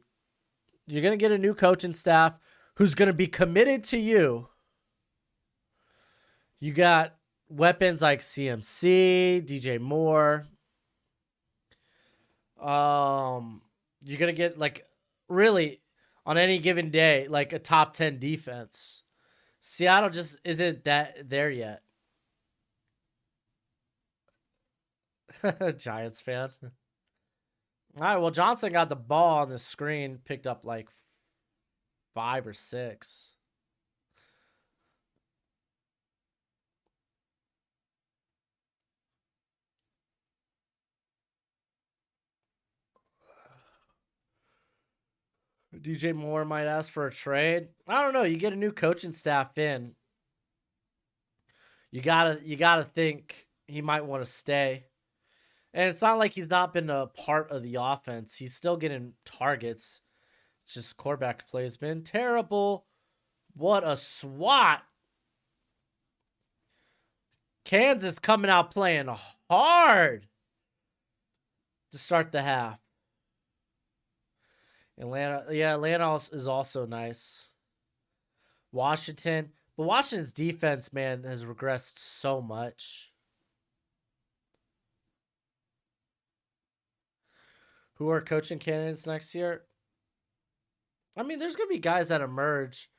going to get a new coaching staff who's going to be committed to you. You got weapons like CMC, DJ Moore. You're going to get, like, really, on any given day, like a top 10 defense. Seattle just isn't there yet. Giants fan. All right, well, Johnson got the ball on the screen, picked up like 5 or 6. DJ Moore might ask for a trade. I don't know. You get a new coaching staff in. You gotta think he might want to stay. And it's not like he's not been a part of the offense. He's still getting targets. It's just quarterback play has been terrible. What a swat. Kansas coming out playing hard to start the half. Atlanta is also nice. Washington. But Washington's defense, man, has regressed so much. Who are coaching candidates next year? I mean, there's going to be guys that emerge,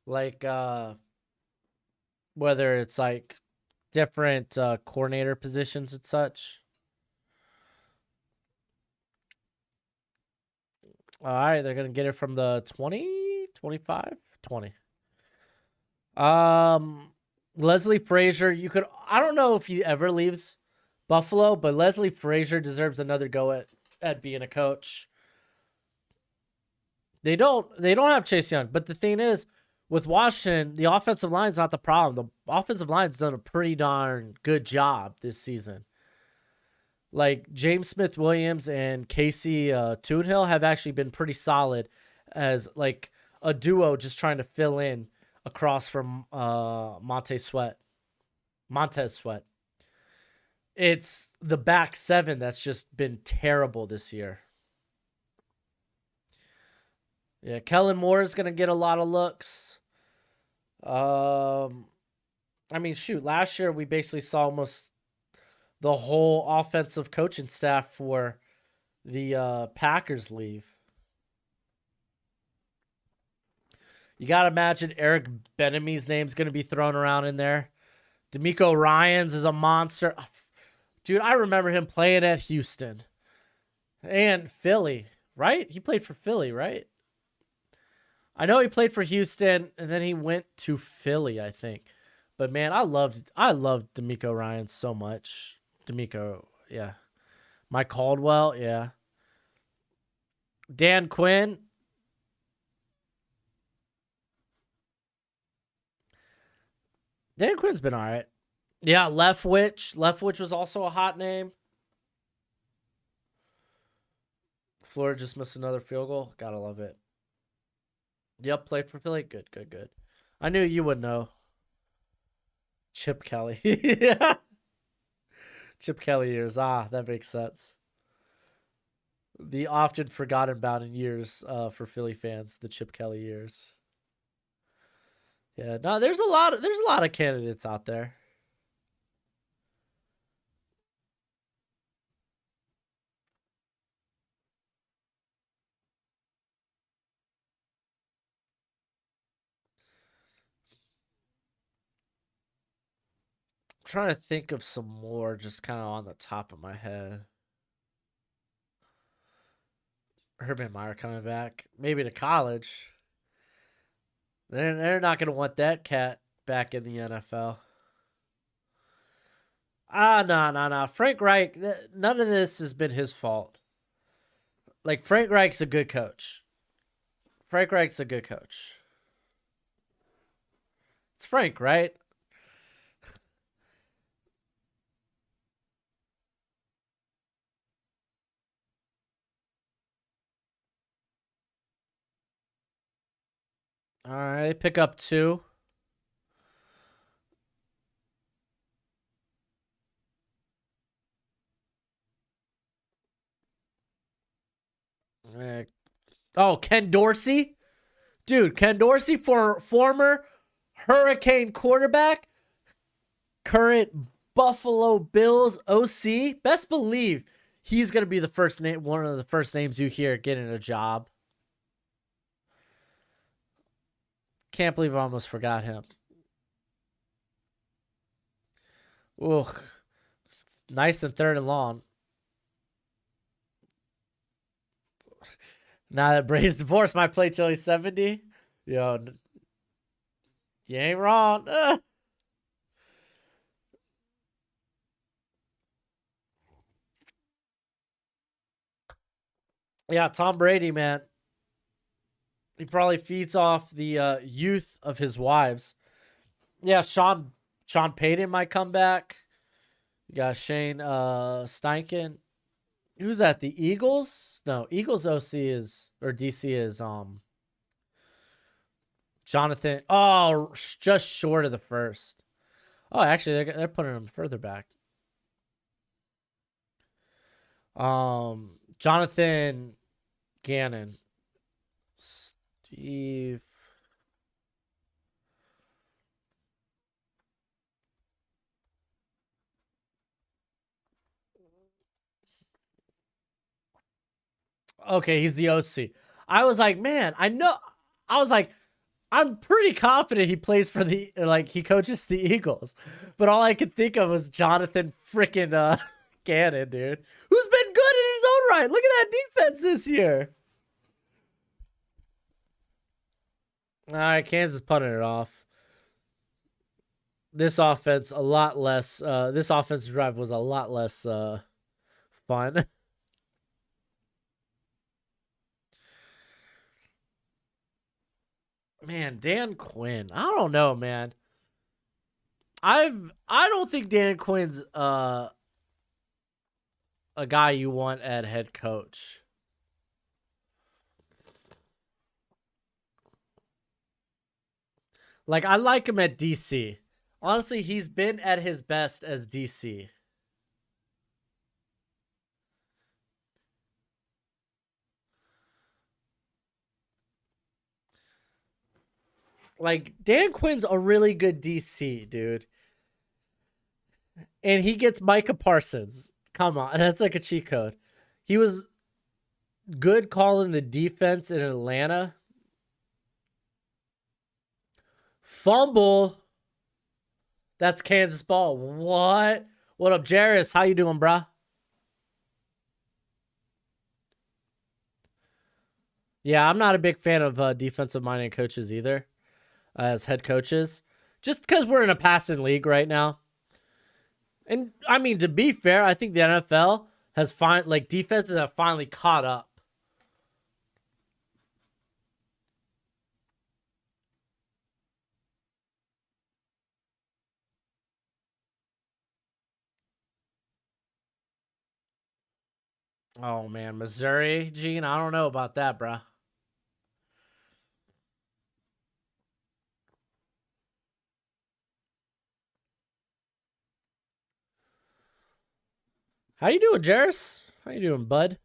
like, whether it's like different coordinator positions and such. All right, they're going to get it from the 20, 25, 20. Leslie Frazier, I don't know if he ever leaves Buffalo, but Leslie Frazier deserves another go at being a coach. They don't have Chase Young, but the thing is, with Washington, the offensive line's not the problem. The offensive line's done a pretty darn good job this season. Like James Smith-Williams and Casey Toonhill have actually been pretty solid as like a duo just trying to fill in across from Montez Sweat. It's the back seven that's just been terrible this year. Yeah, Kellen Moore is going to get a lot of looks. I mean, shoot, last year we basically saw almost the whole offensive coaching staff for the Packers leave. You got to imagine Eric Benamy's name's going to be thrown around in there. D'Amico Ryans is a monster. Dude, I remember him playing at Houston and Philly, right? He played for Philly, right? I know he played for Houston and then he went to Philly, I think. But man, I loved D'Amico Ryans so much. D'Amico, yeah. Mike Caldwell, yeah. Dan Quinn. Dan Quinn's been all right. Yeah, Leftwich. Leftwich was also a hot name. Florida just missed another field goal. Gotta love it. Yep, played for Philly. Good. I knew you would know. Chip Kelly. Yeah. Chip Kelly years. That makes sense. The often forgotten about in years for Philly fans, the Chip Kelly years. Yeah, no, there's a lot of candidates out there. I'm trying to think of some more just kind of on the top of my head. Urban Meyer coming back, maybe to college. They're not going to want that cat back in the NFL. No. Frank Reich, none of this has been his fault. Like, Frank Reich's a good coach. It's Frank, right? All right, pick up 2. Ken Dorsey? Dude, Ken Dorsey, former Hurricane quarterback, current Buffalo Bills OC. Best believe he's going to be one of the first names you hear getting a job. Can't believe I almost forgot him. Ooh, nice and 3rd and long. Now that Brady's divorce might play till he's 70. Yo, you ain't wrong. Yeah, Tom Brady, man. He probably feeds off the youth of his wives. Yeah, Sean Sean Payton might come back. You got Shane Steichen. Who's that? The Eagles? No, Eagles OC is, or DC is Jonathan. Oh, just short of the first. Oh, actually, they're putting him further back. Jonathan Gannon. Steve. Okay, he's the OC. I was like, man, I know. I was like, I'm pretty confident he plays for he coaches the Eagles. But all I could think of was Jonathan freaking Gannon, dude. Who's been good in his own right. Look at that defense this year. All right, Kansas punting it off. This offense a lot less. This offensive drive was a lot less fun. Man, Dan Quinn. I don't know, man. I don't think Dan Quinn's a guy you want at head coach. Like, I like him at DC. Honestly, he's been at his best as DC. Like, Dan Quinn's a really good DC, dude. And he gets Micah Parsons. Come on, that's like a cheat code. He was good calling the defense in Atlanta. Fumble. That's Kansas ball. What? What up, Jairus? How you doing, bruh? Yeah, I'm not a big fan of defensive-minded coaches either as head coaches. Just because we're in a passing league right now. And, I mean, to be fair, I think the NFL has defenses have finally caught up. Oh, man. Missouri, Gene? I don't know about that, bruh. How you doing, Jairus? How you doing, bud?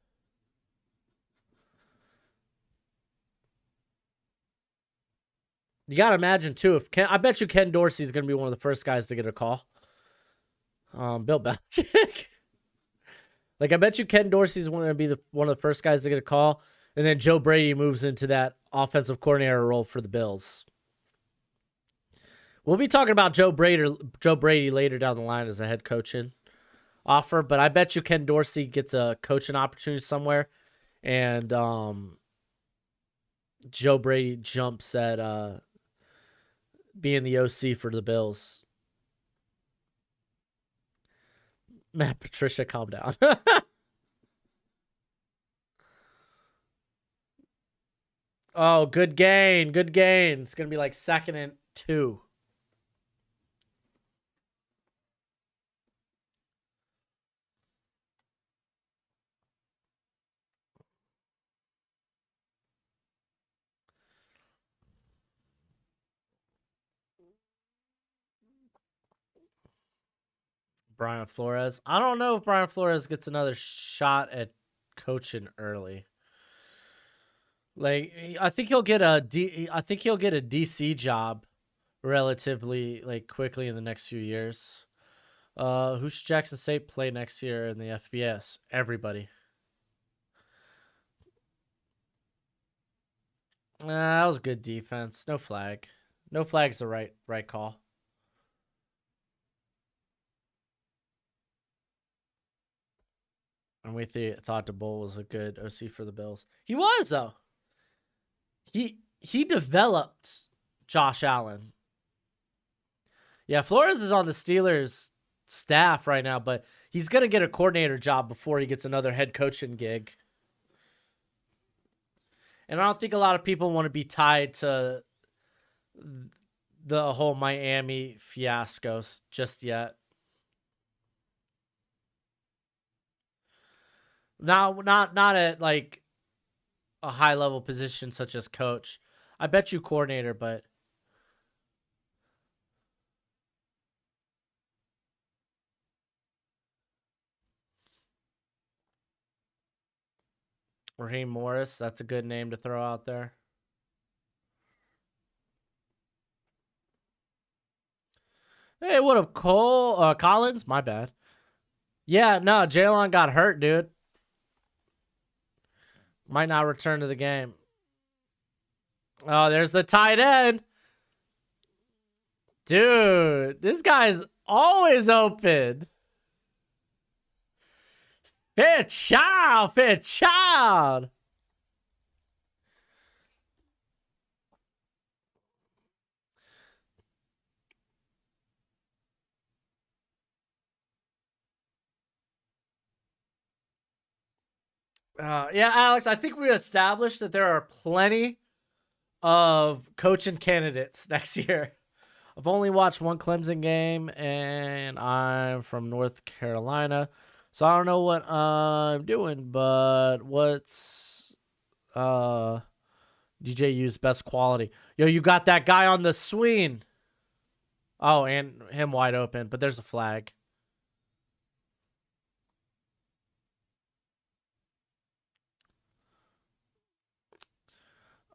You got to imagine, too, I bet you Ken Dorsey's going to be one of the first guys to get a call. Bill Belichick. Like, I bet you Ken Dorsey's going to be one of the first guys to get a call. And then Joe Brady moves into that offensive coordinator role for the Bills. We'll be talking about Joe Brady later down the line as a head coaching offer. But I bet you Ken Dorsey gets a coaching opportunity somewhere. And Joe Brady jumps at being the OC for the Bills. Matt Patricia, calm down. Oh, good gain. Good gain. It's going to be like 2nd and 2. Brian Flores. I don't know if Brian Flores gets another shot at coaching early. Like, I think he'll get a DC job relatively quickly in the next few years. Who should Jackson State play next year in the FBS? Everybody. That was good defense. No flag. No flag's the right call. And we thought DeBoer was a good OC for the Bills. He was, though. He developed Josh Allen. Yeah, Flores is on the Steelers staff right now, but he's going to get a coordinator job before he gets another head coaching gig. And I don't think a lot of people want to be tied to the whole Miami fiasco just yet. Now, not at like a high level position such as coach. I bet you coordinator, but Raheem Morris, that's a good name to throw out there. Hey, what up, Cole? Collins? My bad. Yeah, no, Jalen got hurt, dude. Might not return to the game. Oh, there's the tight end. Dude, this guy's always open. Fairchild. Yeah, Alex, I think we established that there are plenty of coaching candidates next year. I've only watched one Clemson game, and I'm from North Carolina, so I don't know what I'm doing. But what's DJU's best quality? Yo, you got that guy on the swing. Oh, and him wide open, but there's a flag.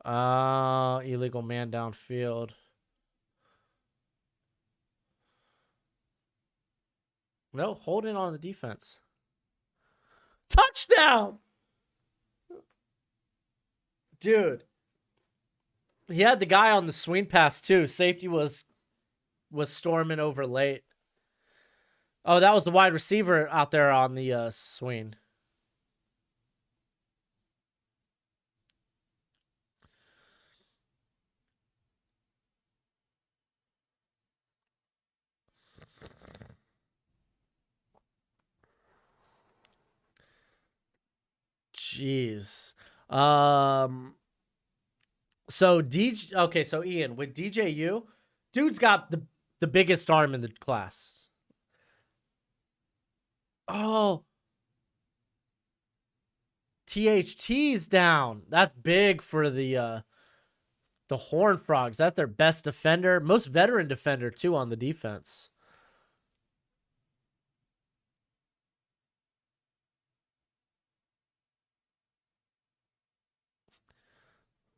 Illegal man downfield. No, holding on the defense. Touchdown! Dude. He had the guy on the swing pass too. Safety was storming over late. Oh, that was the wide receiver out there on the swing. Jeez. So so Ian, with DJU, dude's got the biggest arm in the class. Oh. THT's down. That's big for the Horned Frogs. That's their best defender, most veteran defender too on the defense.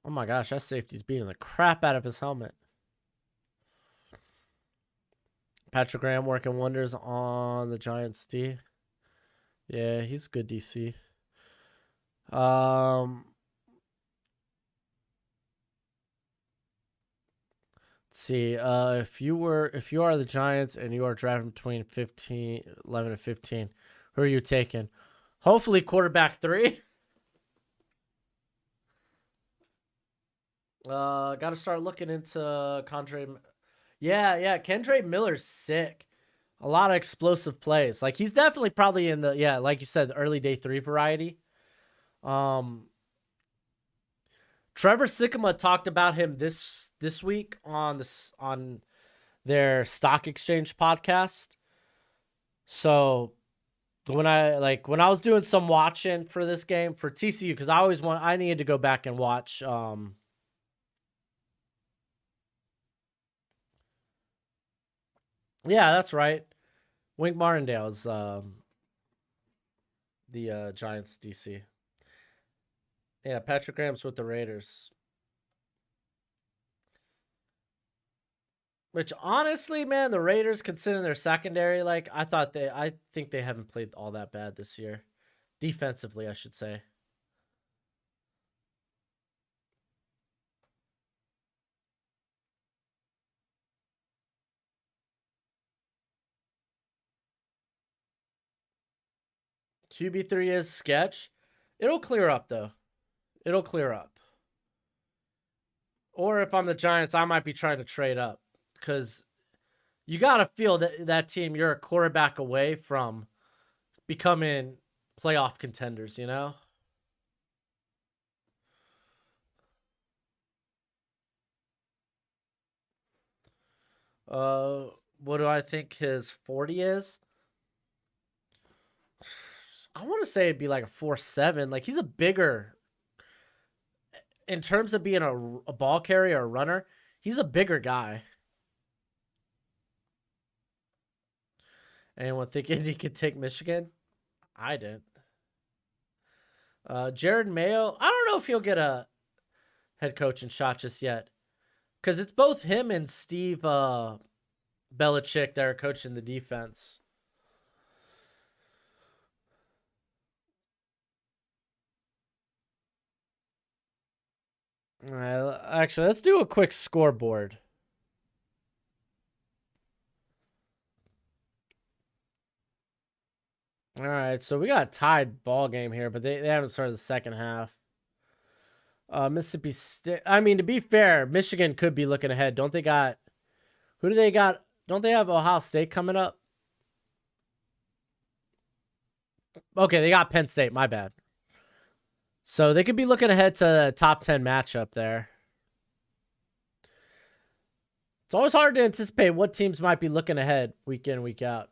Oh my gosh, that safety's beating the crap out of his helmet. Patrick Graham working wonders on the Giants D. Yeah, he's good DC. Let's see. If you are the Giants and you are drafting between 11 and 15, who are you taking? Hopefully quarterback 3. Got to start looking into Kendra. Yeah, Kendra Miller's sick. A lot of explosive plays. Like he's definitely probably in the like you said, the early day 3 variety. Trevor Sikkema talked about him this week on their stock exchange podcast. So when I was doing some watching for this game for TCU, because I needed to go back and watch yeah, that's right. Wink Martindale's the Giants DC. Yeah, Patrick Graham's with the Raiders. Which honestly, man, the Raiders, considering their secondary, like I think they haven't played all that bad this year. Defensively, I should say. QB3 is sketch. It'll clear up though. It'll clear up. Or if I'm the Giants, I might be trying to trade up because you got to feel that team, you're a quarterback away from becoming playoff contenders, you know? What do I think his 40 is? I want to say it'd be like a 4.7. Like he's a bigger in terms of being a ball carrier or a runner. He's a bigger guy. Anyone thinking he could take Michigan? I didn't. Jared Mayo. I don't know if he'll get a head coaching shot just yet, because it's both him and Steve Belichick that are coaching the defense. All right, actually, let's do a quick scoreboard. All right, so we got a tied ball game here, but they haven't started the second half. Mississippi State. I mean, to be fair, Michigan could be looking ahead. Don't they got? Who do they got? Don't they have Ohio State coming up? Okay, they got Penn State. My bad. So they could be looking ahead to the top 10 matchup there. It's always hard to anticipate what teams might be looking ahead week in, week out.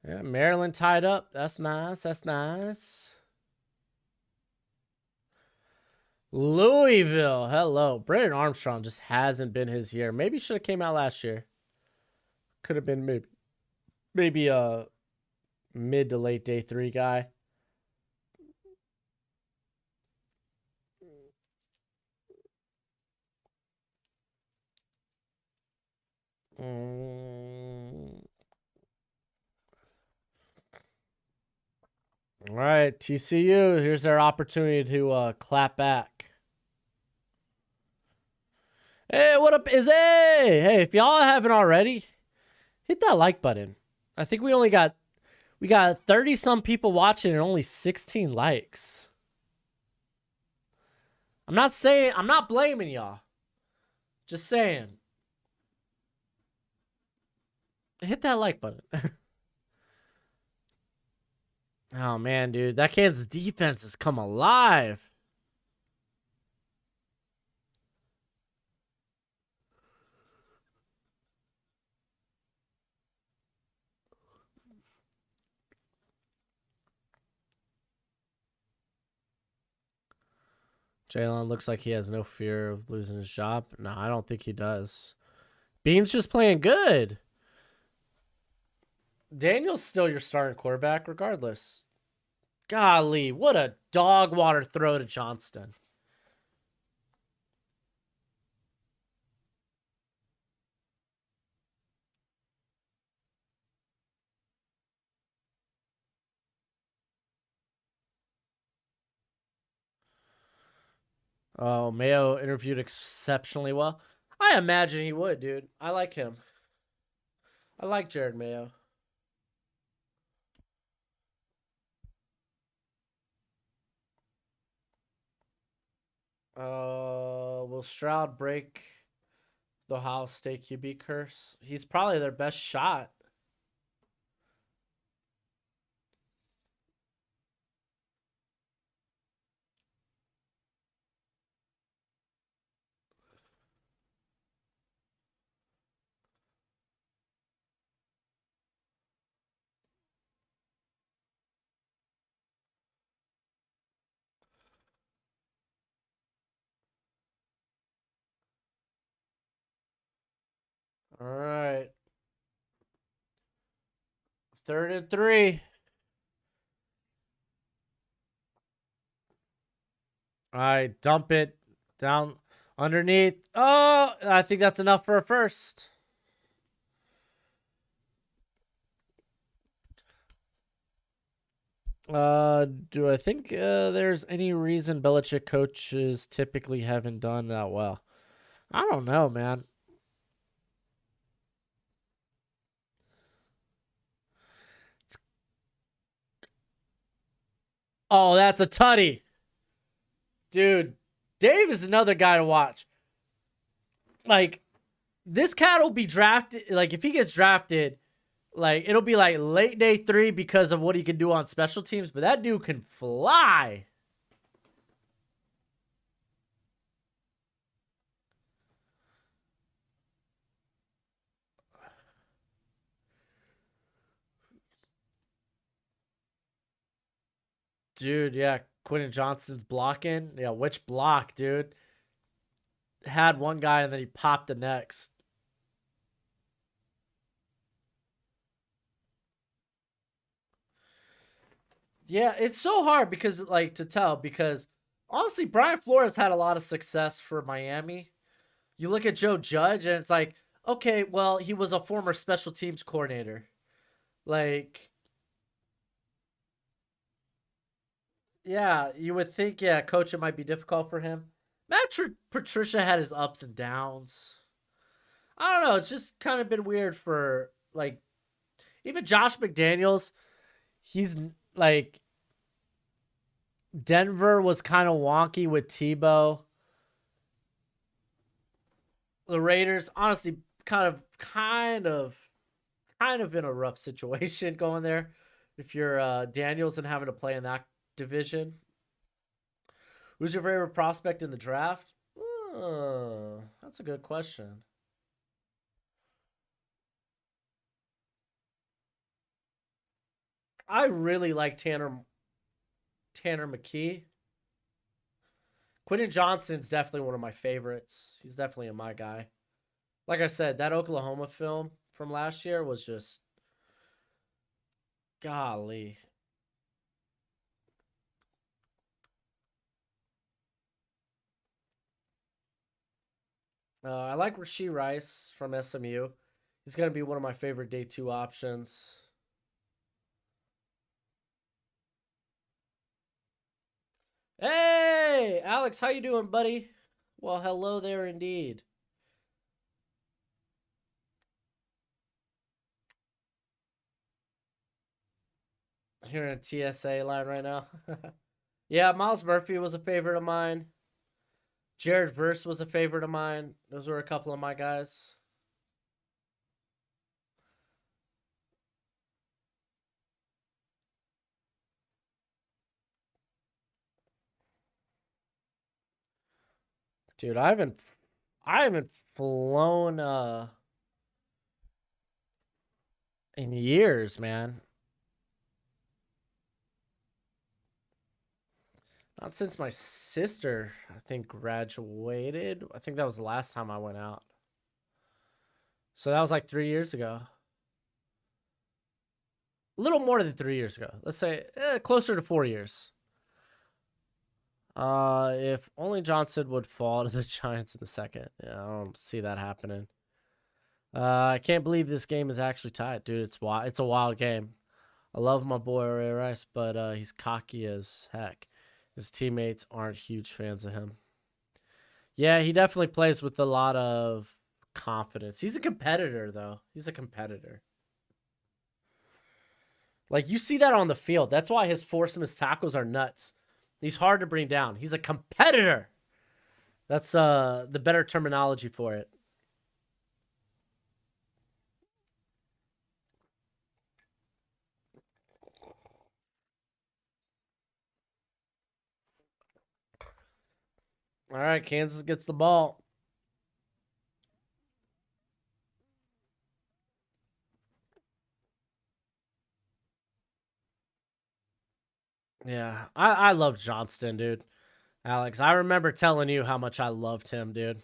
Yeah, Maryland tied up. That's nice. That's nice. Louisville. Hello. Brandon Armstrong just hasn't been his year. Maybe should have came out last year. Could have been maybe a mid to late day 3 guy. All right, TCU. Here's their opportunity to clap back. Hey, what up, Izzy? Hey, if y'all haven't already, hit that like button. I think we got 30 some people watching and only 16 likes. I'm not blaming y'all. Just saying. Hit that like button. Oh man, dude, that Kansas defense has come alive. Jalen looks like he has no fear of losing his job. No, I don't think he does. Bean's just playing good. Daniel's still your starting quarterback regardless. Golly, what a dog water throw to Johnston. Oh, Mayo interviewed exceptionally well. I imagine he would, dude. I like him. I like Jared Mayo. Will Stroud break the Ohio State QB curse? He's probably their best shot. All right. 3rd and 3. All right, dump it down underneath. Oh, I think that's enough for a first. Do I think there's any reason Belichick coaches typically haven't done that well? I don't know, man. Oh, that's a tutty. Dude, Dave is another guy to watch. Like, this cat will be drafted. Like, if he gets drafted, like, it'll be like late day 3 because of what he can do on special teams. But that dude can fly. Dude, yeah. Quentin Johnston's blocking. Yeah, which block, dude? Had one guy and then he popped the next. Yeah, it's so hard because like to tell because honestly, Brian Flores had a lot of success for Miami. You look at Joe Judge and it's like, okay, well, he was a former special teams coordinator. Like, yeah, you would think, yeah, coaching might be difficult for him. Patricia had his ups and downs. I don't know. It's just kind of been weird for like even Josh McDaniels. He's like Denver was kind of wonky with Tebow. The Raiders, honestly, kind of in a rough situation going there. If you're Daniels and having to play in that division, who's your favorite prospect in the draft? That's a good question. I really like Tanner McKee. Quentin Johnston's definitely one of my favorites. He's definitely my guy. Like I said, that Oklahoma film from last year was just golly. I like Rashee Rice from SMU. He's going to be one of my favorite day two options. Hey, Alex, how you doing, buddy? Well, hello there indeed. Here in a TSA line right now. Yeah, Miles Murphy was a favorite of mine. Jared Verse was a favorite of mine. Those were a couple of my guys. Dude, I haven't flown in years, man. Not since my sister, I think, graduated. I think that was the last time I went out. So that was like 3 years ago. A little more than 3 years ago. Let's say closer to 4 years. If only Johnson would fall to the Giants in the second. Yeah, I don't see that happening. I can't believe this game is actually tied, dude. It's a wild game. I love my boy Ray Rice, but he's cocky as heck. His teammates aren't huge fans of him. Yeah, he definitely plays with a lot of confidence. He's a competitor, though. He's a competitor. Like, you see that on the field. That's why his force and his tackles are nuts. He's hard to bring down. He's a competitor. That's the better terminology for it. All right, Kansas gets the ball. Yeah, I love Johnston, dude. Alex, I remember telling you how much I loved him, dude.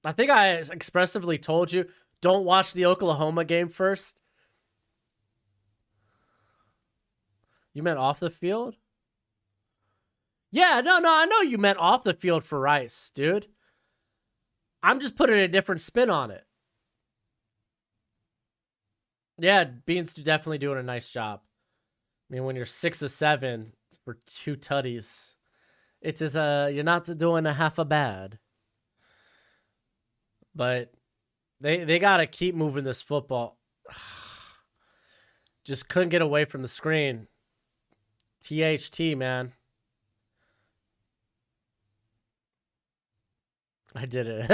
I think I expressively told you, don't watch the Oklahoma game first. You meant off the field? Yeah, no, I know you meant off the field for Rice, dude. I'm just putting a different spin on it. Yeah, Beans definitely doing a nice job. I mean, when you're 6 of 7 for 2 tutties, it is you're not doing a half a bad. But they gotta keep moving this football. Just couldn't get away from the screen. THT, man. I did it.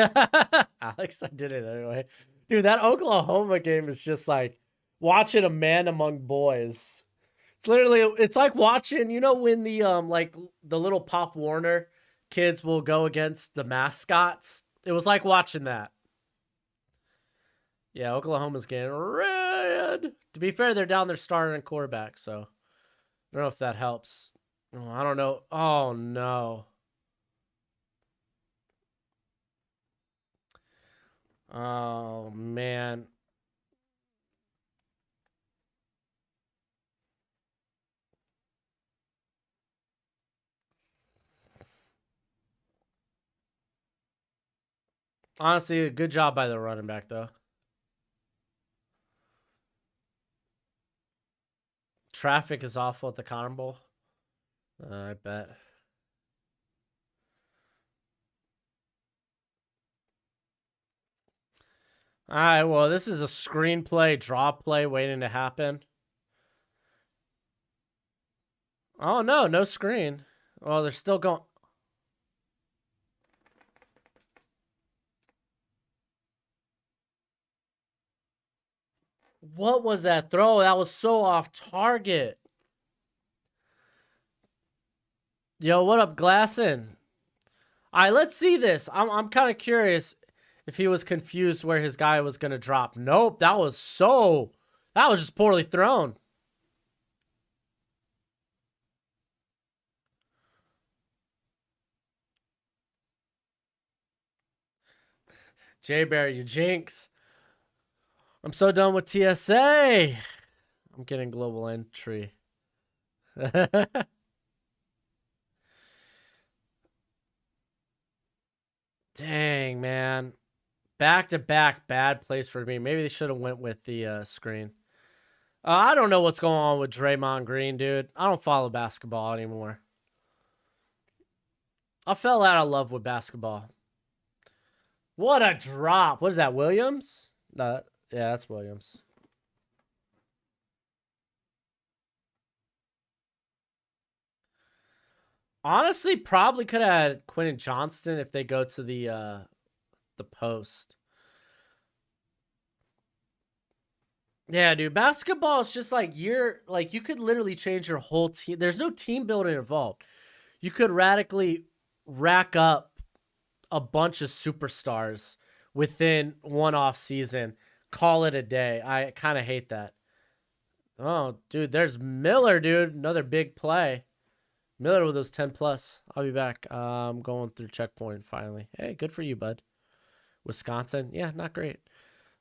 Alex, I did it anyway. Dude, that Oklahoma game is just like watching a man among boys. It's like watching, you know, when the like the little Pop Warner kids will go against the mascots. It was like watching that. Yeah, Oklahoma's getting bud. To be fair, they're down their starter and quarterback, so I don't know if that helps. Oh, I don't know. Oh, no. Oh, man. Honestly, a good job by the running back, though. Traffic is awful at the Cotton Bowl. I bet. All right, well, this is a screenplay, draw play waiting to happen. Oh, no, no screen. Oh, they're still going. What was that throw? That was so off target. Yo, what up, Glasson? All right, let's see this. I'm kind of curious if he was confused where his guy was going to drop. Nope, that was just poorly thrown. Jay Bear, you jinx. I'm so done with TSA. I'm getting global entry. Dang, man. Back-to-back bad plays for me. Maybe they should have went with the screen. I don't know what's going on with Draymond Green, dude. I don't follow basketball anymore. I fell out of love with basketball. What a drop. What is that, Williams? No, yeah, that's Williams. Honestly, probably could have had Quentin Johnston if they go to the post. Yeah, dude, basketball is just like you could literally change your whole team. There's no team building involved. You could radically rack up a bunch of superstars within one off season. Call it a day. I kind of hate that. Oh, dude, there's Miller, dude. Another big play. Miller with those 10 plus. I'll be back. I'm going through checkpoint finally. Hey, good for you, bud. Wisconsin. Yeah, not great.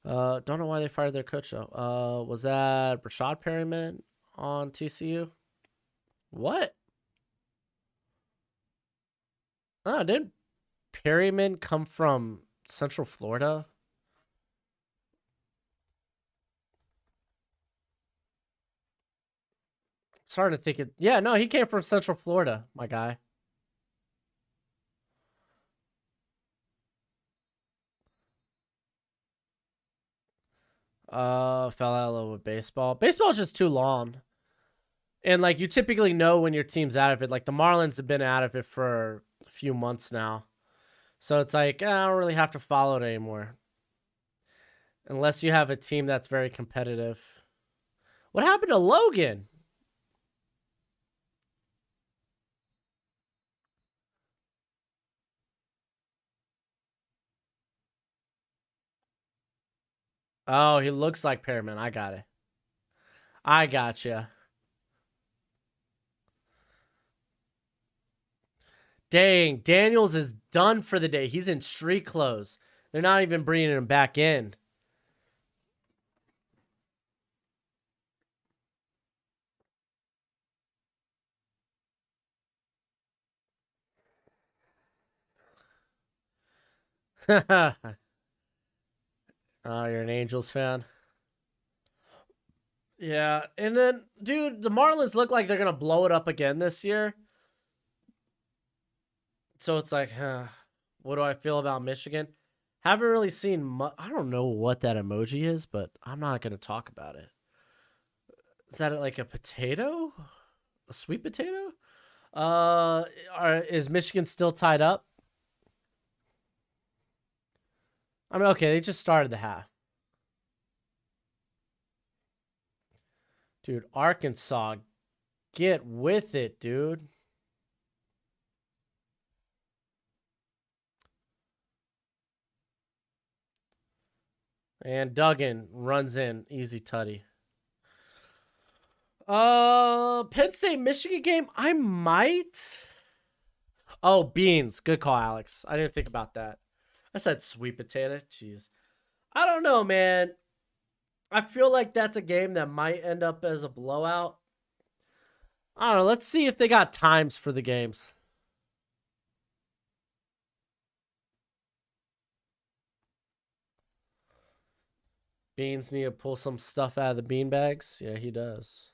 Don't know why they fired their coach though. Was that Rashad Perryman on TCU? What? Oh, didn't Perryman come from Central Florida? Starting to think it. Yeah, no, he came from Central Florida, my guy. Fell out of love with baseball. Baseball's just too long. And like you typically know when your team's out of it. Like the Marlins have been out of it for a few months now. So it's like, I don't really have to follow it anymore. Unless you have a team that's very competitive. What happened to Logan? Oh, he looks like Perriman. I got it. I gotcha. Dang, Daniels is done for the day. He's in street clothes. They're not even bringing him back in. Oh, you're an Angels fan? Yeah, and then, dude, the Marlins look like they're going to blow it up again this year. So it's like, what do I feel about Michigan? Haven't really seen much. I don't know what that emoji is, but I'm not going to talk about it. Is that like a potato? A sweet potato? Is Michigan still tied up? I mean, okay, they just started the half. Dude, Arkansas, get with it, dude. And Duggan runs in, easy tutty. Penn State Michigan game. I might. Oh, beans. Good call, Alex. I didn't think about that. I said sweet potato. Jeez. I don't know, man. I feel like that's a game that might end up as a blowout. I don't know. Let's see if they got times for the games. Beans need to pull some stuff out of the bean bags. Yeah, he does.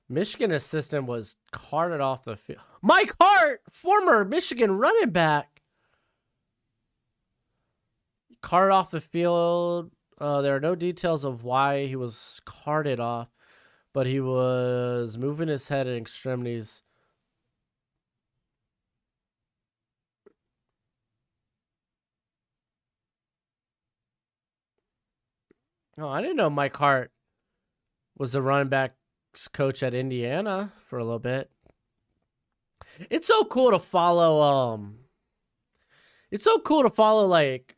Michigan assistant was carted off the field. Mike Hart, former Michigan running back, carted off the field. There are no details of why he was carted off, but he was moving his head and extremities. Oh, I didn't know Mike Hart was the running backs coach at Indiana for a little bit. It's so cool to follow. It's so cool to follow like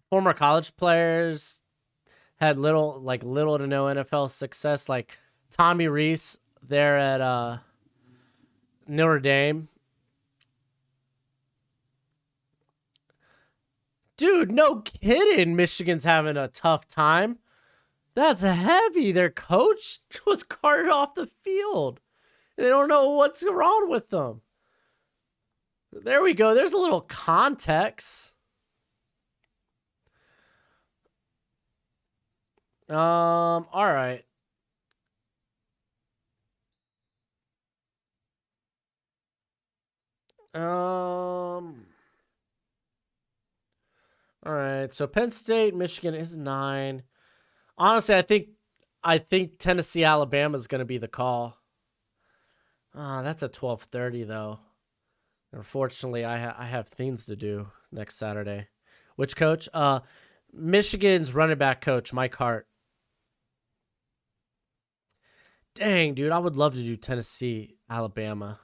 former college players had little to no NFL success, like Tommy Rees there at Notre Dame. Dude, no kidding. Michigan's having a tough time. That's heavy. Their coach was carted off the field. They don't know what's wrong with them. There we go. There's a little context. All right. All right. So Penn State, Michigan is 9. Honestly, I think Tennessee, Alabama is going to be the call. That's at 12:30 though. Unfortunately, I have things to do next Saturday. Which coach? Michigan's running back coach, Mike Hart. Dang, dude, I would love to do Tennessee, Alabama.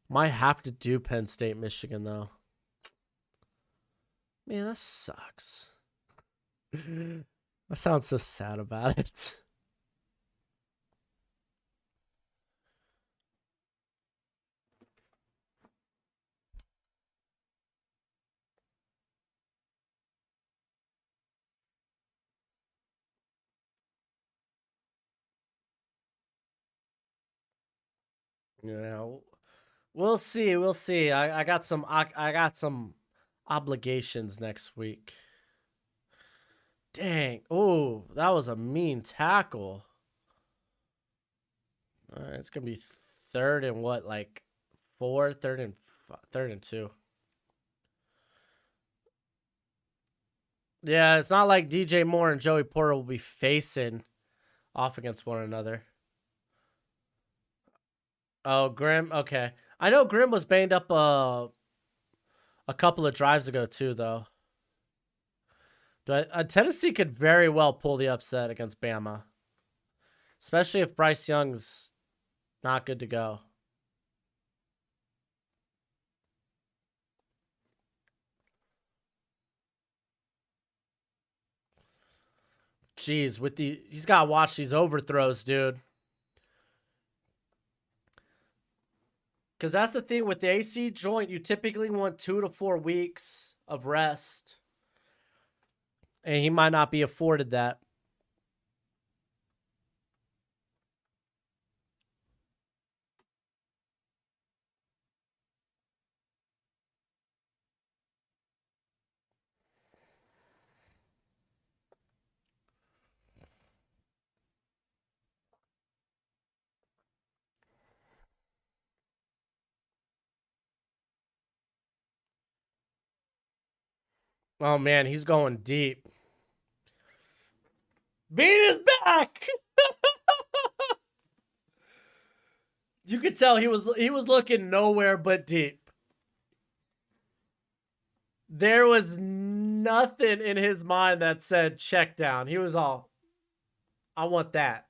Might have to do Penn State, Michigan though. Man, that sucks. I sound so sad about it. Yeah, we'll see. We'll see. I got some obligations next week. Dang. Oh, that was a mean tackle. All right, it's gonna be third and what, like 4, third and 2. Yeah, it's not like DJ Moore and Joey Porter will be facing off against one another. Oh, Grimm. Okay, I know Grimm was banged up a couple of drives ago too, though. Tennessee could very well pull the upset against Bama, especially if Bryce Young's not good to go. Jeez, he's got to watch these overthrows, dude. Because that's the thing with the AC joint, you typically want 2 to 4 weeks of rest. And he might not be afforded that. Oh, man, he's going deep. Bean is back! You could tell he was looking nowhere but deep. There was nothing in his mind that said check down. He was all, I want that.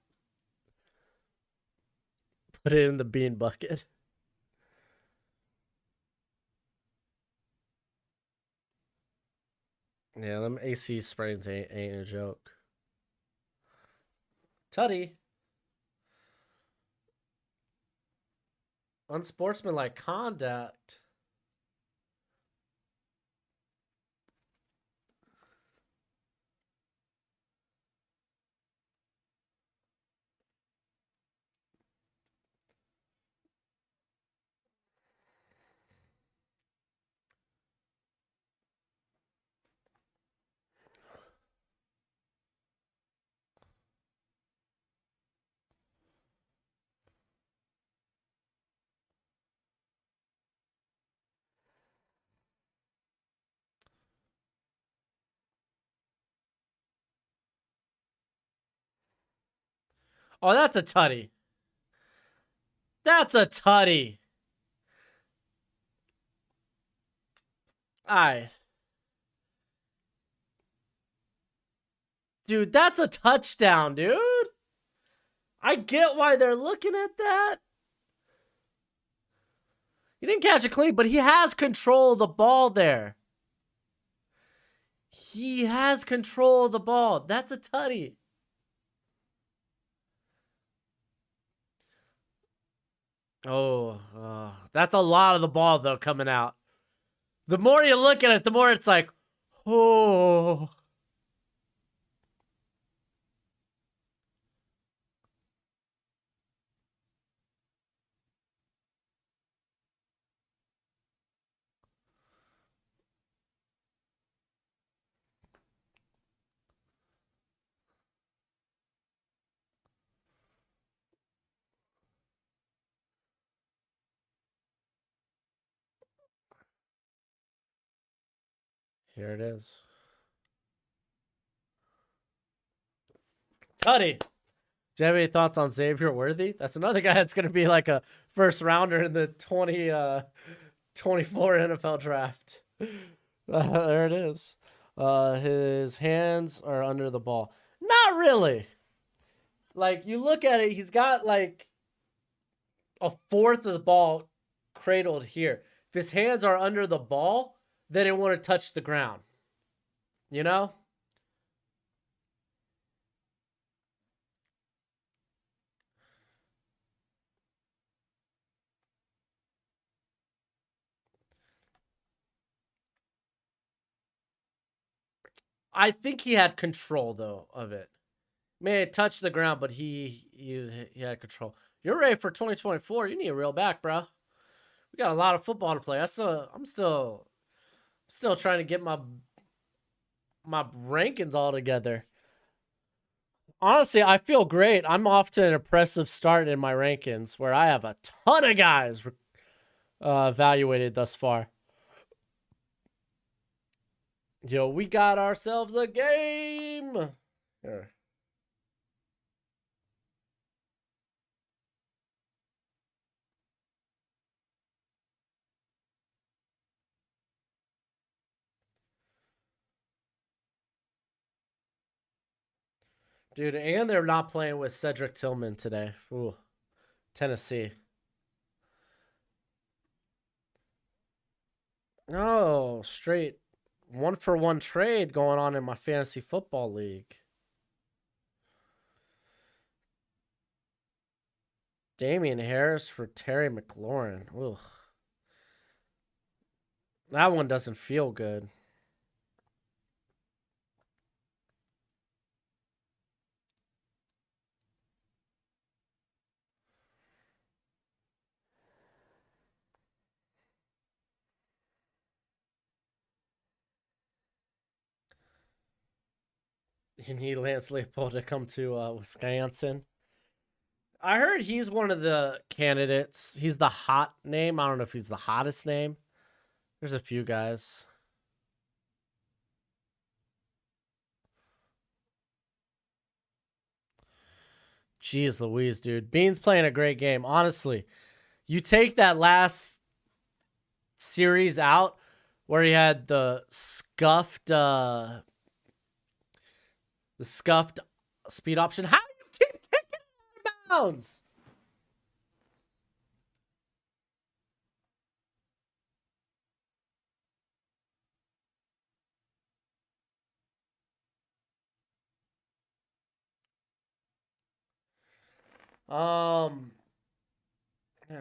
Put it in the bean bucket. Yeah, them AC sprains ain't a joke. Tutty. Unsportsmanlike conduct. Oh, that's a tutty. That's a tutty. All right. Dude, that's a touchdown, dude. I get why they're looking at that. He didn't catch it clean, but he has control of the ball there. He has control of the ball. That's a tutty. Oh, that's a lot of the ball, though, coming out. The more you look at it, the more it's like, oh. Here it is. Tutty. Do you have any thoughts on Xavier Worthy? That's another guy that's going to be like a first rounder in the 2024 NFL draft. There it is. His hands are under the ball. Not really. Like, you look at it, he's got like a fourth of the ball cradled here. If his hands are under the ball, then it won't touch the ground. You know? I think he had control, though, of it. May it touch the ground, but he had control. You're ready for 2024. You need a real back, bro. We got a lot of football to play. I'm still trying to get my rankings all together. Honestly, I feel great. I'm off to an impressive start in my rankings where I have a ton of guys evaluated thus far. Yo, we got ourselves a game. Here. Dude, and they're not playing with Cedric Tillman today. Ooh, Tennessee. No, straight 1-for-1 trade going on in my fantasy football league. Damian Harris for Terry McLaurin. Ugh. That one doesn't feel good. You need Lance Leopold to come to Wisconsin. I heard he's one of the candidates. He's the hot name. I don't know if he's the hottest name. There's a few guys. Jeez Louise, dude. Bean's playing a great game. Honestly, you take that last series out where he had the scuffed speed option. How do you keep kicking out of bounds?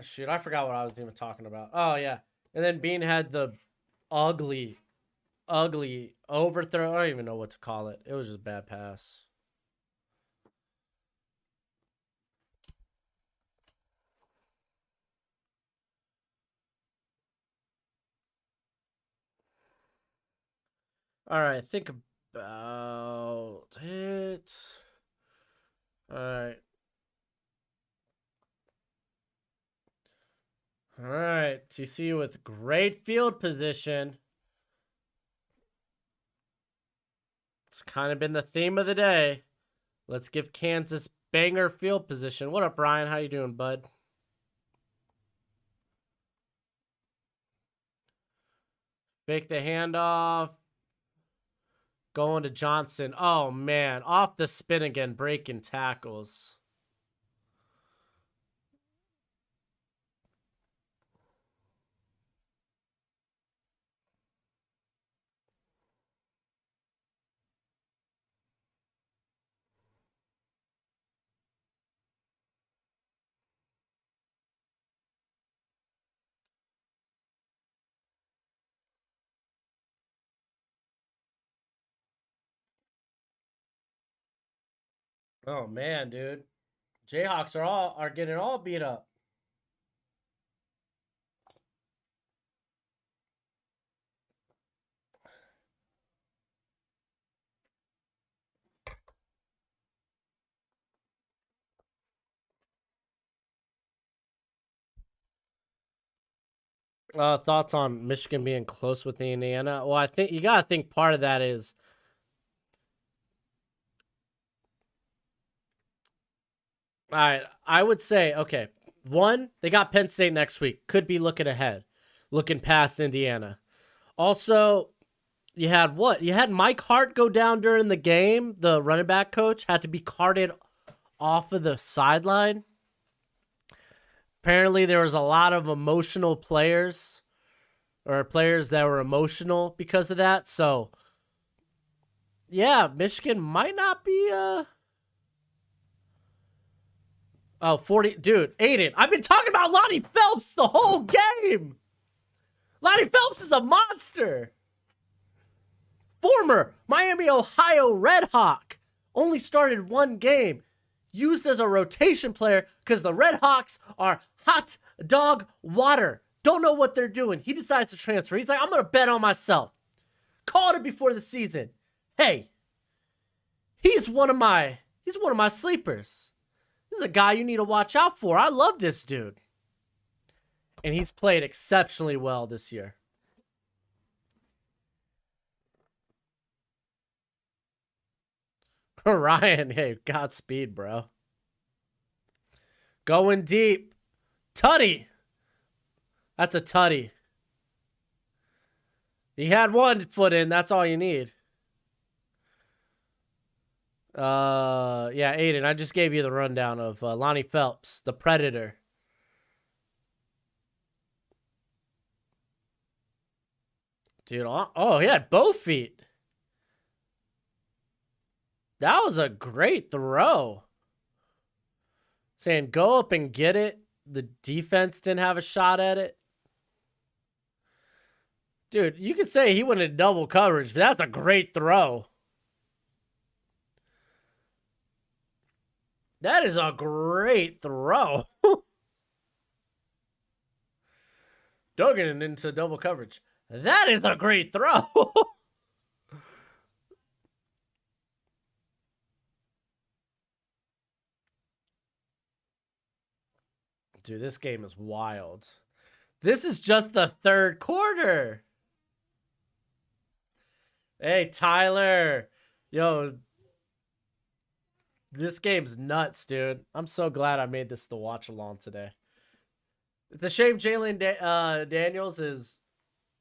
Shoot, I forgot what I was even talking about. Oh yeah, and then Bean had the ugly, ugly overthrow. I don't even know what to call it. It was just a bad pass. All right, think about it. All right. All right. TCU with great field position. It's kind of been the theme of the day. Let's give Kansas banger field position. What up, Brian? How you doing, bud? Fake the handoff. Going to Johnson. Oh, man. Off the spin again. Breaking tackles. Oh, man, dude. Jayhawks are getting all beat up. Thoughts on Michigan being close with Indiana? Well, I think you gotta think part of that is. All right, I would say okay. One, they got Penn State next week. Could be looking ahead, looking past Indiana. Also, you had what? You had Mike Hart go down during the game. The running back coach had to be carted off of the sideline. Apparently, there was a lot of emotional players or players that were emotional because of that. So, yeah, Michigan might not be Oh, 40. Dude, Aiden, I've been talking about Lonnie Phelps the whole game. Lonnie Phelps is a monster. Former Miami, Ohio Red Hawk. Only started one game. Used as a rotation player because the Red Hawks are hot dog water. Don't know what they're doing. He decides to transfer. He's like, I'm going to bet on myself. Called it before the season. Hey, he's one of my sleepers. This is a guy you need to watch out for. I love this dude. And he's played exceptionally well this year. Ryan, hey, Godspeed, bro. Going deep. Tutty. That's a tutty. He had one foot in. That's all you need. Yeah, Aiden, I just gave you the rundown of Lonnie Phelps, the Predator. Dude, oh, he had both feet. That was a great throw. Saying go up and get it. The defense didn't have a shot at it. Dude, you could say he went in double coverage, but that's a great throw. That is a great throw. Duggan into double coverage. That is a great throw. Dude, this game is wild. This is just the third quarter. Hey, Tyler. Yo, this game's nuts, dude. I'm so glad I made this the watch along today. It's a shame Jalen Daniels is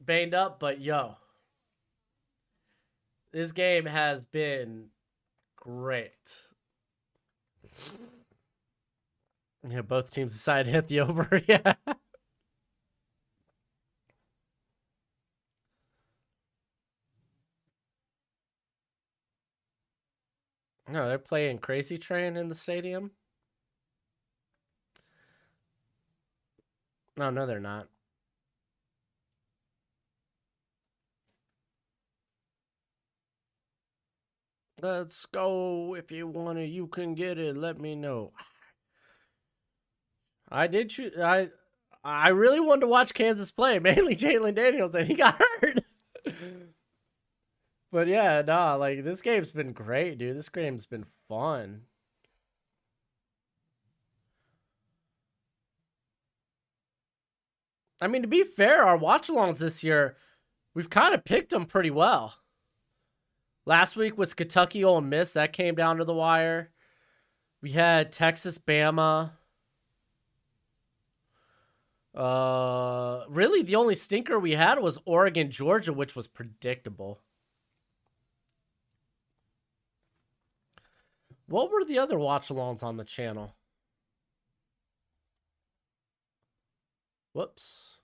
banged up, but yo, this game has been great. Yeah, both teams decided to hit the over. Yeah. No, they're playing Crazy Train in the stadium. No, they're not. Let's go. If you want it, you can get it. Let me know. I did choose. I really wanted to watch Kansas play, mainly Jalen Daniels, and he got hurt. But yeah, nah, like this game's been great, dude. This game's been fun. I mean, to be fair, our watch-alongs this year, we've kind of picked them pretty well. Last week was Kentucky Ole Miss. That came down to the wire. We had Texas Bama. Really, the only stinker we had was Oregon Georgia, which was predictable. What were the other watch-alongs on the channel? Whoops.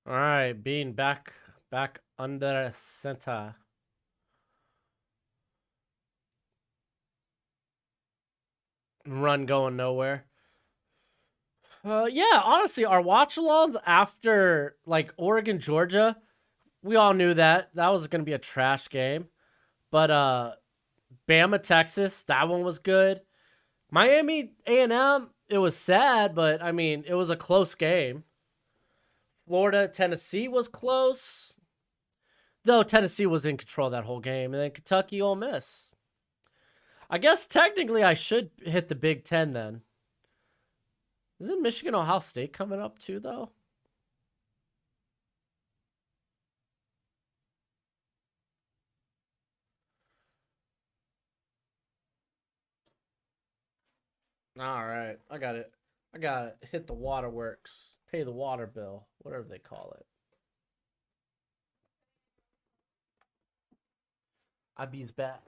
All right, being back under center. Run going nowhere. Yeah, honestly, our watch-alongs after like Oregon Georgia, we all knew that was going to be a trash game. But Bama Texas, that one was good. Miami A&M, it was sad, but I mean, it was a close game. Florida Tennessee was close, though Tennessee was in control that whole game. And then Kentucky Ole Miss. I guess technically I should hit the Big Ten then. Isn't Michigan Ohio State coming up too, though? All right, I got it. I got it. Hit the waterworks, pay the water bill, whatever they call it. I be's back.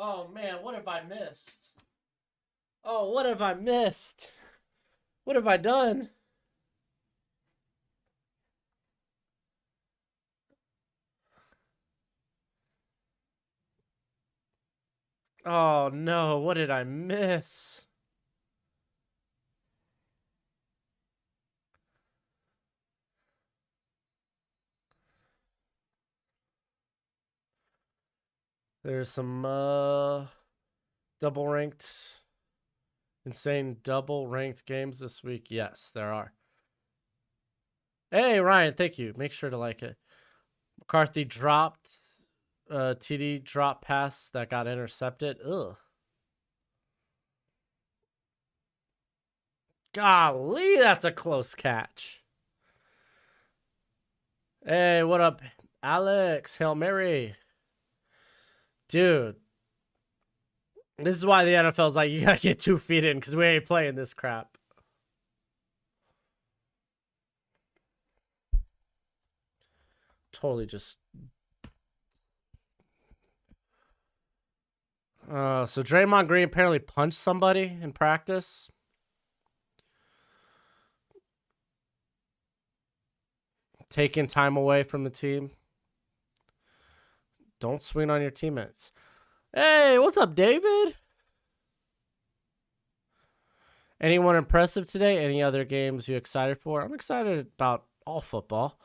Oh, man, what have I missed? Oh, what have I missed? What have I done? Oh, no, what did I miss? There's some insane double ranked games this week. Yes, there are. Hey, Ryan, thank you. Make sure to like it. McCarthy dropped TD drop pass that got intercepted. Ugh. Golly, that's a close catch. Hey, what up, Alex? Hail Mary. Dude, this is why the NFL's like, you gotta get 2 feet in because we ain't playing this crap. Totally just. So Draymond Green apparently punched somebody in practice. Taking time away from the team. Don't swing on your teammates. Hey, what's up, David? Anyone impressive today? Any other games you excited for? I'm excited about all football.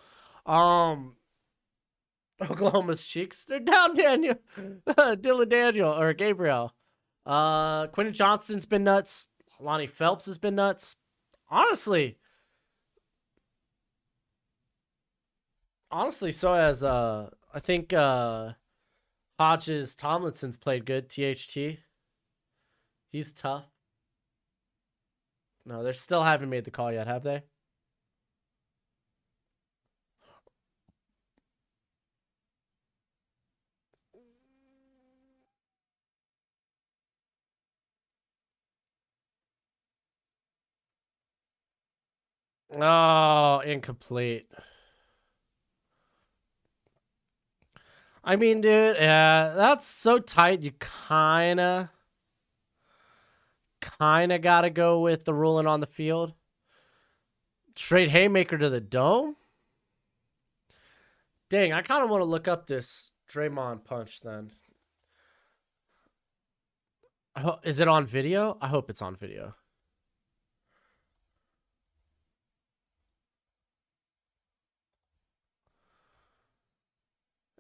Oklahoma's cheeks. They're down, Daniel. Dylan Daniel or Gabriel. Quentin Johnston's been nuts. Lonnie Phelps has been nuts. Honestly, so has I think Hodges Tomlinson's played good. THT. He's tough. No, they still haven't made the call yet, have they? Oh, incomplete. I mean, dude, yeah, that's so tight. You kind of got to go with the ruling on the field. Straight haymaker to the dome? Dang, I kind of want to look up this Draymond punch then. Is it on video? I hope it's on video.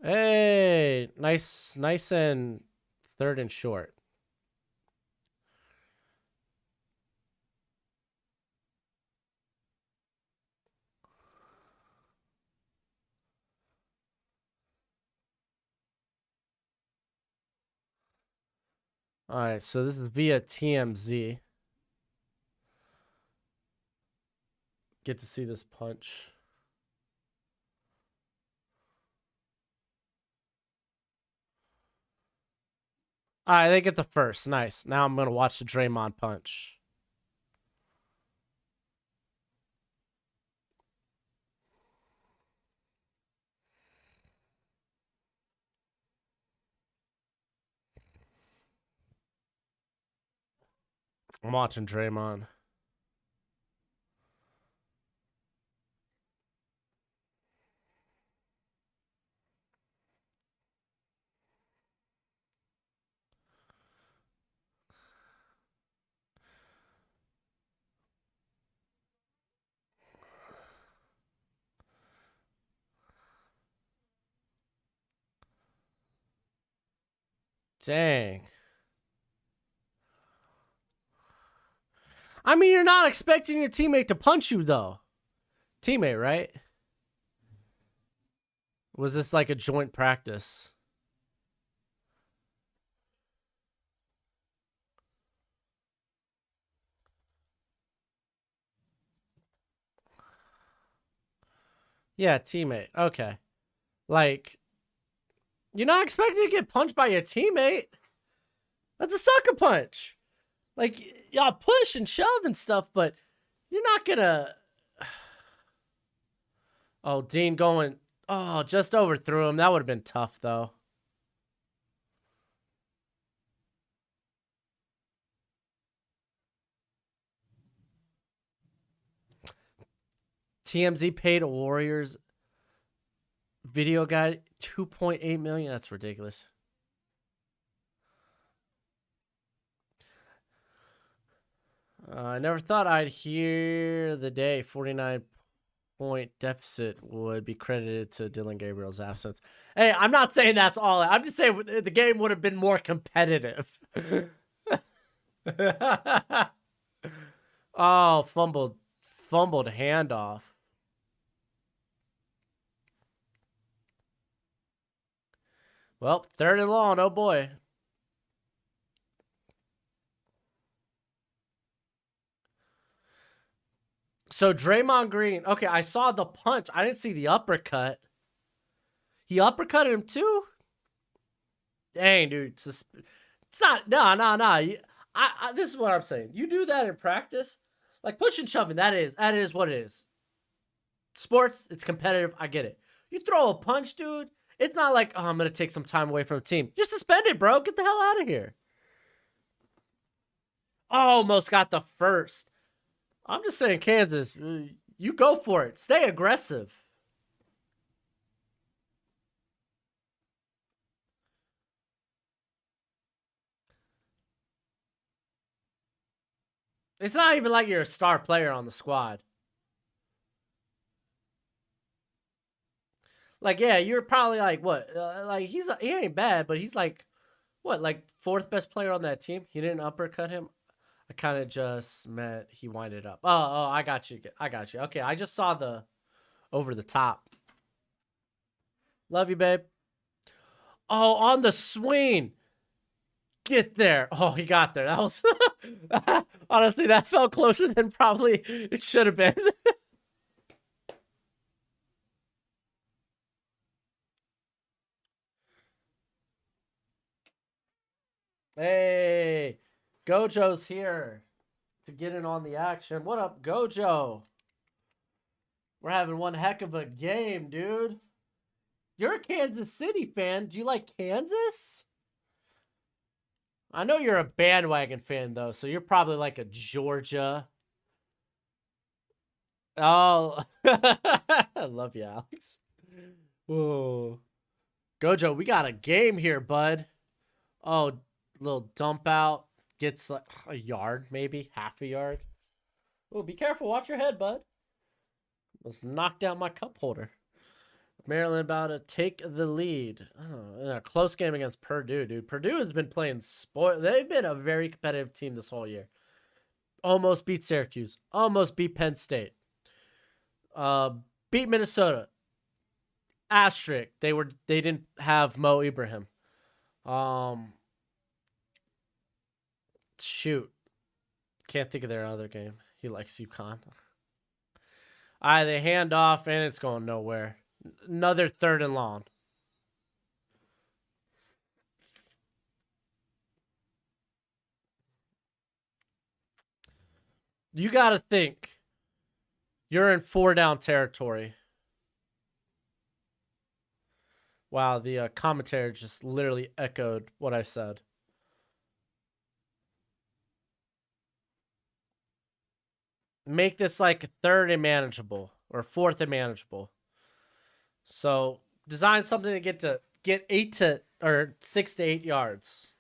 Hey, nice and third and short. All right, so this is via TMZ. Get to see this punch. All right, they get the first. Nice. Now I'm going to watch the Draymond punch. I'm watching Draymond. Dang. I mean, you're not expecting your teammate to punch you, though. Teammate, right? Was this like a joint practice? Yeah, teammate. Okay. Like, you're not expecting to get punched by your teammate. That's a sucker punch. Like, y'all push and shove and stuff, but you're not gonna. Oh, Dean going. Oh, just overthrew him. That would have been tough, though. TMZ paid Warriors video guy $2.8 million. That's ridiculous. I never thought I'd hear the day 49-point deficit would be credited to Dylan Gabriel's absence. Hey, I'm not saying that's all. I'm just saying the game would have been more competitive. Oh, fumbled handoff. Well, 3rd and long. Oh boy. So Draymond Green. Okay, I saw the punch. I didn't see the uppercut. He uppercutted him too? Dang, dude. It's not. No. This is what I'm saying. You do that in practice, like push and shoving. That is what it is. Sports, it's competitive. I get it. You throw a punch, dude. It's not like, oh, I'm gonna take some time away from the team. You're suspended, bro. Get the hell out of here. Almost got the first. I'm just saying, Kansas, you go for it. Stay aggressive. It's not even like you're a star player on the squad. Like, yeah, you're probably like, what? Like, he ain't bad, but he's like, what, like 4th best player on that team? He didn't uppercut him? I kind of just meant he winded up. Oh, I got you. Okay, I just saw the over the top. Love you, babe. Oh, on the swing. Get there. Oh, he got there. That was honestly, that felt closer than probably it should have been. Hey, Gojo's here to get in on the action. What up, Gojo? We're having one heck of a game, dude. You're a Kansas City fan. Do you like Kansas? I know you're a bandwagon fan, though, so you're probably like a Georgia. Oh, I love you, Alex. Whoa. Gojo, we got a game here, bud. Oh, little dump out. Gets like a yard, maybe. Half a yard. Oh, be careful. Watch your head, bud. Let's knock down my cup holder. Maryland about to take the lead. Oh, in a close game against Purdue, dude. Purdue has been playing spoil. They've been a very competitive team this whole year. Almost beat Syracuse. Almost beat Penn State. Beat Minnesota. Asterisk. They didn't have Mo Ibrahim. Shoot. Can't think of their other game. He likes UConn. They hand off and it's going nowhere. Another 3rd and long. You got to think you're in 4-down territory. Wow, the commentator just literally echoed what I said. Make this like 3rd and manageable or 4th and manageable. So design something to get 6 to 8 yards.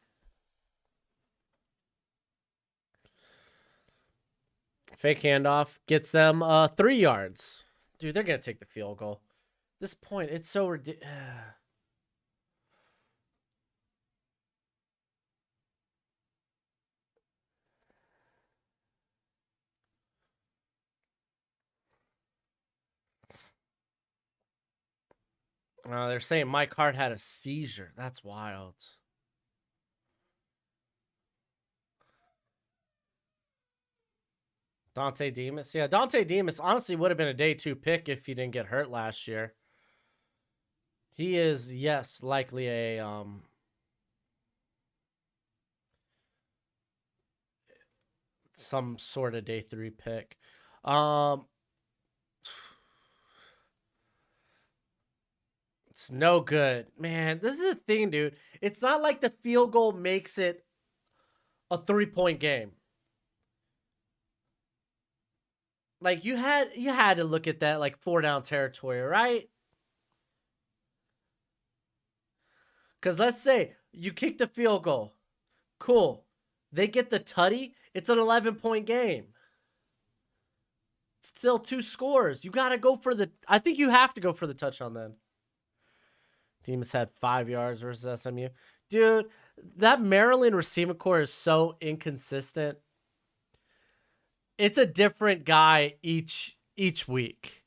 Fake handoff gets them 3 yards. Dude, they're gonna take the field goal. This point, it's so ridiculous. They're saying Mike Hart had a seizure. That's wild. Dante Demas. Yeah, Dante Demas honestly would have been a day 2 pick if he didn't get hurt last year. He is, yes, likely a some sort of day 3 pick. It's no good. Man, this is the thing, dude. It's not like the field goal makes it a 3-point game. like you had to look at that like 4-down territory, right? Because let's say you kick the field goal. Cool. They get the tutty. It's an 11-point game. It's still 2 scores. You got to go for the... I think you have to go for the touchdown then. Demas had 5 yards versus SMU. Dude, that Maryland receiving core is so inconsistent. It's a different guy each week.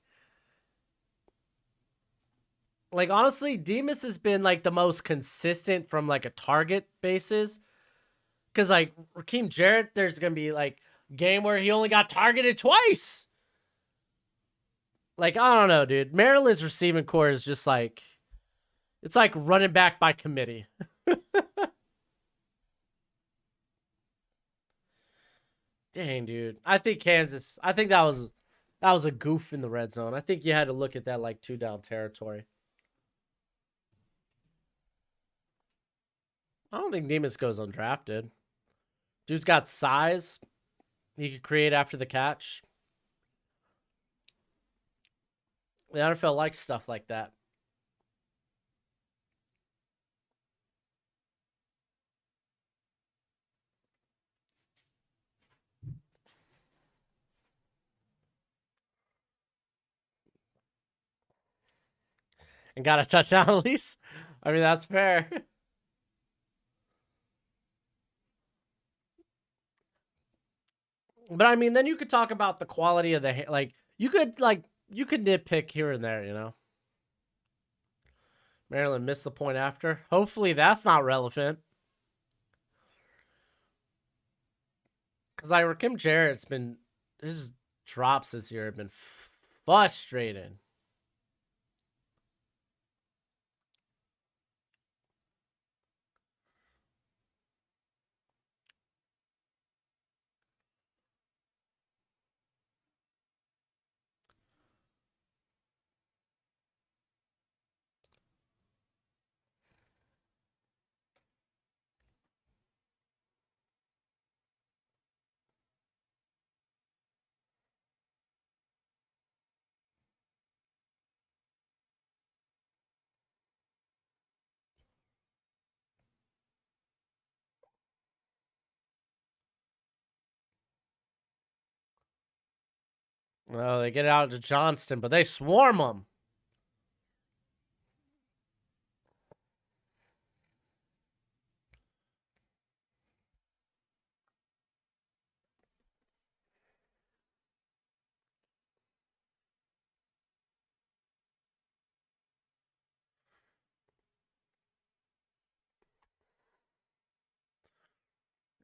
Like, honestly, Demas has been, like, the most consistent from, like, a target basis. Because, like, Raheem Jarrett, there's going to be, like, game where he only got targeted twice. Like, I don't know, dude. Maryland's receiving core is just, like, it's like running back by committee. Dang, dude. I think Kansas, I think that was a goof in the red zone. I think you had to look at that, like, 2-down territory. I don't think Demas goes undrafted. Dude's got size. He could create after the catch. The NFL likes stuff like that. And got a touchdown at least. I mean, that's fair. But I mean, then you could talk about the quality of the like. You could nitpick here and there, you know. Maryland missed the point after. Hopefully, that's not relevant. Because like Rakim Jarrett's been his drops this year have been frustrating. Well, they get it out to Johnston, but they swarm them.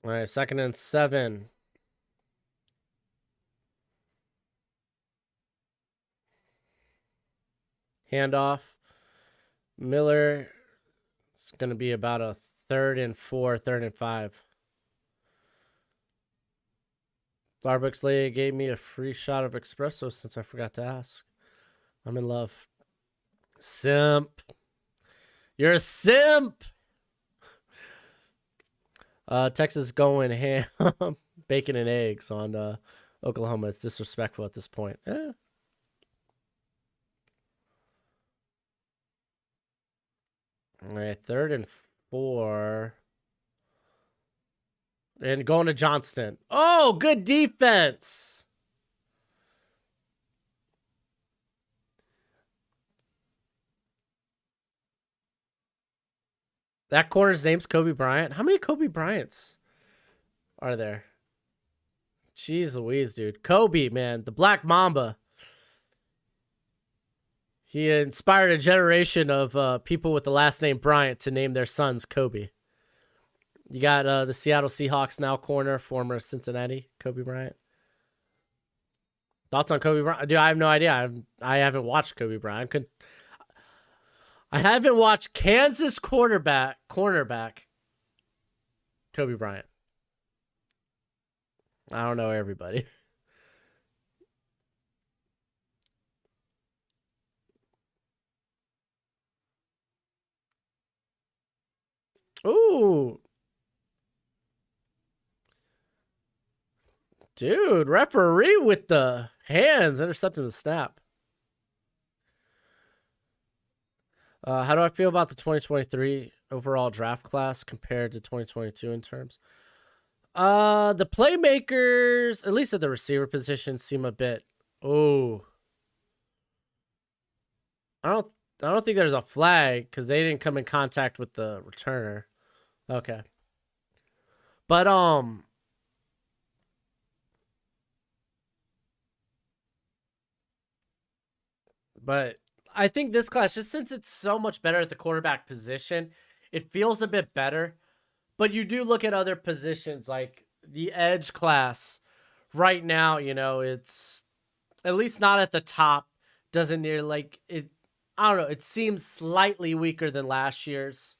All right, 2nd and 7. Handoff. Miller. It's going to be about a 3rd and 4, 3rd and 5. Starbucks lady gave me a free shot of espresso since I forgot to ask. I'm in love. Simp. You're a simp. Texas going ham. Bacon and eggs on Oklahoma. It's disrespectful at this point. Eh. All right, 3rd and 4. And going to Johnston. Oh, good defense. That corner's name's Kobe Bryant. How many Kobe Bryants are there? Jeez Louise, dude. Kobe, man. The Black Mamba. He inspired a generation of people with the last name Bryant to name their sons Kobe. You got the Seattle Seahawks now corner, former Cincinnati, Kobe Bryant. Thoughts on Kobe Bryant? Dude, I have no idea. I haven't watched Kobe Bryant. I haven't watched Kansas cornerback Kobe Bryant. I don't know everybody. Ooh. Dude, referee with the hands intercepting the snap. How do I feel about the 2023 overall draft class compared to 2022 in terms? The playmakers, at least at the receiver position, seem a bit. Oh, I don't think there's a flag because they didn't come in contact with the returner. Okay, but I think this class, just since it's so much better at the quarterback position, it feels a bit better. But you do look at other positions like the edge class right now, it's at least not at the top. Doesn't near like it. I don't know. It seems slightly weaker than last year's.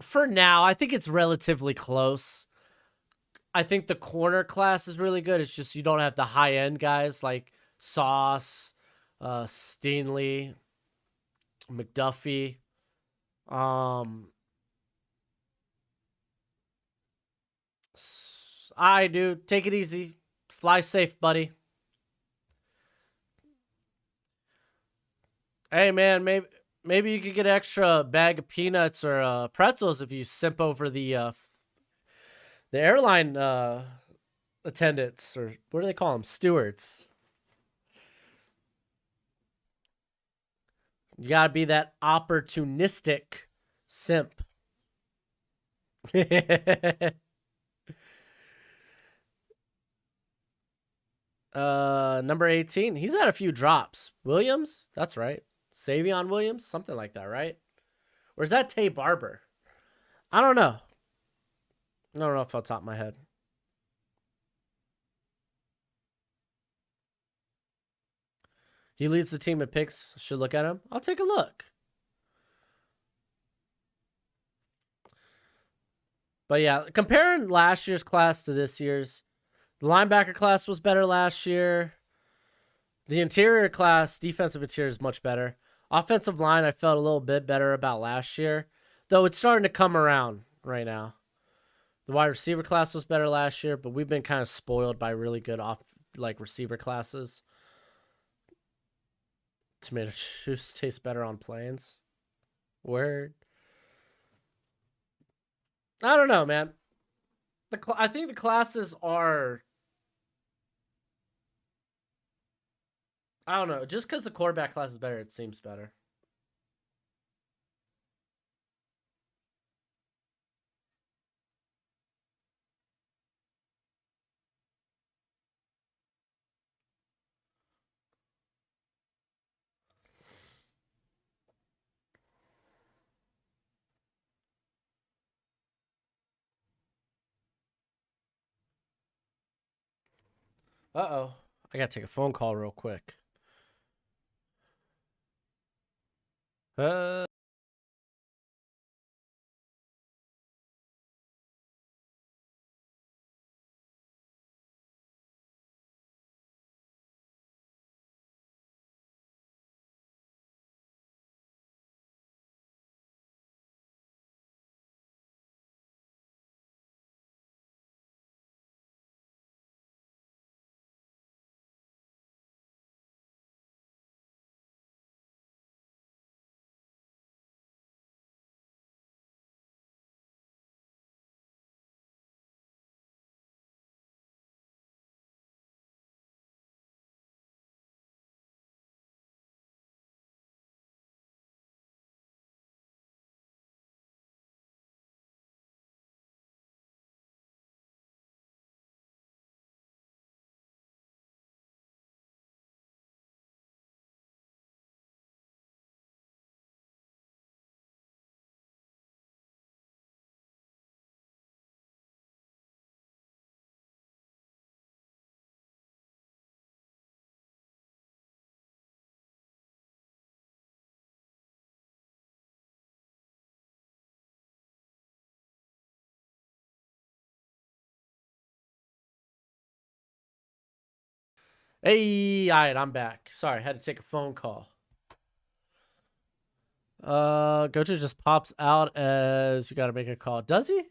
For now, I think it's relatively close. I think the corner class is really good. It's just you don't have the high end guys like Sauce, Steenley, McDuffie. I do. Take it easy. Fly safe, buddy. Hey, man, maybe you could get an extra bag of peanuts or pretzels if you simp over the airline attendants, or what do they call them? Stewards. You gotta be that opportunistic simp. Number 18. He's had a few drops. Williams? That's right. Savion Williams? Something like that, right? Or is that Tay Barber? I don't know. I don't know off the top of my head. He leads the team in picks. Should look at him. I'll take a look. But yeah, comparing last year's class to this year's, the linebacker class was better last year. The interior class, defensive interior, is much better. Offensive line, I felt a little bit better about last year, though it's starting to come around right now. The wide receiver class was better last year, but we've been kind of spoiled by really good receiver classes. Tomato juice tastes better on planes. Word. I don't know, man. I think the classes are. I don't know. Just because the quarterback class is better, it seems better. Uh-oh. I gotta take a phone call real quick. Hey, all right, I'm back. Sorry, I had to take a phone call. Gojo just pops out as you gotta make a call. Does he?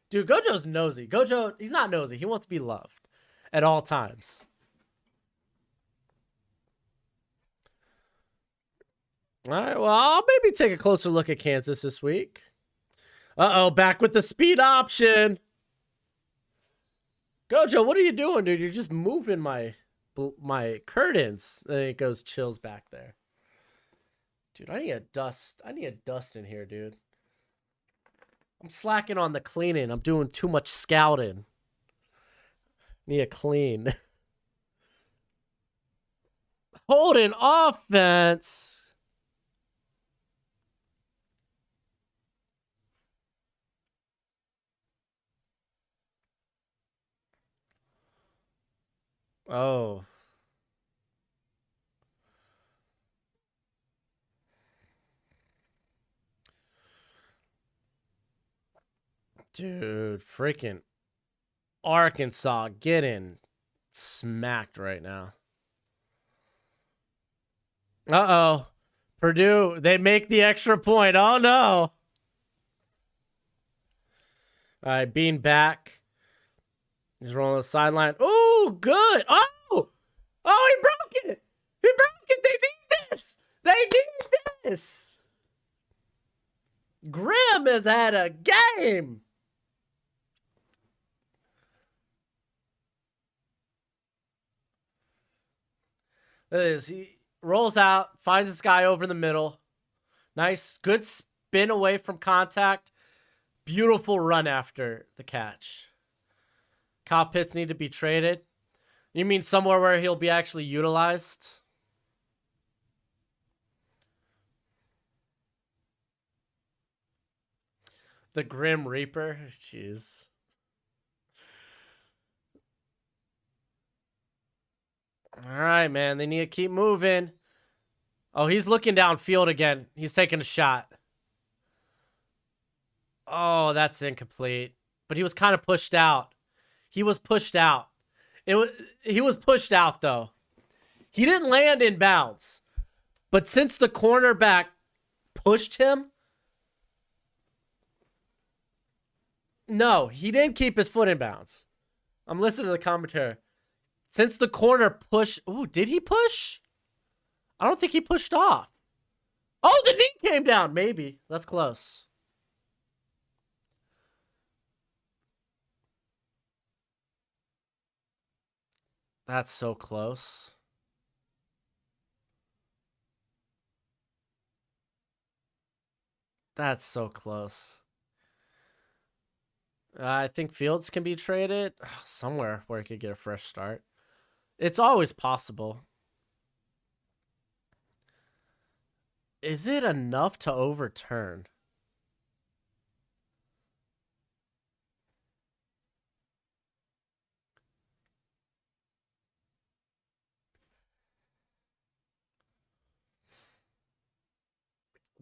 Dude, Gojo's nosy. Gojo, he's not nosy. He wants to be loved. at all times. All right, well, I'll maybe take a closer look at Kansas this week. Uh-oh, back with the speed option. Gojo, what are you doing, dude? You're just moving my curtains. Then it goes chills back there. Dude, I need a dust in here, dude. I'm slacking on the cleaning. I'm doing too much scouting. Need a clean. Holding offense. Oh. Dude, freaking Arkansas getting smacked right now. Uh-oh. Purdue, they make the extra point. Oh, no. All right, Bean back. He's rolling the sideline. Oh, good. Oh, he broke it. He broke it. They need this. They need this. Grimm has had a game. He rolls out, finds this guy over in the middle. Nice, good spin away from contact. Beautiful run after the catch. Kyle Pitts need to be traded. You mean somewhere where he'll be actually utilized? The Grim Reaper? Jeez. All right, man. They need to keep moving. Oh, he's looking downfield again. He's taking a shot. Oh, that's incomplete. But he was kind of pushed out. He was pushed out. He was pushed out, though. He didn't land in bounds. But since the cornerback pushed him, no, he didn't keep his foot in bounds. I'm listening to the commentary. Since the corner pushed... Ooh, did he push? I don't think he pushed off. Oh, the knee came down. Maybe. That's close. That's so close. That's so close. I think Fields can be traded somewhere where he could get a fresh start. It's always possible. Is it enough to overturn?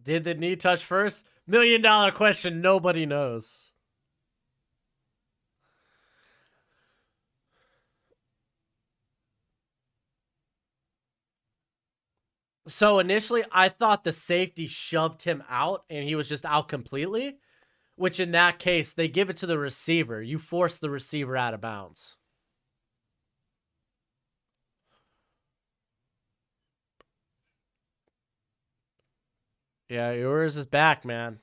Did the knee touch first? $1 million question. Nobody knows. So initially, I thought the safety shoved him out and he was just out completely, which in that case, they give it to the receiver. You force the receiver out of bounds. Yeah, yours is back, man.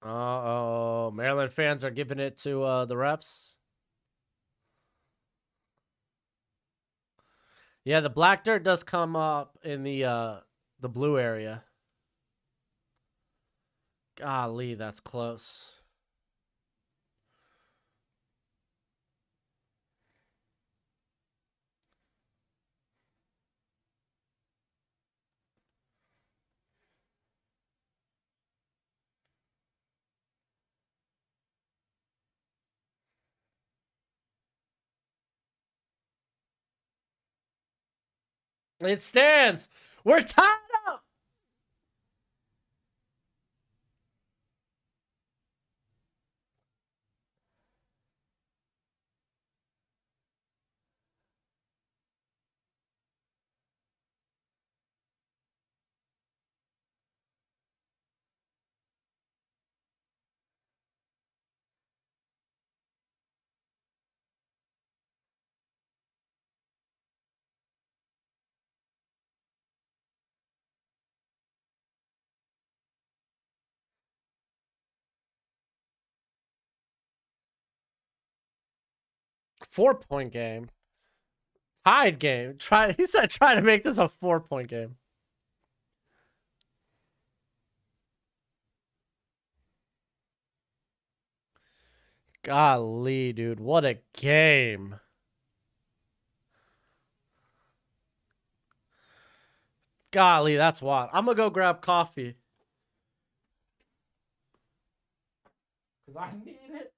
Uh-oh. Maryland fans are giving it to the reps. Yeah, the black dirt does come up in the blue area. Golly, that's close. It stands. We're tied up. 4-point game. Tied game. He said try to make this a 4-point game. Golly, dude. What a game. Golly, that's wild. I'm going to go grab coffee. Because I need it.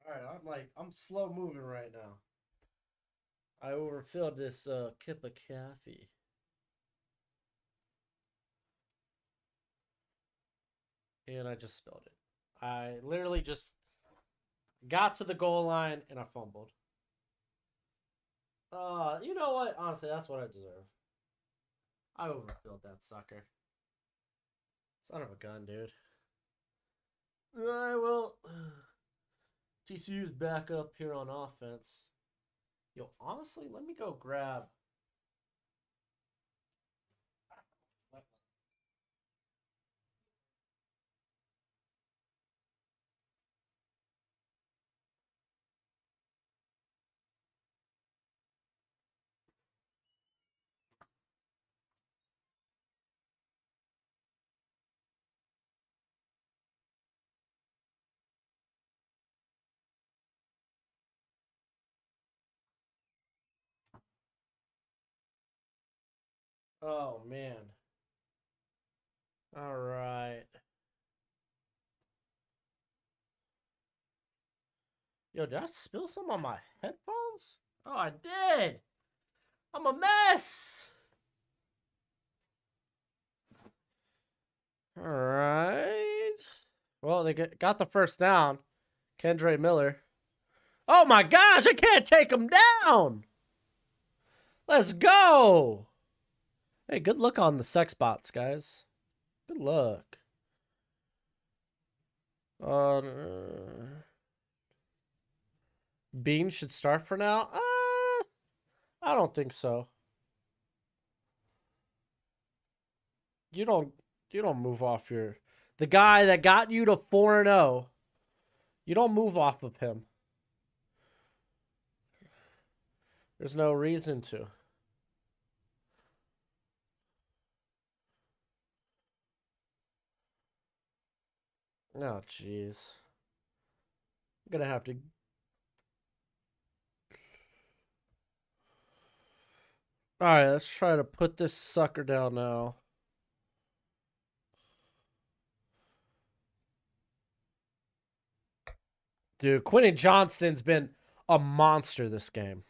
All right, I'm slow moving right now. I overfilled this kip of coffee. And I just spilled it. I literally just got to the goal line and I fumbled. You know what? Honestly, that's what I deserve. I overfilled that sucker. Son of a gun, dude. Alright, well, TCU's back up here on offense. Yo, honestly, let me go grab. Oh, man. All right. Yo, did I spill some on my headphones? Oh, I did. I'm a mess. All right. Well, they got the first down. Kendra Miller. Oh my gosh, I can't take him down. Let's go. Hey, good luck on the sex bots, guys. Good luck. Bean should start for now. I don't think so. You don't move off the guy that got you to 4-0. You don't move off of him. There's no reason to. Oh, jeez. I'm gonna have to. All right, let's try to put this sucker down now. Dude, Quentin Johnston's been a monster this game.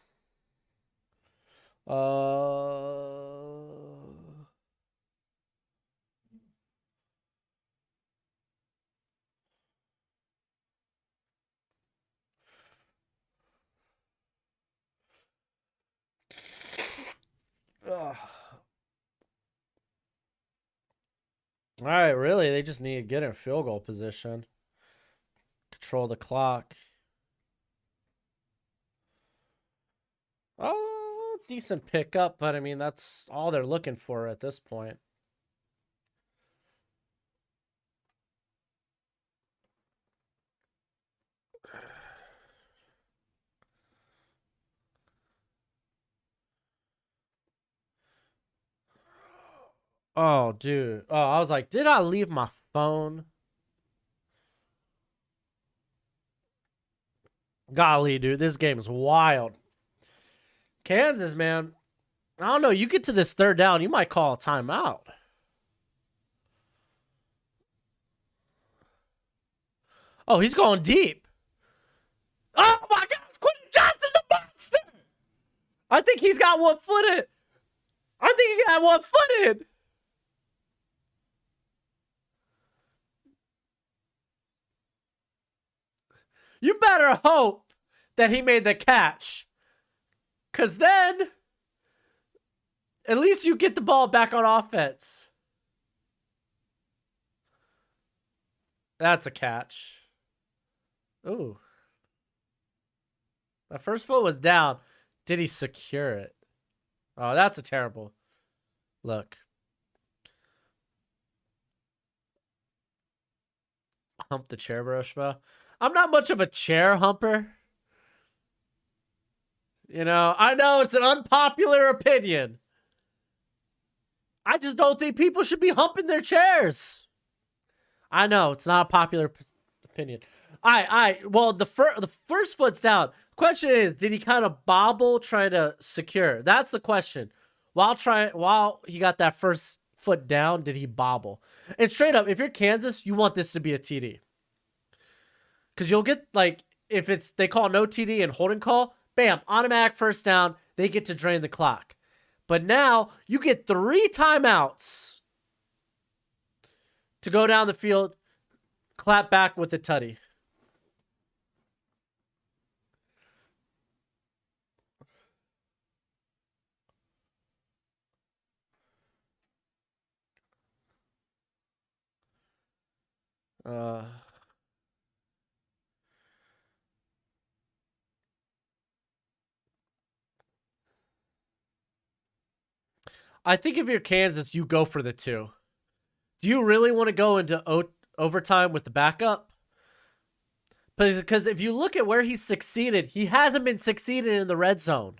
All right, really, they just need to get in field goal position. Control the clock. Oh, decent pickup, but I mean, that's all they're looking for at this point. Oh, dude. Oh, I was like, did I leave my phone? Golly, dude, this game is wild. Kansas, man. I don't know. You get to this third down, you might call a timeout. Oh, he's going deep. Oh, my God. Quentin Johnston's a monster. I think he's got one-footed. I think he got one-footed. You better hope that he made the catch. Because then, at least you get the ball back on offense. That's a catch. Ooh. The first foot was down. Did he secure it? Oh, that's a terrible look. Hump the chair, Broshmo. I'm not much of a chair humper. You know, I know it's an unpopular opinion. I just don't think people should be humping their chairs. I know it's not a popular opinion. Well, the first foot's down. Question is, did he kind of bobble trying to secure? That's the question. While he got that first foot down, did he bobble? And straight up, if you're Kansas, you want this to be a TD. Because you'll get, like, if they call no TD and holding call, bam, automatic first down. They get to drain the clock. But now you get 3 timeouts to go down the field, clap back with the tutty. I think if you're Kansas, you go for the 2. Do you really want to go into overtime with the backup? Because if you look at where he's succeeded, he hasn't been succeeding in the red zone.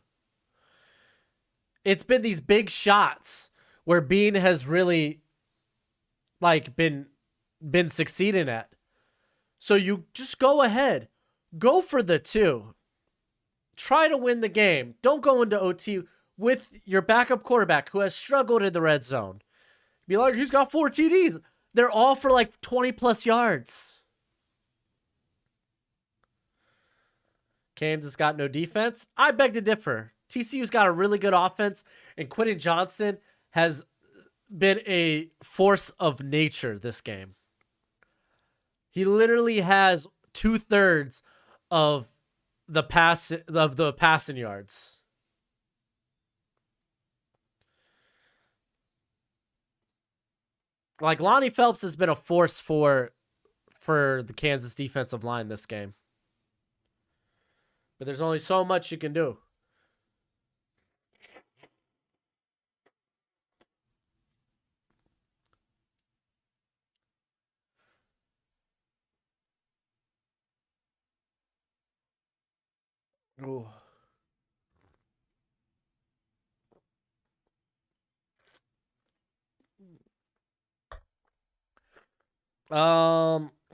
It's been these big shots where Bean has really, like, been succeeding at. So you just go ahead. Go for the 2. Try to win the game. Don't go into OT with your backup quarterback who has struggled in the red zone. Be like, he's got 4 TDs. They're all for like 20+ yards. Kansas got no defense. I beg to differ. TCU's got a really good offense, and Quentin Johnston has been a force of nature this game. He literally has 2/3 of the passing yards. Like, Lonnie Phelps has been a force for the Kansas defensive line this game. But there's only so much you can do. Ooh.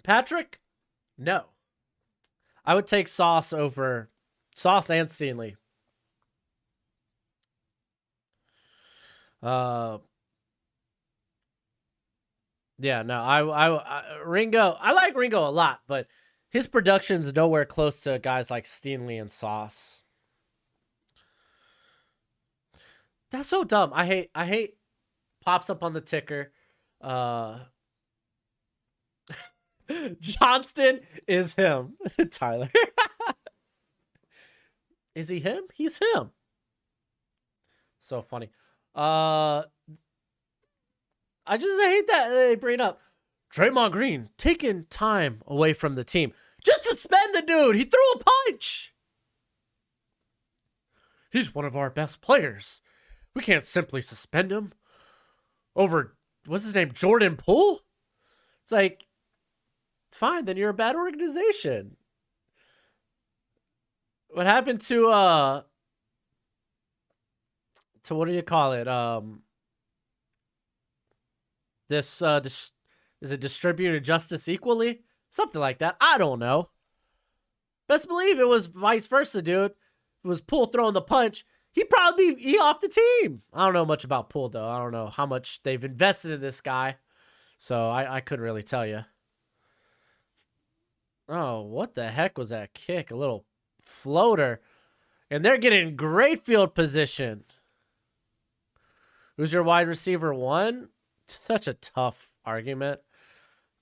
Patrick? No. I would take Sauce over Sauce and Steenley. Yeah, no, I Ringo. I like Ringo a lot, but his production's nowhere close to guys like Steenley and Sauce. That's so dumb. I hate pops up on the ticker. Johnston is him. Tyler. Is he him? He's him. So funny. I just hate that they bring up Draymond Green taking time away from the team. Just suspend the dude. He threw a punch. He's one of our best players. We can't simply suspend him over, what's his name, Jordan Poole? It's like, fine, then you're a bad organization. What happened to what do you call it? This is it distributed justice equally? Something like that. I don't know. Best believe it was vice versa, dude. It was Poole throwing the punch. He'd probably be off the team. I don't know much about Poole, though. I don't know how much they've invested in this guy. So I couldn't really tell you. Oh, what the heck was that kick? A little floater. And they're getting great field position. Who's your wide receiver one? Such a tough argument.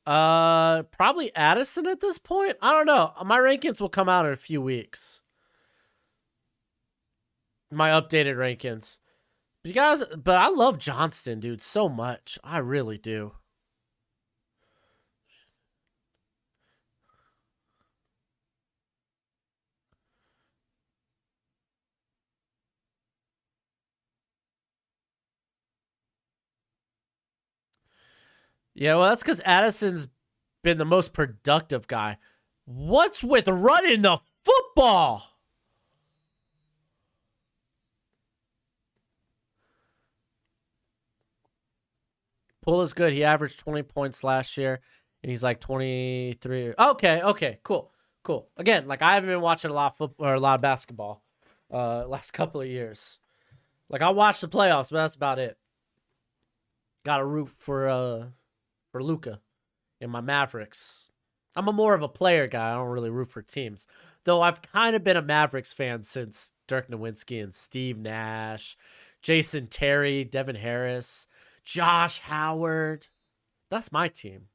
Probably Addison at this point. I don't know. My rankings will come out in a few weeks. My updated rankings. But I love Johnston, dude, so much. I really do. Yeah, well, that's because Addison's been the most productive guy. What's with running the football? Poole is good. He averaged 20 points last year, and he's like 23. Okay, cool. Again, like I haven't been watching a lot of football or a lot of basketball last couple of years. Like I watched the playoffs, but that's about it. Got to root for Luka and my Mavericks. I'm more of a player guy. I don't really root for teams. Though I've kind of been a Mavericks fan since Dirk Nowitzki and Steve Nash, Jason Terry, Devin Harris, Josh Howard. That's my team.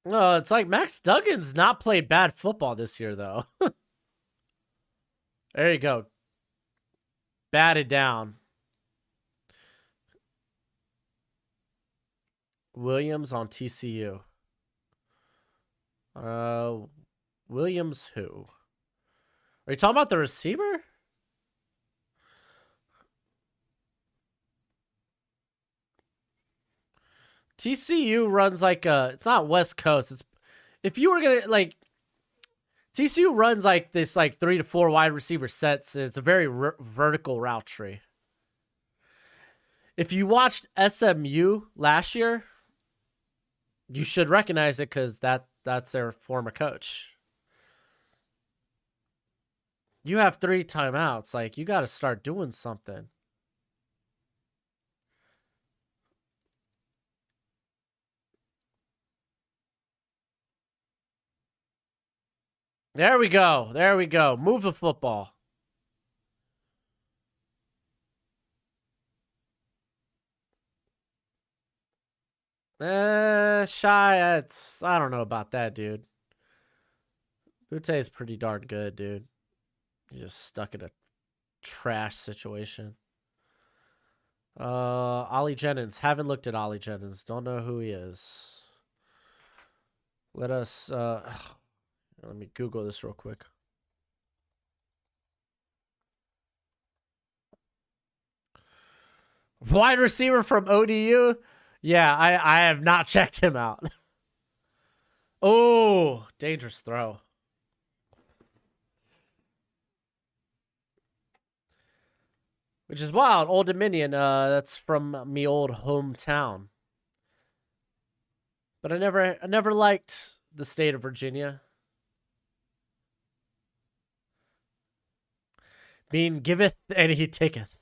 No, it's like Max Duggan's not played bad football this year, though. There you go. Batted down. Williams on TCU. Williams who? Are you talking about the receiver? TCU runs like it's not West Coast. It's if you were gonna like TCU runs like this like 3 to 4 wide receiver sets. And it's a very vertical route tree. If you watched SMU last year, you should recognize it because that's their former coach. You have 3 timeouts. Like you got to start doing something. There we go. Move the football. Shy. I don't know about that, dude. Butte is pretty darn good, dude. He just stuck it trash situation. Ollie Jennings. Haven't looked at Ollie Jennings. Don't know who he is. Let us let me Google this real quick. Wide receiver from ODU? Yeah, I have not checked him out. Oh, dangerous throw. Which is wild. Old Dominion, that's from me old hometown. But I never liked the state of Virginia. Being giveth and he taketh.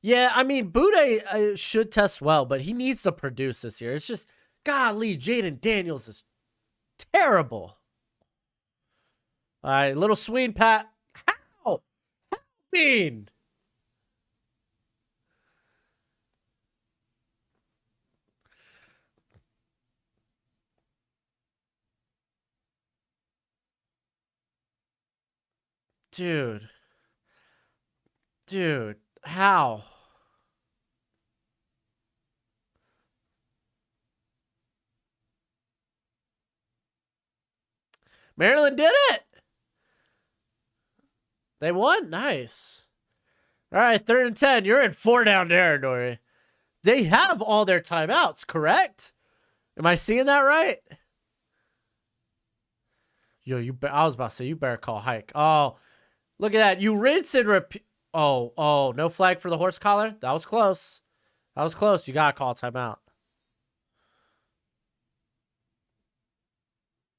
Yeah, I mean, Bude should test well, but he needs to produce this year. It's just, golly, Jaden Daniels is terrible. All right, little swing, Pat. How? Mean. Dude, how? Maryland did it. They won. Nice. All right, 3rd and 10. You're in 4-down territory. They have all their timeouts, correct? Am I seeing that right? Yo, I was about to say, you better call hike. Oh, look at that. You rinse and repeat. Oh, no flag for the horse collar? That was close. That was close. You got to call timeout.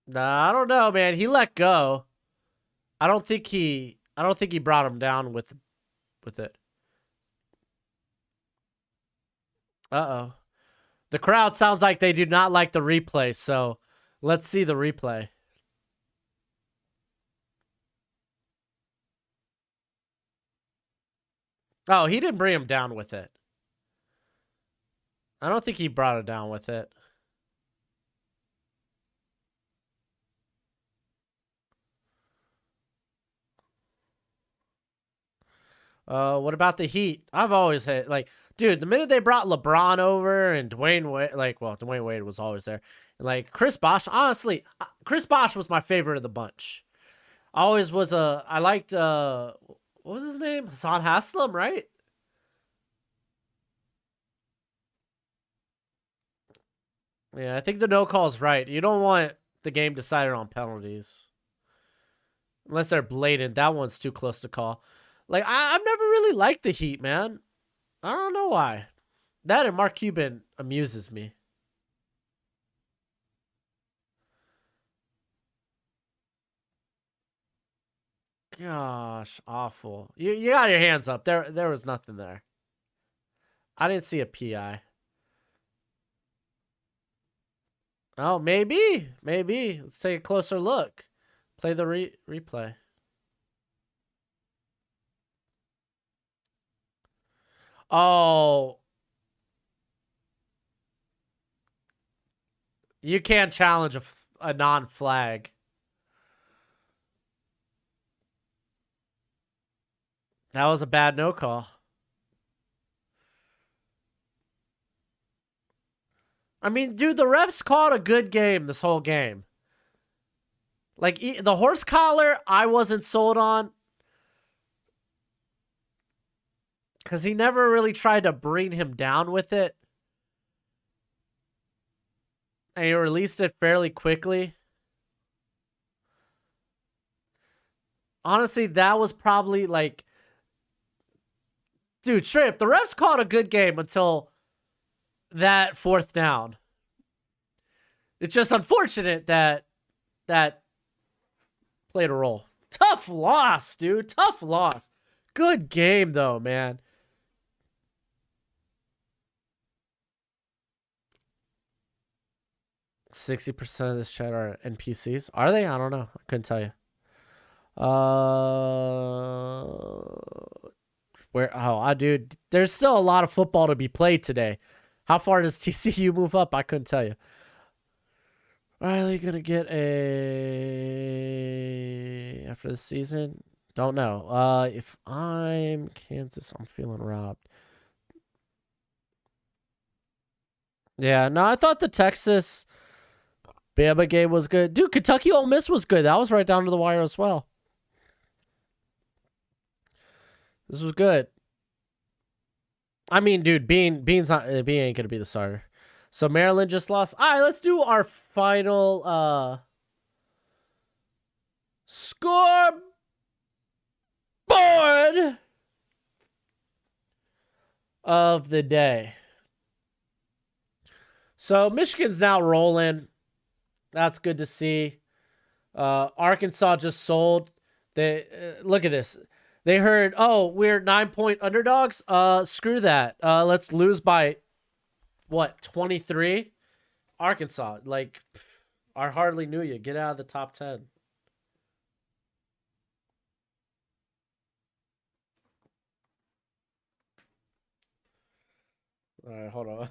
Nah, I don't know, man. He let go. I don't think he brought him down with it. Uh-oh. The crowd sounds like they do not like the replay, so let's see the replay. Oh, he didn't bring him down with it. I don't think he brought it down with it. What about the Heat? I've always had, like, dude, the minute they brought LeBron over and Dwayne Wade, Dwayne Wade was always there. And, like, Chris Bosh, honestly, Chris Bosh was my favorite of the bunch. Always was I liked, what was his name? Hassan Haslam, right? Yeah, I think the no call is right. You don't want the game decided on penalties. Unless they're blatant. That one's too close to call. Like, I've never really liked the Heat, man. I don't know why. That and Mark Cuban amuses me. Gosh, awful. You got your hands up. There was nothing there. I didn't see a PI. Oh, maybe. Let's take a closer look. Play the replay. Oh. You can't challenge a non-flag. That was a bad no call. I mean, dude, the refs called a good game this whole game. Like, the horse collar, I wasn't sold on. Because he never really tried to bring him down with it. And he released it fairly quickly. Honestly, that was probably like... Dude, straight up, the refs called a good game until that 4th down. It's just unfortunate that played a role. Tough loss, dude. Tough loss. Good game, though, man. %60 of this chat are NPCs. Are they? I don't know. I couldn't tell you. Dude, there's still a lot of football to be played today. How far does TCU move up? I couldn't tell you. Riley gonna get a after the season? Don't know. If I'm Kansas, I'm feeling robbed. Yeah, no, I thought the Texas Bama game was good. Dude, Kentucky Ole Miss was good. That was right down to the wire as well. This was good. I mean, dude, Bean's not Bean ain't gonna be the starter. So Maryland just lost. All right, let's do our final scoreboard of the day. So Michigan's now rolling. That's good to see. Arkansas just sold. They look at this. They heard, oh, we're 9-point underdogs. Screw that. Let's lose by what, 23? Arkansas, like, I hardly knew you. Get out of the top 10. All right, hold on.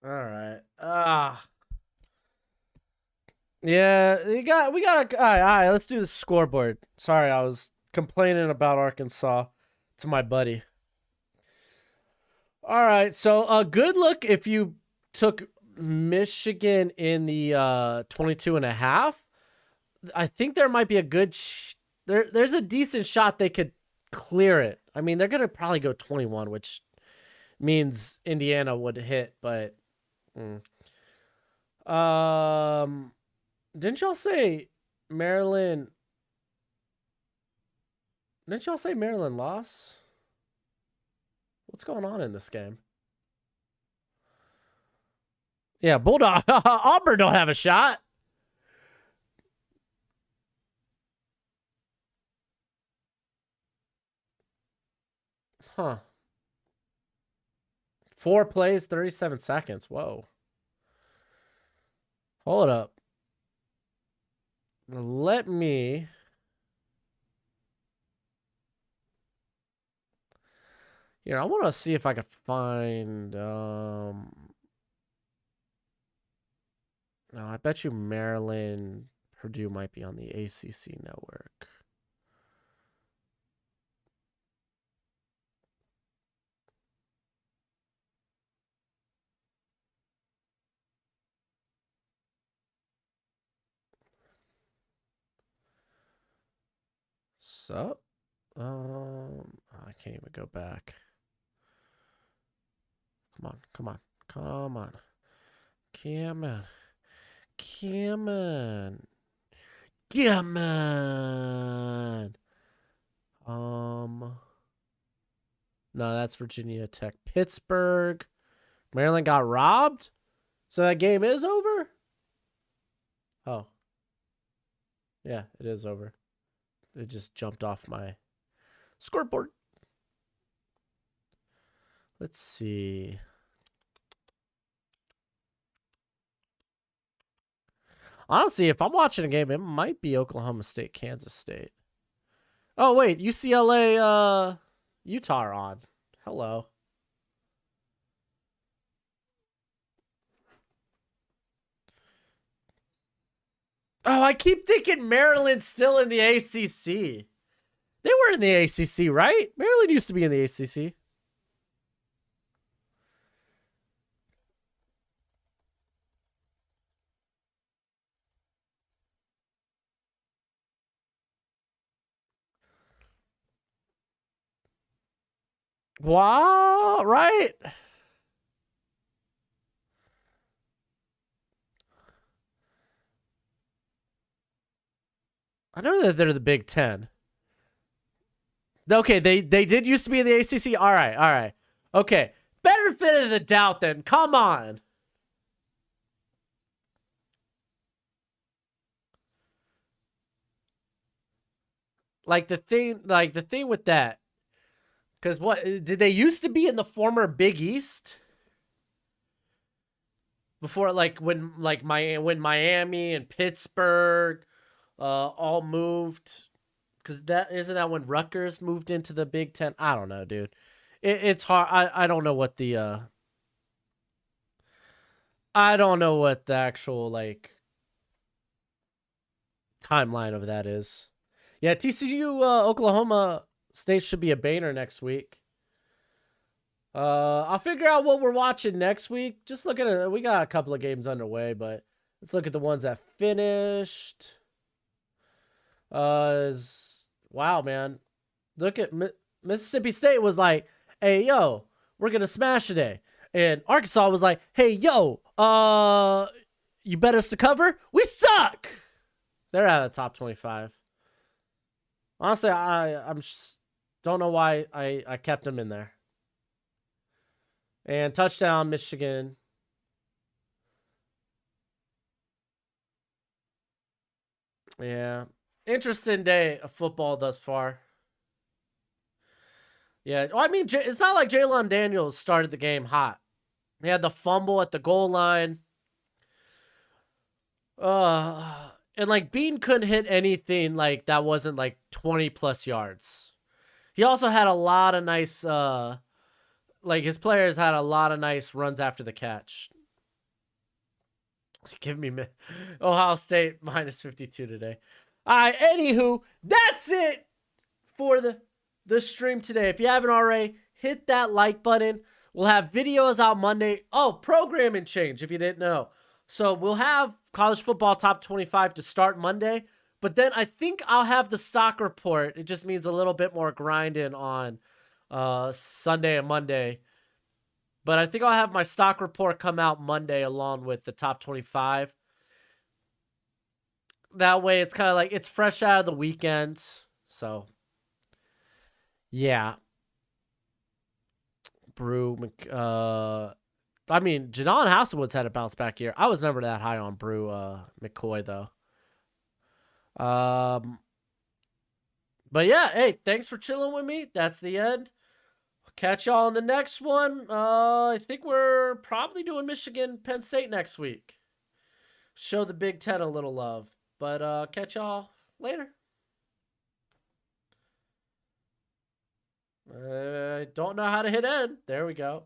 All right. Yeah, we got all right, let's do the scoreboard. Sorry, I was complaining about Arkansas to my buddy. All right, so good look if you took Michigan in the 22.5. I think there might be a good there's a decent shot they could clear it. I mean, they're going to probably go 21, which means Indiana would hit, but didn't y'all say Maryland? Didn't y'all say Maryland lost? What's going on in this game? Yeah, Bulldog. Auburn don't have a shot. Huh. 4 plays, 37 seconds. Whoa. Hold up. Let me. Here, I want to see if I could find. No, I bet you Maryland, Purdue might be on the ACC network. So, I can't even go back. Come on, come on, come on. Come on. Come on. Come on. No, that's Virginia Tech. Pittsburgh. Maryland got robbed? So that game is over? Oh. Yeah, it is over. It just jumped off my scoreboard. Let's see. Honestly, if I'm watching a game, it might be Oklahoma State, Kansas State. Oh, wait. UCLA, Utah are on. Hello. Oh, I keep thinking Maryland's still in the ACC. They were in the ACC, right? Maryland used to be in the ACC. Wow, right? I know that they're the Big Ten. Okay, they did used to be in the ACC. All right. Okay, benefit of the doubt then. Come on. Like the thing with that, because what did they used to be in the former Big East? Before, like when Miami and Pittsburgh all moved, because that isn't that when Rutgers moved into the Big Ten. I don't know, dude. It's hard. I don't know what the I don't know what the actual like timeline of that is. Yeah, TCU Oklahoma State should be a banner next week. I'll figure out what we're watching next week. Just look at it. We got a couple of games underway, but let's look at the ones that finished. Wow, man. Look at Mississippi State was like, "Hey, yo, we're gonna smash today," and Arkansas was like, "Hey, yo, you bet us to cover? We suck." They're out of the top 25. Honestly, I'm just don't know why I kept them in there. And touchdown, Michigan. Yeah. Interesting day of football thus far. Yeah. I mean, it's not like Jalen Daniels started the game hot. He had the fumble at the goal line. And like Bean couldn't hit anything like that wasn't like 20 plus yards. He also had a lot of nice like his players had a lot of nice runs after the catch. Give me Ohio State minus 52 today. All right, anywho, that's it for the stream today. If you haven't already, hit that like button. We'll have videos out Monday. Oh, programming change if you didn't know. So we'll have college football top 25 to start Monday, but then I think I'll have the stock report. It just means a little bit more grinding on Sunday and Monday. But I think I'll have my stock report come out Monday along with the top 25. That way it's kind of like it's fresh out of the weekend. So, yeah. I mean, Jadon Hasselwood's had a bounce back year. I was never that high on Brew McCoy, though. But yeah, hey, thanks for chilling with me. That's the end. Catch y'all in the next one. I think we're probably doing Michigan, Penn State next week. Show the Big Ten a little love. But catch y'all later. I don't know how to hit end. There we go.